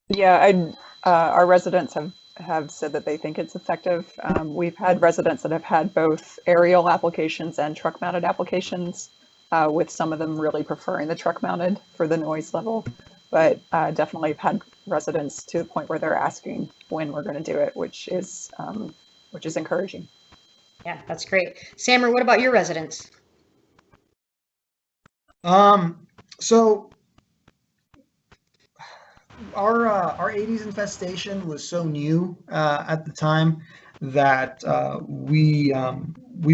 Yeah, our residents have have said that they think it's effective. We've had residents that have had both aerial applications and truck mounted applications, with some of them really preferring the truck mounted for the noise level. But definitely have had residents to the point where they're asking when we're going to do it, which is encouraging. Yeah, that's great. Sammer, what about your residents? So our 80s infestation was so new at the time that we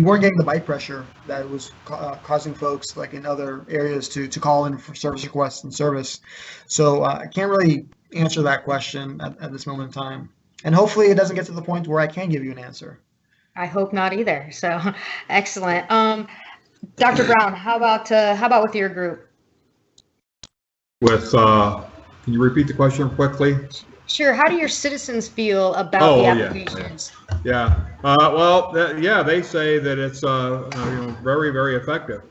weren't getting the bite pressure that was causing folks like in other areas to call in for service requests and service. So I can't really answer that question at this moment in time. And hopefully it doesn't get to the point where I can give you an answer. I hope not either. So excellent. Dr. Brown, how about with your group? With, can you repeat the question quickly? Sure. How do your citizens feel about the applications? Yeah. Well, they say that it's very, very effective.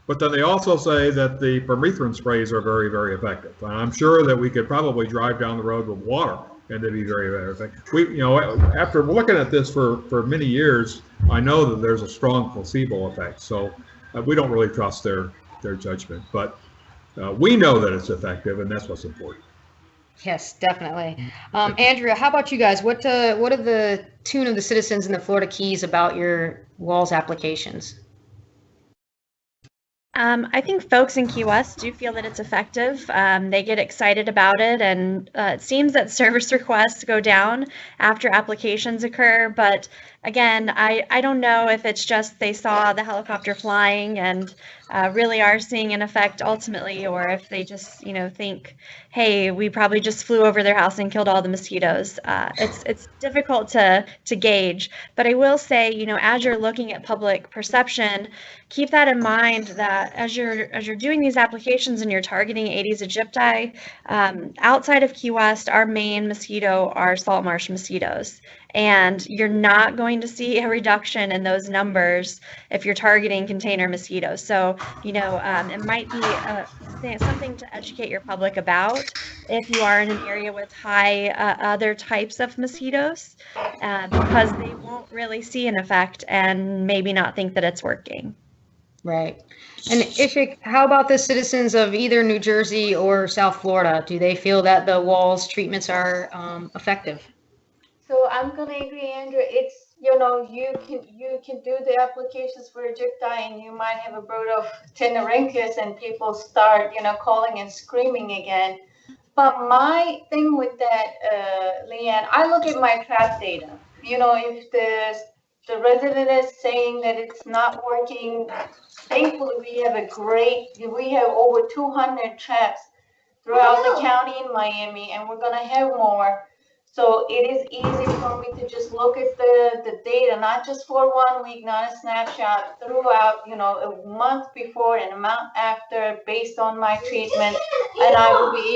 But then they also say that the permethrin sprays are very, very effective. And I'm sure that we could probably drive down the road with water and they'd be very, very effective. After looking at this for many years, I know that there's a strong placebo effect. So we don't really trust their judgment. But we know that it's effective, and that's what's important. Yes, definitely. Andrea, how about you guys? What are the tune of the citizens in the Florida Keys about your WALS applications? I think folks in Key West do feel that it's effective. They get excited about it, and it seems that service requests go down after applications occur. But again, I don't know if it's just they saw the helicopter flying and really are seeing an effect ultimately, or if they just think, hey, we probably just flew over their house and killed all the mosquitoes. It's difficult to gauge, but I will say, as you're looking at public perception, keep that in mind that as you're doing these applications and you're targeting Aedes aegypti, outside of Key West, our main mosquito are salt marsh mosquitoes. And you're not going to see a reduction in those numbers if you're targeting container mosquitoes. So, it might be something to educate your public about if you are in an area with high other types of mosquitoes, because they won't really see an effect and maybe not think that it's working. Right. And how about the citizens of either New Jersey or South Florida? Do they feel that the WALS treatments are effective? So I'm gonna agree, Andrew. It's you can do the applications for aegypti, and you might have a bird of Tenorhynchus, and people start calling and screaming again. But my thing with that, Leanne, I look at my trap data. If the resident is saying that it's not working, thankfully we have over 200 traps throughout the county in Miami, and we're gonna have more. So it is easy for me to just look at the data, not just for 1 week, not a snapshot, throughout, a month before and a month after, based on my treatment, and I will be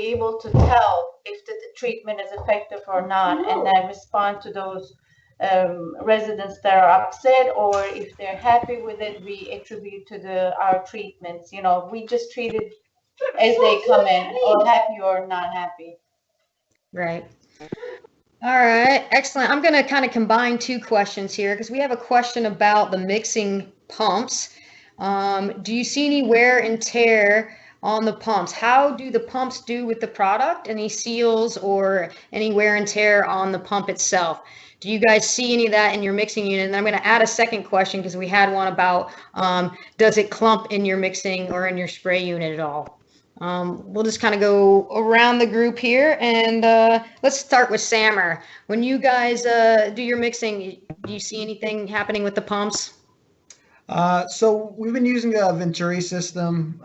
able to tell if the treatment is effective or not, and then respond to those residents that are upset, or if they're happy with it, we attribute to our treatments. We just treat it as they come in, or happy or not happy. Right. All right. Excellent. I'm going to kind of combine two questions here because we have a question about the mixing pumps. Do you see any wear and tear on the pumps? How do the pumps do with the product? Any seals or any wear and tear on the pump itself? Do you guys see any of that in your mixing unit? And then I'm going to add a second question because we had one about does it clump in your mixing or in your spray unit at all? We'll just kind of go around the group here, and let's start with Sammer. When you guys do your mixing, do you see anything happening with the pumps? So we've been using a Venturi system,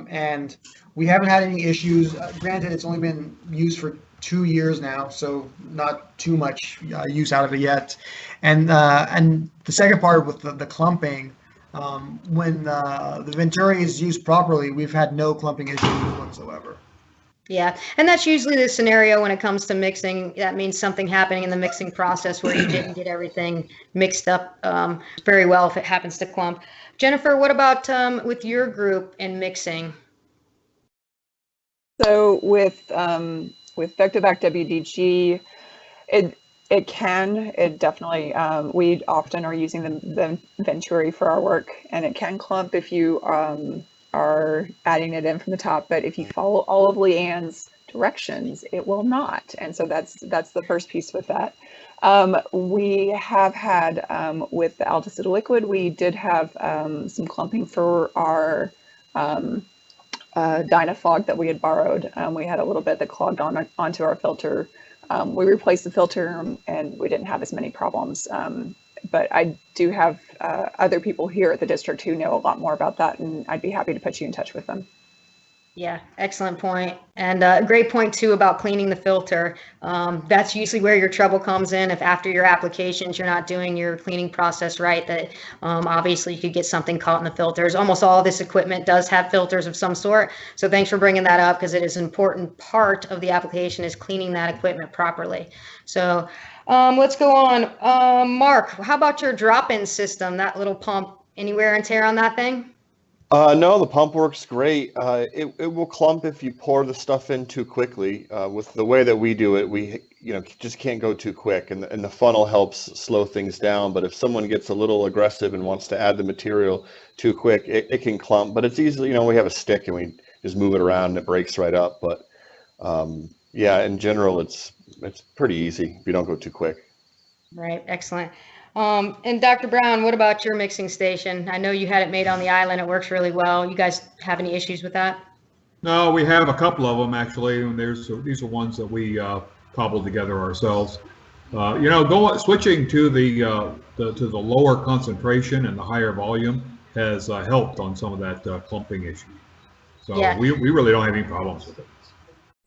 and we haven't had any issues. Granted, it's only been used for 2 years now, so not too much use out of it yet. And the second part with the clumping, when the Venturi is used properly, we've had no clumping issues whatsoever. Yeah, and that's usually the scenario when it comes to mixing. That means something happening in the mixing process where you didn't get everything mixed up very well if it happens to clump. Jennifer, what about with your group in mixing? So with VectoLex WDG, it definitely, we often are using the Venturi for our work, and it can clump if you are adding it in from the top, but if you follow all of Leanne's directions, it will not. And so that's the first piece with that. We have had, with the Alticid liquid, we did have some clumping for our Dynafog that we had borrowed. We had a little bit that clogged onto our filter. We replaced the filter and we didn't have as many problems. But I do have other people here at the district who know a lot more about that, and I'd be happy to put you in touch with them. Yeah, excellent point. And a great point too about cleaning the filter. That's usually where your trouble comes in. If after your applications, you're not doing your cleaning process right, that obviously you could get something caught in the filters. Almost all of this equipment does have filters of some sort. So thanks for bringing that up, because it is an important part of the application is cleaning that equipment properly. So let's go on. Mark, how about your drop-in system, that little pump? Any wear and tear on that thing? No, the pump works great. It will clump if you pour the stuff in too quickly. With the way that we do it, we just can't go too quick, and the funnel helps slow things down. But if someone gets a little aggressive and wants to add the material too quick, it can clump. But it's easily, we have a stick and we just move it around and it breaks right up. But yeah, in general, it's pretty easy if you don't go too quick. Right, excellent. And Dr. Brown, what about your mixing station? I know you had it made on the island. It works really well. You guys have any issues with that? No, we have a couple of them actually, and these are ones that we cobbled together ourselves. Switching to the lower concentration and the higher volume has helped on some of that clumping issue. So yeah, we really don't have any problems with it.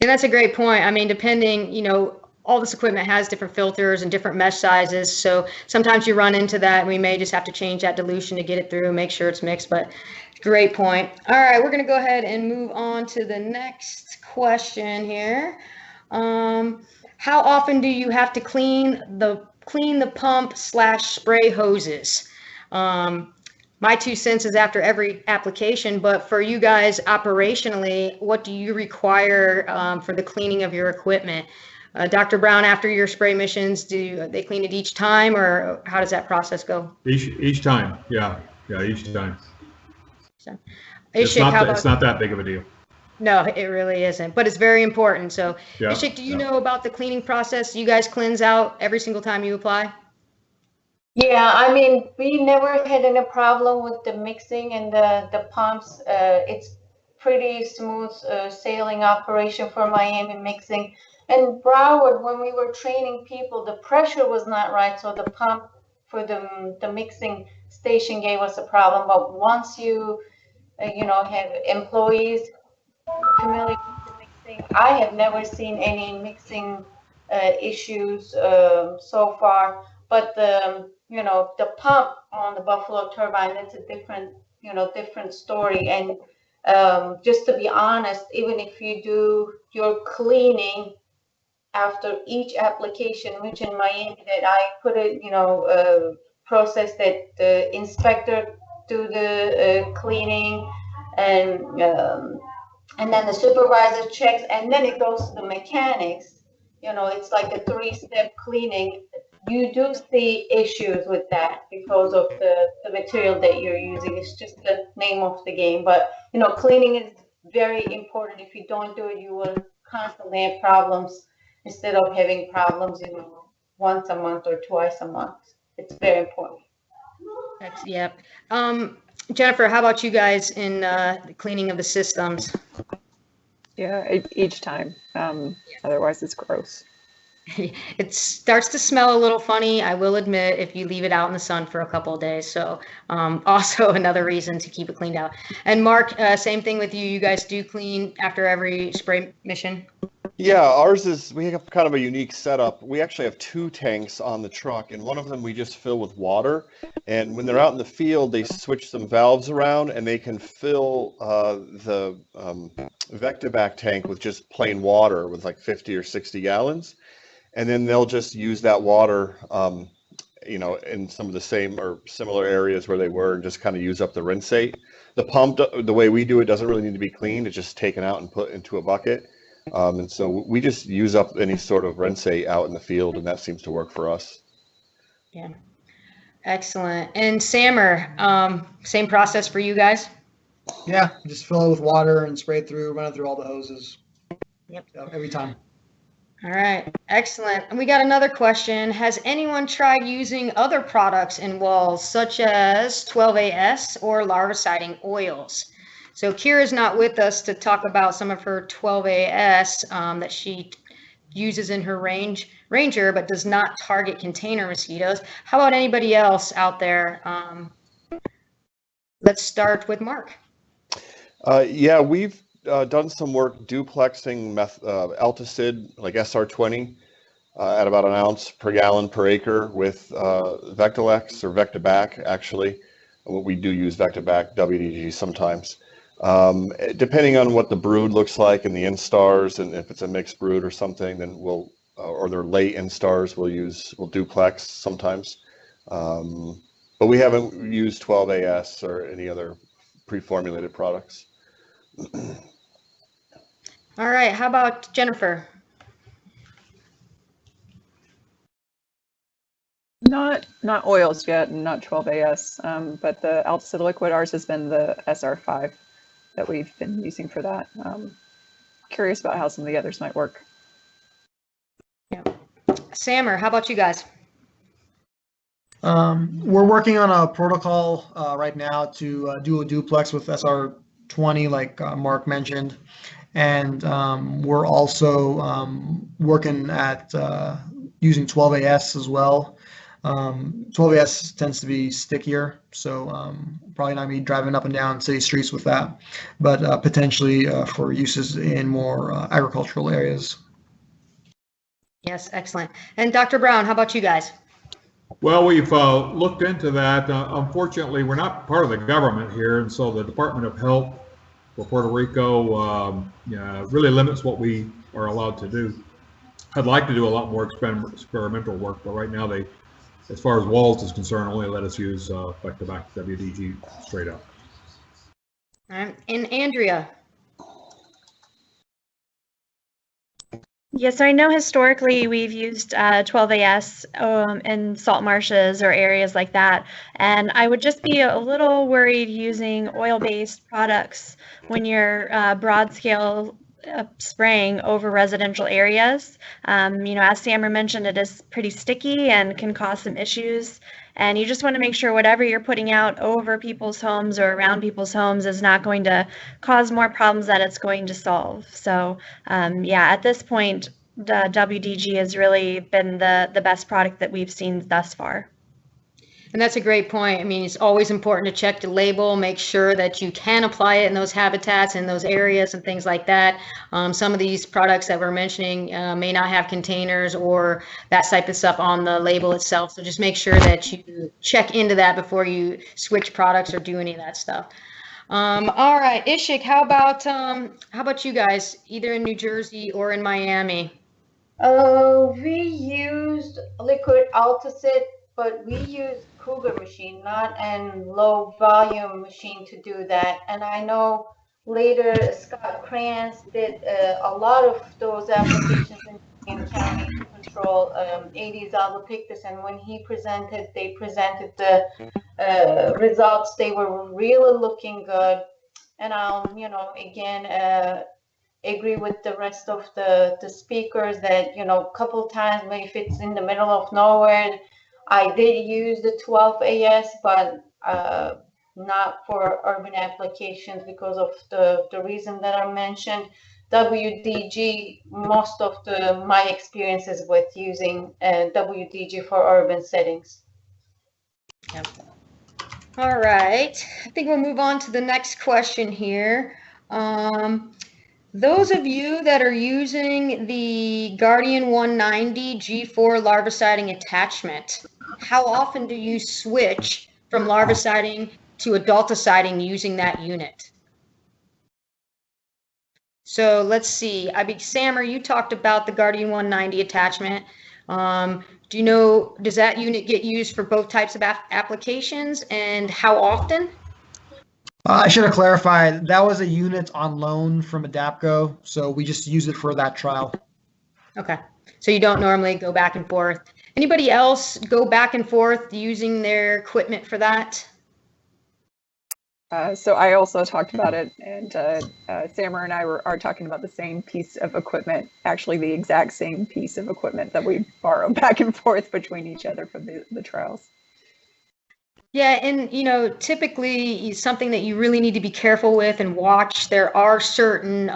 And that's a great point. I mean, depending, all this equipment has different filters and different mesh sizes. So sometimes you run into that. We may just have to change that dilution to get it through, make sure it's mixed, but great point. All right, we're going to go ahead and move on to the next question here. How often do you have to clean the pump/spray hoses? My 2 cents is after every application, but for you guys operationally, what do you require for the cleaning of your equipment? Dr. Brown, after your spray missions, do they clean it each time, or how does that process go? Each time, yeah, each time. So, it's not that big of a deal. No, it really isn't, but it's very important. So, yeah, Ishik, do you know about the cleaning process? You guys cleanse out every single time you apply? Yeah, I mean, we never had any problem with the mixing and the pumps. It's pretty smooth sailing operation for Miami mixing. And Broward, when we were training people, the pressure was not right, so the pump for the mixing station gave us a problem. But once you, have employees familiar with the mixing, I have never seen any mixing issues so far. But the pump on the Buffalo Turbine, that's a different story. And just to be honest, even if you do your cleaning after each application, which in Miami that I put it, process that the inspector do the cleaning, and then the supervisor checks, and then it goes to the mechanics. It's like a 3-step cleaning. You do see issues with that because of the material that you're using. It's just the name of the game. But, cleaning is very important. If you don't do it, you will constantly have problems instead of having problems, once a month or twice a month. It's very important. Yep. Jennifer, how about you guys in the cleaning of the systems? Yeah, each time. Otherwise, it's gross. It starts to smell a little funny, I will admit, if you leave it out in the sun for a couple of days. So also another reason to keep it cleaned out. And Mark, same thing with you. You guys do clean after every spray mission? Yeah, we have kind of a unique setup. We actually have 2 tanks on the truck, and one of them we just fill with water. And when they're out in the field, they switch some valves around, and they can fill the VectoLex tank with just plain water with like 50 or 60 gallons. And then they'll just use that water, in some of the same or similar areas where they were, and just kind of use up the rinsate. The pump, the way we do it, doesn't really need to be cleaned. It's just taken out and put into a bucket. And so we just use up any sort of rinsate out in the field, and that seems to work for us. Yeah. Excellent. And Sammer, same process for you guys? Yeah, just fill it with water and spray it through, run it through all the hoses. Yep. Every time. All right, excellent. And we got another question. Has anyone tried using other products in WALS, such as 12AS or larviciding oils? So Kira's not with us to talk about some of her 12AS that she uses in her Ranger, but does not target container mosquitoes. How about anybody else out there? Let's start with Mark. Yeah, we've done some work duplexing Alticid, like SR20, at about an ounce per gallon per acre with VectoLex or VectoBac, actually. We do use VectoBac WDG sometimes. Depending on what the brood looks like and the instars, and if it's a mixed brood or something, then we'll, or they're late instars, we'll duplex sometimes. But we haven't used 12AS or any other pre-formulated products. All right, how about Jennifer? Not oils yet, and not 12AS, but the Alticid liquid, ours has been the SR5 that we've been using for that. Curious about how some of the others might work. Yeah. Sammer, how about you guys? We're working on a protocol right now to do a duplex with SR20, like Mark mentioned, and we're also working at using 12AS as well. 12AS tends to be stickier, so probably not me driving up and down city streets with that, but potentially for uses in more agricultural areas. Yes, excellent. And Dr. Brown, how about you guys? Well, we've looked into that. Unfortunately, we're not part of the government here, and so the Department of Health for Puerto Rico really limits what we are allowed to do. I'd like to do a lot more experimental work, but right now they, as far as WALS is concerned, only let us use VectoBac WDG straight up. All right. And Andrea? Yes, so I know historically we've used 12AS in salt marshes or areas like that, and I would just be a little worried using oil-based products when you're broad scale spraying over residential areas. As Sammer mentioned, it is pretty sticky and can cause some issues. And you just want to make sure whatever you're putting out over people's homes or around people's homes is not going to cause more problems that it's going to solve. So at this point, the WDG has really been the best product that we've seen thus far. And that's a great point. I mean, it's always important to check the label, make sure that you can apply it in those habitats, in those areas and things like that. Some of these products that we're mentioning may not have containers or that type of stuff on the label itself. So just make sure that you check into that before you switch products or do any of that stuff. All right, Ishik, how about you guys, either in New Jersey or in Miami? We used liquid Alticid, but we used Cougar machine, not an low volume machine to do that. And I know later Scott Kranz did a lot of those applications in county to control Aedes albopictus. And when they presented the results, they were really looking good. And I'll, again, agree with the rest of the speakers that, a couple times when if it's in the middle of nowhere, I did use the 12AS, but not for urban applications because of the reason that I mentioned. WDG, most of my experiences with using WDG for urban settings. Yep. All right, I think we'll move on to the next question here. Those of you that are using the Guardian 190 G4 larviciding attachment, how often do you switch from larviciding to adulticiding using that unit? So let's see. Sammer, you talked about the Guardian 190 attachment. Do you know, does that unit get used for both types of applications, and how often? I should have clarified, that was a unit on loan from Adapco, so we just use it for that trial. Okay, so you don't normally go back and forth. Anybody else go back and forth using their equipment for that? So I also talked about it, and Sammer and I are talking about the same piece of equipment, actually the exact same piece of equipment that we borrow back and forth between each other for the trials. Yeah, and typically something that you really need to be careful with and watch, there are certain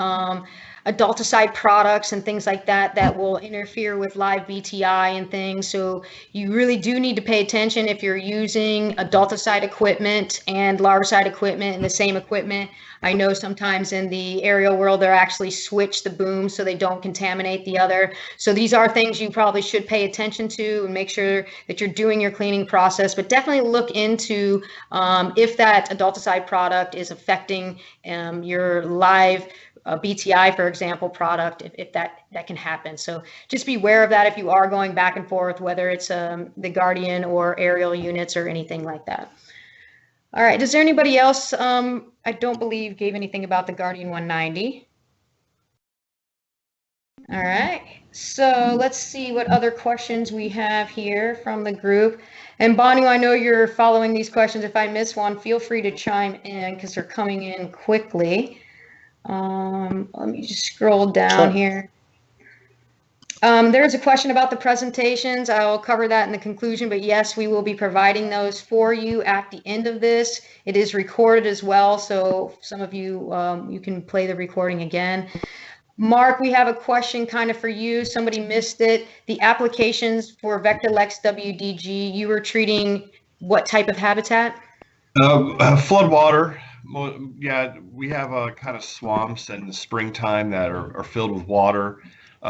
adulticide products and things like that that will interfere with live BTI and things. So you really do need to pay attention if you're using adulticide equipment and larvicide equipment in the same equipment. I know sometimes in the aerial world, they're actually switch the booms so they don't contaminate the other. So these are things you probably should pay attention to and make sure that you're doing your cleaning process, but definitely look into if that adulticide product is affecting your live BTI, for example, product, if that can happen. So just be aware of that if you are going back and forth, whether it's the Guardian or aerial units or anything like that. All right, is there anybody else, I don't believe gave anything about the Guardian 190? All right, so let's see what other questions we have here from the group. And Banu, I know you're following these questions. If I miss one, feel free to chime in because they're coming in quickly. Let me just scroll down here. There's a question about the presentations. I'll cover that in the conclusion, but yes, we will be providing those for you at the end of this. It is recorded as well, so some of you, you can play the recording again. Mark, we have a question kind of for you. Somebody missed it. The applications for VectoLex WDG, you were treating what type of habitat? Flood water. Yeah, we have kind of swamps in the springtime that are filled with water.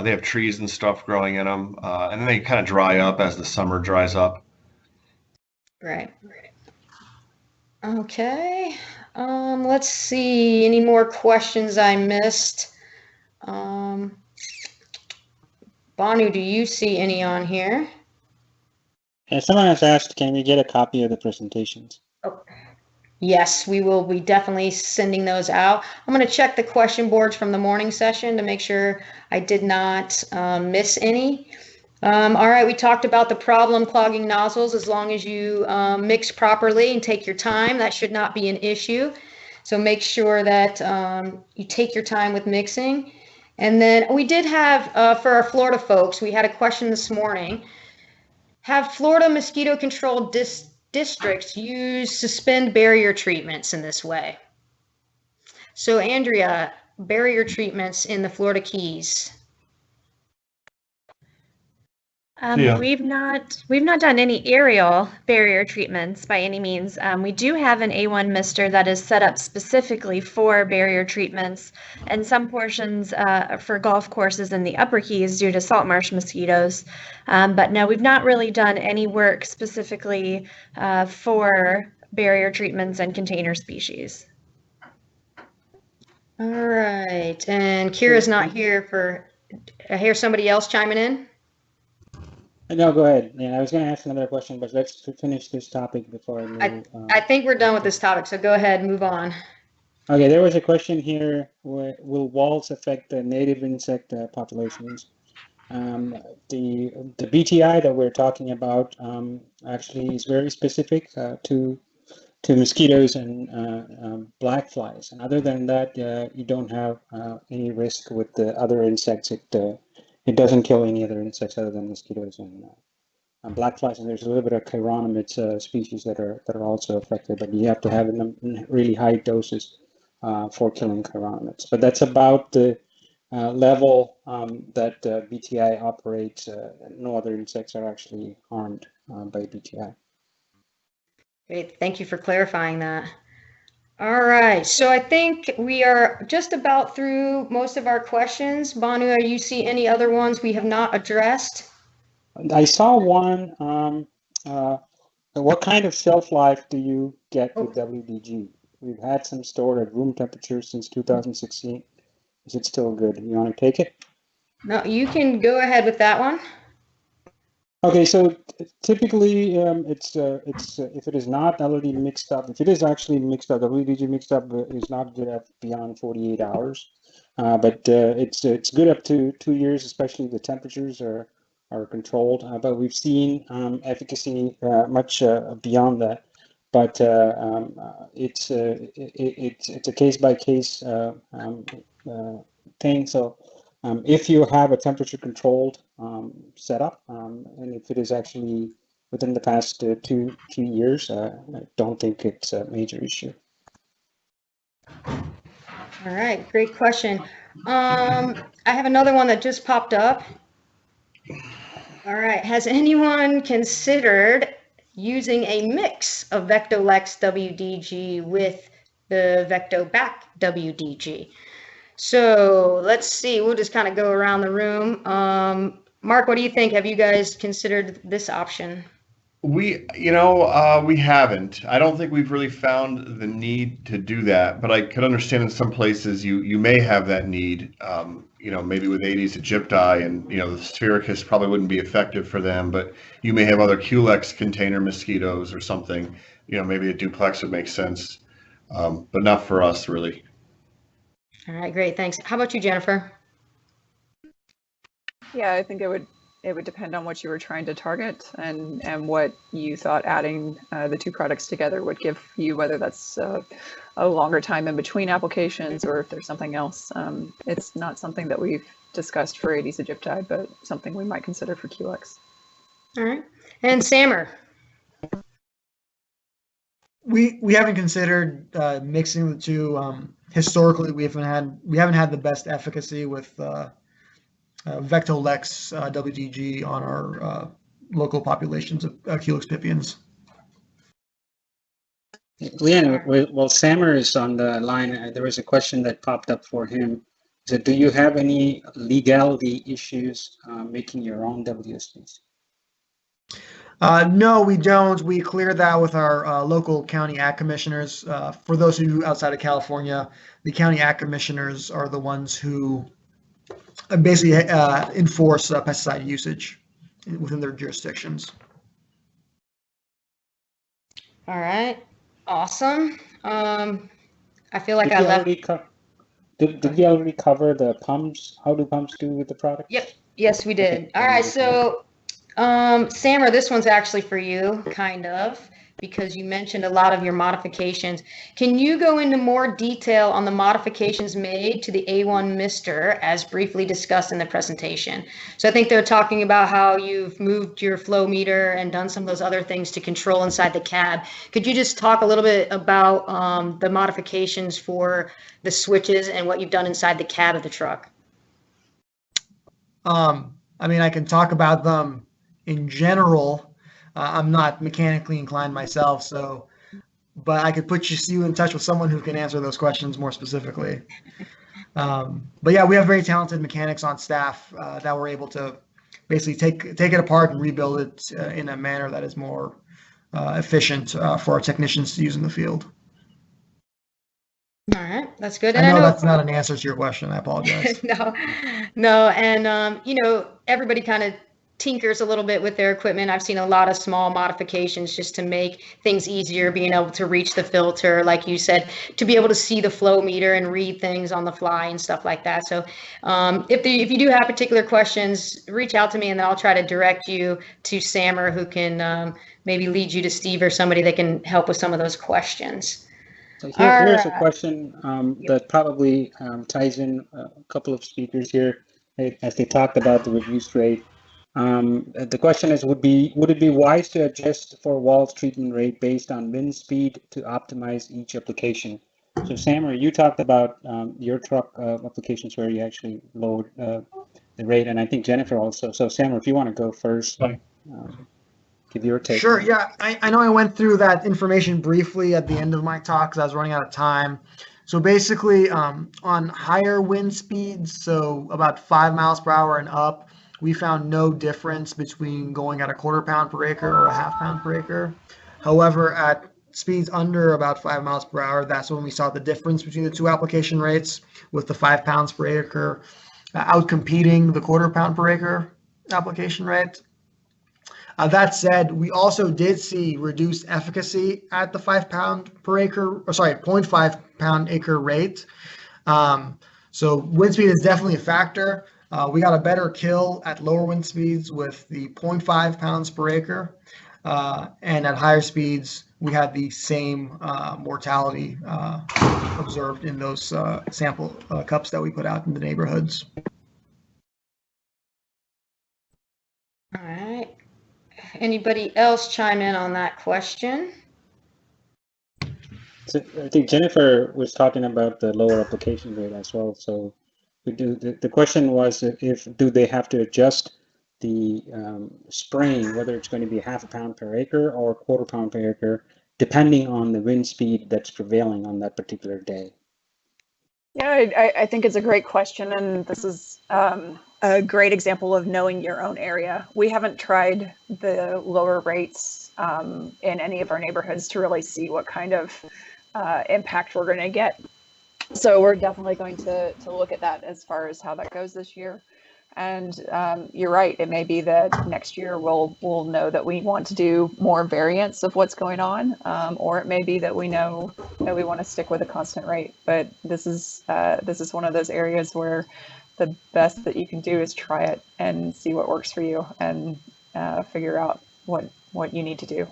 They have trees and stuff growing in them, and then they kind of dry up as the summer dries up. Right. Okay. Let's see. Any more questions I missed? Banu, do you see any on here? Yeah, someone has asked, can we get a copy of the presentations? Oh, yes, we will be definitely sending those out. I'm going to check the question boards from the morning session to make sure I did not miss any. All right, we talked about the problem clogging nozzles. As long as you mix properly and take your time, that should not be an issue. So make sure that you take your time with mixing. And then we did have, for our Florida folks, we had a question this morning. Have Florida mosquito control districts use suspend barrier treatments in this way? So Andrea, barrier treatments in the Florida Keys. Yeah. We've not done any aerial barrier treatments by any means. We do have an A1 mister that is set up specifically for barrier treatments, and some portions for golf courses in the upper Keys due to salt marsh mosquitoes. But no, we've not really done any work specifically for barrier treatments and container species. All right, and Kira's not here for, I hear somebody else chiming in. No, go ahead. Yeah, I was going to ask another question, but let's finish this topic before I move. I think we're done with this topic, so go ahead and move on. Okay, there was a question here, will WALS affect the native insect populations? The BTI that we're talking about actually is very specific to mosquitoes and black flies. And other than that, you don't have any risk with the other insects. It doesn't kill any other insects other than mosquitoes and black flies. And there's a little bit of chironomids species that are also affected, but you have to have them in really high doses for killing chironomids. But that's about the level that BTI operates. No other insects are actually harmed by BTI. Great, thank you for clarifying that. All right, so I think we are just about through most of our questions. Banu, do you see any other ones we have not addressed? I saw one. What kind of shelf life do you get with WDG? We've had some stored at room temperature since 2016. Is it still good? You want to take it? No, you can go ahead with that one. Okay, so typically it's if it is not already mixed up, if it is actually mixed up, the WDG mixed up is not good at beyond 48 hours, but it's good up to 2 years, especially the temperatures are controlled. But we've seen efficacy much beyond that. But it's a case by case thing. So. If you have a temperature controlled setup, and if it is actually within the past 2-3 years, I don't think it's a major issue. All right, great question. I have another one that just popped up. All right, has anyone considered using a mix of VectoLex WDG with the VectoBac WDG? So let's see, we'll just kind of go around the room. Mark, what do you think? Have you guys considered this option? We haven't. I don't think we've really found the need to do that, but I could understand in some places you may have that need. Maybe with Aedes aegypti, and the Sphericus probably wouldn't be effective for them, but you may have other Culex container mosquitoes or something. Maybe a duplex would make sense, but not for us really. All right, great, thanks. How about you, Jennifer? Yeah, I think it would depend on what you were trying to target and what you thought adding the two products together would give you, whether that's a longer time in between applications or if there's something else. It's not something that we've discussed for Aedes aegypti, but something we might consider for Culex. All right, and Samer. We haven't considered mixing the two. Historically, we haven't had the best efficacy with VectoLex WDG on our local populations of Culex pipiens. Leanne, well, Samer is on the line. There was a question that popped up for him. So, do you have any legality issues making your own WSPs? No, we don't. We cleared that with our local county ag commissioners. For those of you outside of California, the county ag commissioners are the ones who basically enforce pesticide usage within their jurisdictions. All right, awesome. I feel like Did I you left. already did you already cover the pumps? How do pumps do with the product? Yep, yes, we did. Okay. All right, so Samer, this one's actually for you, kind of, because you mentioned a lot of your modifications. Can you go into more detail on the modifications made to the A1 Mister as briefly discussed in the presentation? So I think they're talking about how you've moved your flow meter and done some of those other things to control inside the cab. Could you just talk a little bit about the modifications for the switches and what you've done inside the cab of the truck? I mean, I can talk about them in general. I'm not mechanically inclined myself, but I could put you in touch with someone who can answer those questions more specifically. But yeah, we have very talented mechanics on staff that were able to basically take it apart and rebuild it in a manner that is more efficient for our technicians to use in the field. All right, that's good. And I know that's not an answer to your question. I apologize. No, and everybody kind of tinkers a little bit with their equipment. I've seen a lot of small modifications just to make things easier, being able to reach the filter, like you said, to be able to see the flow meter and read things on the fly and stuff like that. So if you do have particular questions, reach out to me and then I'll try to direct you to Samer, who can maybe lead you to Steve or somebody that can help with some of those questions. So here's a question that probably ties in a couple of speakers here as they talked about the reduced rate. The question is, would it be wise to adjust for WALS treatment rate based on wind speed to optimize each application? So Samer, you talked about your truck applications where you actually load the rate, and I think Jennifer also. So Samer, if you want to go first, give your take. Sure, yeah. I know I went through that information briefly at the end of my talk because I was running out of time. So basically, on higher wind speeds, so about 5 miles per hour and up, we found no difference between going at a 1/4 pound per acre or a 1/2 pound per acre. However, at speeds under about 5 miles per hour, that's when we saw the difference between the two application rates, with the 5 pounds per acre outcompeting the 1/4 pound per acre application rate. That said, we also did see reduced efficacy at the 5 pound per acre, or sorry, 0.5 pound acre rate. So wind speed is definitely a factor. We got a better kill at lower wind speeds with the 0.5 pounds per acre. And at higher speeds, we had the same mortality observed in those sample cups that we put out in the neighborhoods. All right. Anybody else chime in on that question? So I think Jennifer was talking about the lower application rate as well. So the question was, if do they have to adjust the spraying, whether it's going to be 0.5 pound per acre or 1/4 pound per acre, depending on the wind speed that's prevailing on that particular day? Yeah, I think it's a great question, and this is a great example of knowing your own area. We haven't tried the lower rates in any of our neighborhoods to really see what kind of impact we're going to get. So we're definitely going to look at that as far as how that goes this year. And you're right, it may be that next year we'll know that we want to do more variants of what's going on, or it may be that we know that we want to stick with a constant rate. But this is one of those areas where the best that you can do is try it and see what works for you, and figure out what you need to do.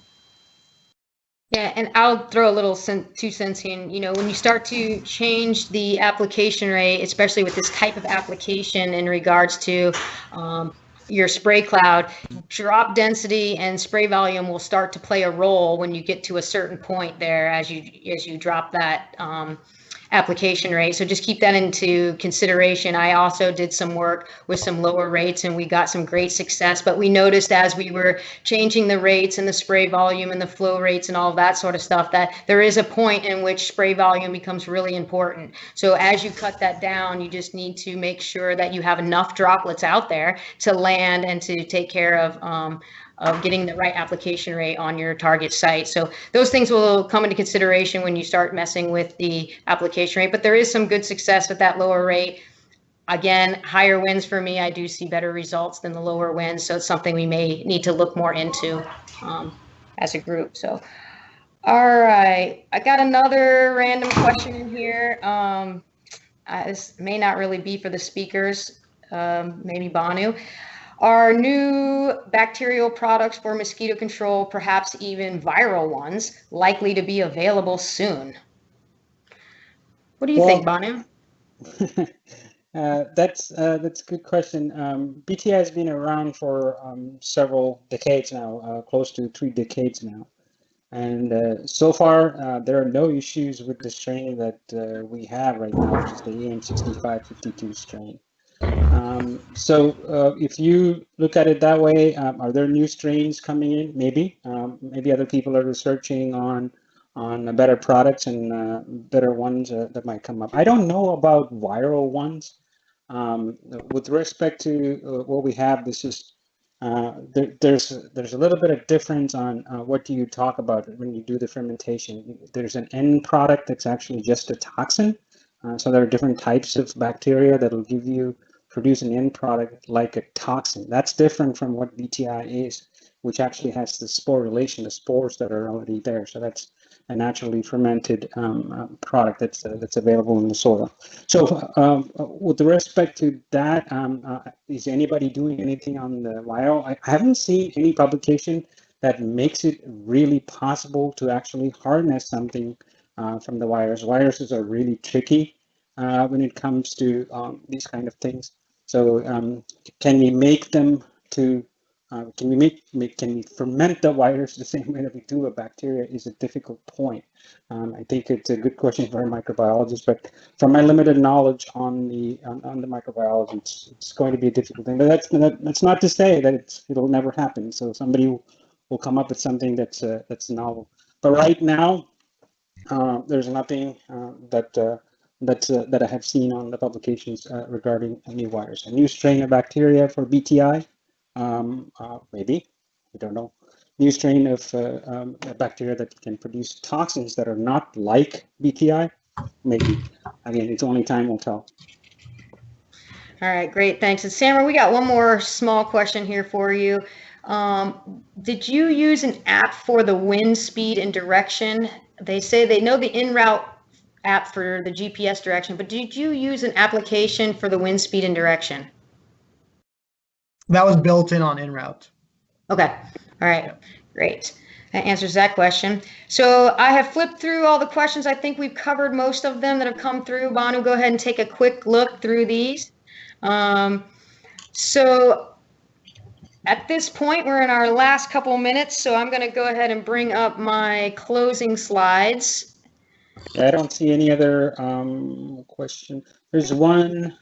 Yeah, and I'll throw a little 2 cents in. You know, when you start to change the application rate, especially with this type of application in regards to your spray cloud, drop density and spray volume will start to play a role when you get to a certain point there as you drop that application rate. So just keep that into consideration. I also did some work with some lower rates and we got some great success, but we noticed as we were changing the rates and the spray volume and the flow rates and all of that sort of stuff, that there is a point in which spray volume becomes really important. So as you cut that down, you just need to make sure that you have enough droplets out there to land and to take care of getting the right application rate on your target site. So those things will come into consideration when you start messing with the application rate, but there is some good success with that lower rate. Again, higher winds for me, I do see better results than the lower winds. So it's something we may need to look more into as a group. So, all right, I got another random question in here. This may not really be for the speakers, maybe Banu. Are new bacterial products for mosquito control, perhaps even viral ones, likely to be available soon? What do you think, Banu? That's a good question. BTI has been around for several decades now, close to 3 decades now. And so far, there are no issues with the strain that we have right now, which is the EM6552 strain. So if you look at it that way, are there new strains coming in? Maybe. Maybe other people are researching on better products and better ones that might come up. I don't know about viral ones. With respect to what we have, this is there's a little bit of difference on what do you talk about when you do the fermentation. There's an end product that's actually just a toxin. So there are different types of bacteria that'll produce an end product like a toxin. That's different from what BTI is, which actually has the sporulation, the spores that are already there. So that's a naturally fermented product that's available in the soil. So with respect to that, is anybody doing anything on the viral? I haven't seen any publication that makes it really possible to actually harness something from the virus. Viruses are really tricky when it comes to these kind of things. So can we make them to can we ferment the virus the same way that we do a bacteria is a difficult point. I think it's a good question for a microbiologist, but from my limited knowledge on the microbiology, it's going to be a difficult thing. But that's not to say that it'll never happen. So somebody will come up with something that's novel. But right now, there's nothing that I have seen on the publications regarding a new virus, a new strain of bacteria for BTI. Maybe, we don't know. New strain of a bacteria that can produce toxins that are not like BTI. Maybe. Again, it's only time will tell. All right, great, thanks. And Samra, we got one more small question here for you. Did you use an app for the wind speed and direction? They say they know the en route app for the GPS direction, but did you use an application for the wind speed and direction? That was built in on en route. Okay. All right. Great. That answers that question. So I have flipped through all the questions. I think we've covered most of them that have come through. Banu, go ahead and take a quick look through these. So at this point, we're in our last couple minutes, so I'm going to go ahead and bring up my closing slides. I don't see any other question. There's one,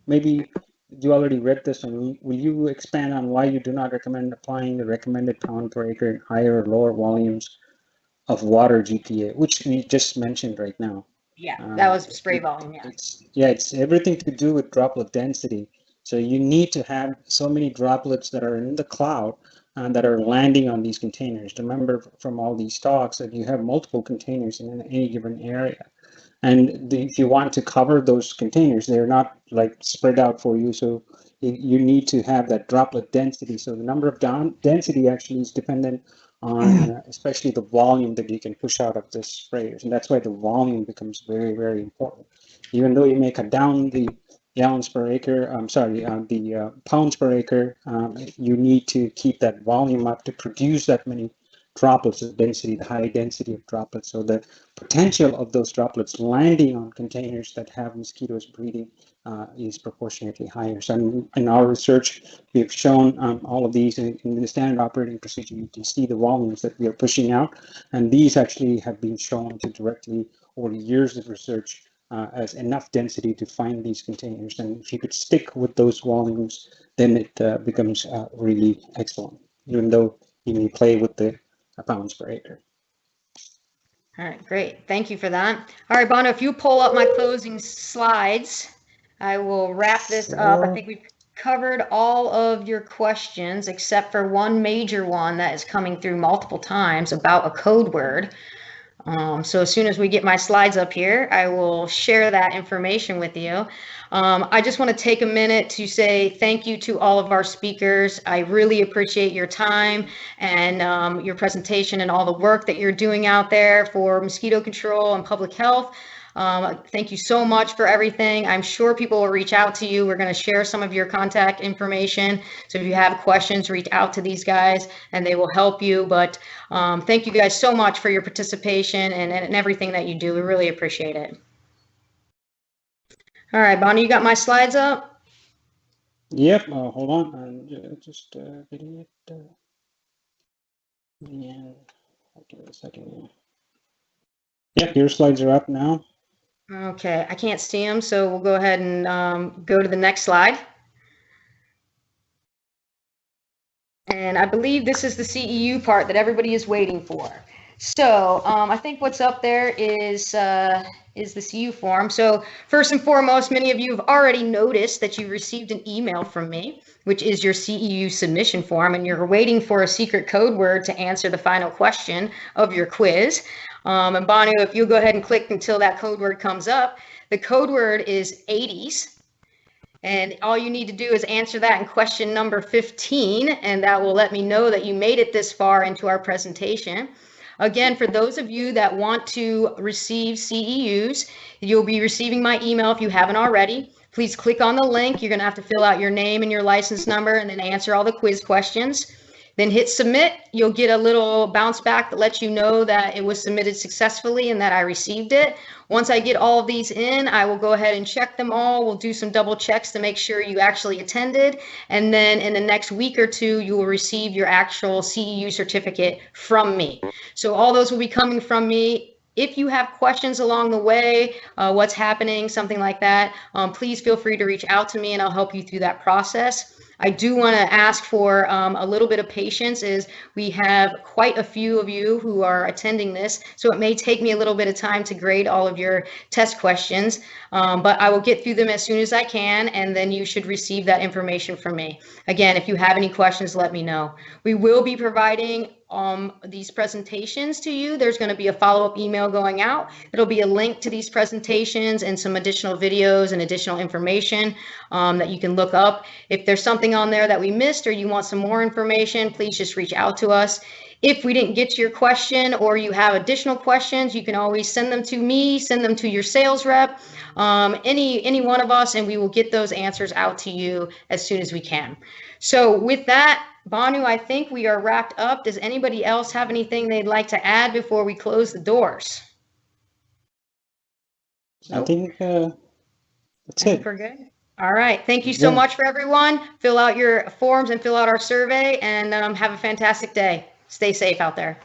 maybe you already read this one. Will you expand on why you do not recommend applying the recommended pound per acre in higher or lower volumes of water GPA, which we just mentioned right now? Yeah, that was spray volume, yeah. It's everything to do with droplet density. So you need to have so many droplets that are in the cloud and that are landing on these containers. Remember from all these talks that you have multiple containers in any given area. And if you want to cover those containers, they're not like spread out for you. So you need to have that droplet density. So the number of density actually is dependent on especially the volume that you can push out of the sprayers. And that's why the volume becomes very, very important. Even though you may cut down the gallons per acre, the pounds per acre, you need to keep that volume up to produce that many droplets of density, the high density of droplets. So the potential of those droplets landing on containers that have mosquitoes breeding is proportionately higher. So in our research, we've shown all of these in the standard operating procedure. You can see the volumes that we are pushing out, and these actually have been shown to directly over years of research as enough density to find these containers. And if you could stick with those volumes, then it becomes really excellent, even though you may play with the pounds per acre. All right, great. Thank you for that. All right, Bono, if you pull up my closing slides, I will wrap this up. I think we've covered all of your questions except for one major one that is coming through multiple times about a code word. So as soon as we get my slides up here, I will share that information with you. I just want to take a minute to say thank you to all of our speakers. I really appreciate your time and your presentation and all the work that you're doing out there for mosquito control and public health. Thank you so much for everything. I'm sure people will reach out to you. We're going to share some of your contact information. So if you have questions, reach out to these guys and they will help you. But thank you guys so much for your participation and everything that you do. We really appreciate it. All right, Bonnie, you got my slides up? Yep. Hold on. I'm just getting it. Yeah. I'll give it a second. Yep, your slides are up now. Okay, I can't see them, so we'll go ahead and go to the next slide. And I believe this is the CEU part that everybody is waiting for. So I think what's up there is the CEU form. So first and foremost, many of you have already noticed that you received an email from me, which is your CEU submission form, and you're waiting for a secret code word to answer the final question of your quiz. And Banu, if you'll go ahead and click until that code word comes up, the code word is 80s. And all you need to do is answer that in question number 15, and that will let me know that you made it this far into our presentation. Again, for those of you that want to receive CEUs, you'll be receiving my email if you haven't already. Please click on the link. You're going to have to fill out your name and your license number and then answer all the quiz questions. Then hit submit. You'll get a little bounce back that lets you know that it was submitted successfully and that I received it. Once I get all of these in, I will go ahead and check them all. We'll do some double checks to make sure you actually attended. And then in the next week or two, you will receive your actual CEU certificate from me. So all those will be coming from me. If you have questions along the way, what's happening, something like that, please feel free to reach out to me and I'll help you through that process. I do want to ask for a little bit of patience, as we have quite a few of you who are attending this, so it may take me a little bit of time to grade all of your test questions, but I will get through them as soon as I can, and then you should receive that information from me. Again, if you have any questions, let me know. We will be providing these presentations to you. There's going to be a follow-up email going out. It'll be a link to these presentations and some additional videos and additional information that you can look up. If there's something something on there that we missed or you want some more information, please just reach out to us. If we didn't get to your question or you have additional questions, you can always send them to me, send them to your sales rep, any one of us, and we will get those answers out to you as soon as we can. So with that, Banu, I think we are wrapped up. Does anybody else have anything they'd like to add before we close the doors? I think that's I think it. we're good. All right. Thank you so Yeah. much for everyone. Fill out your forms and fill out our survey, and have a fantastic day. Stay safe out there.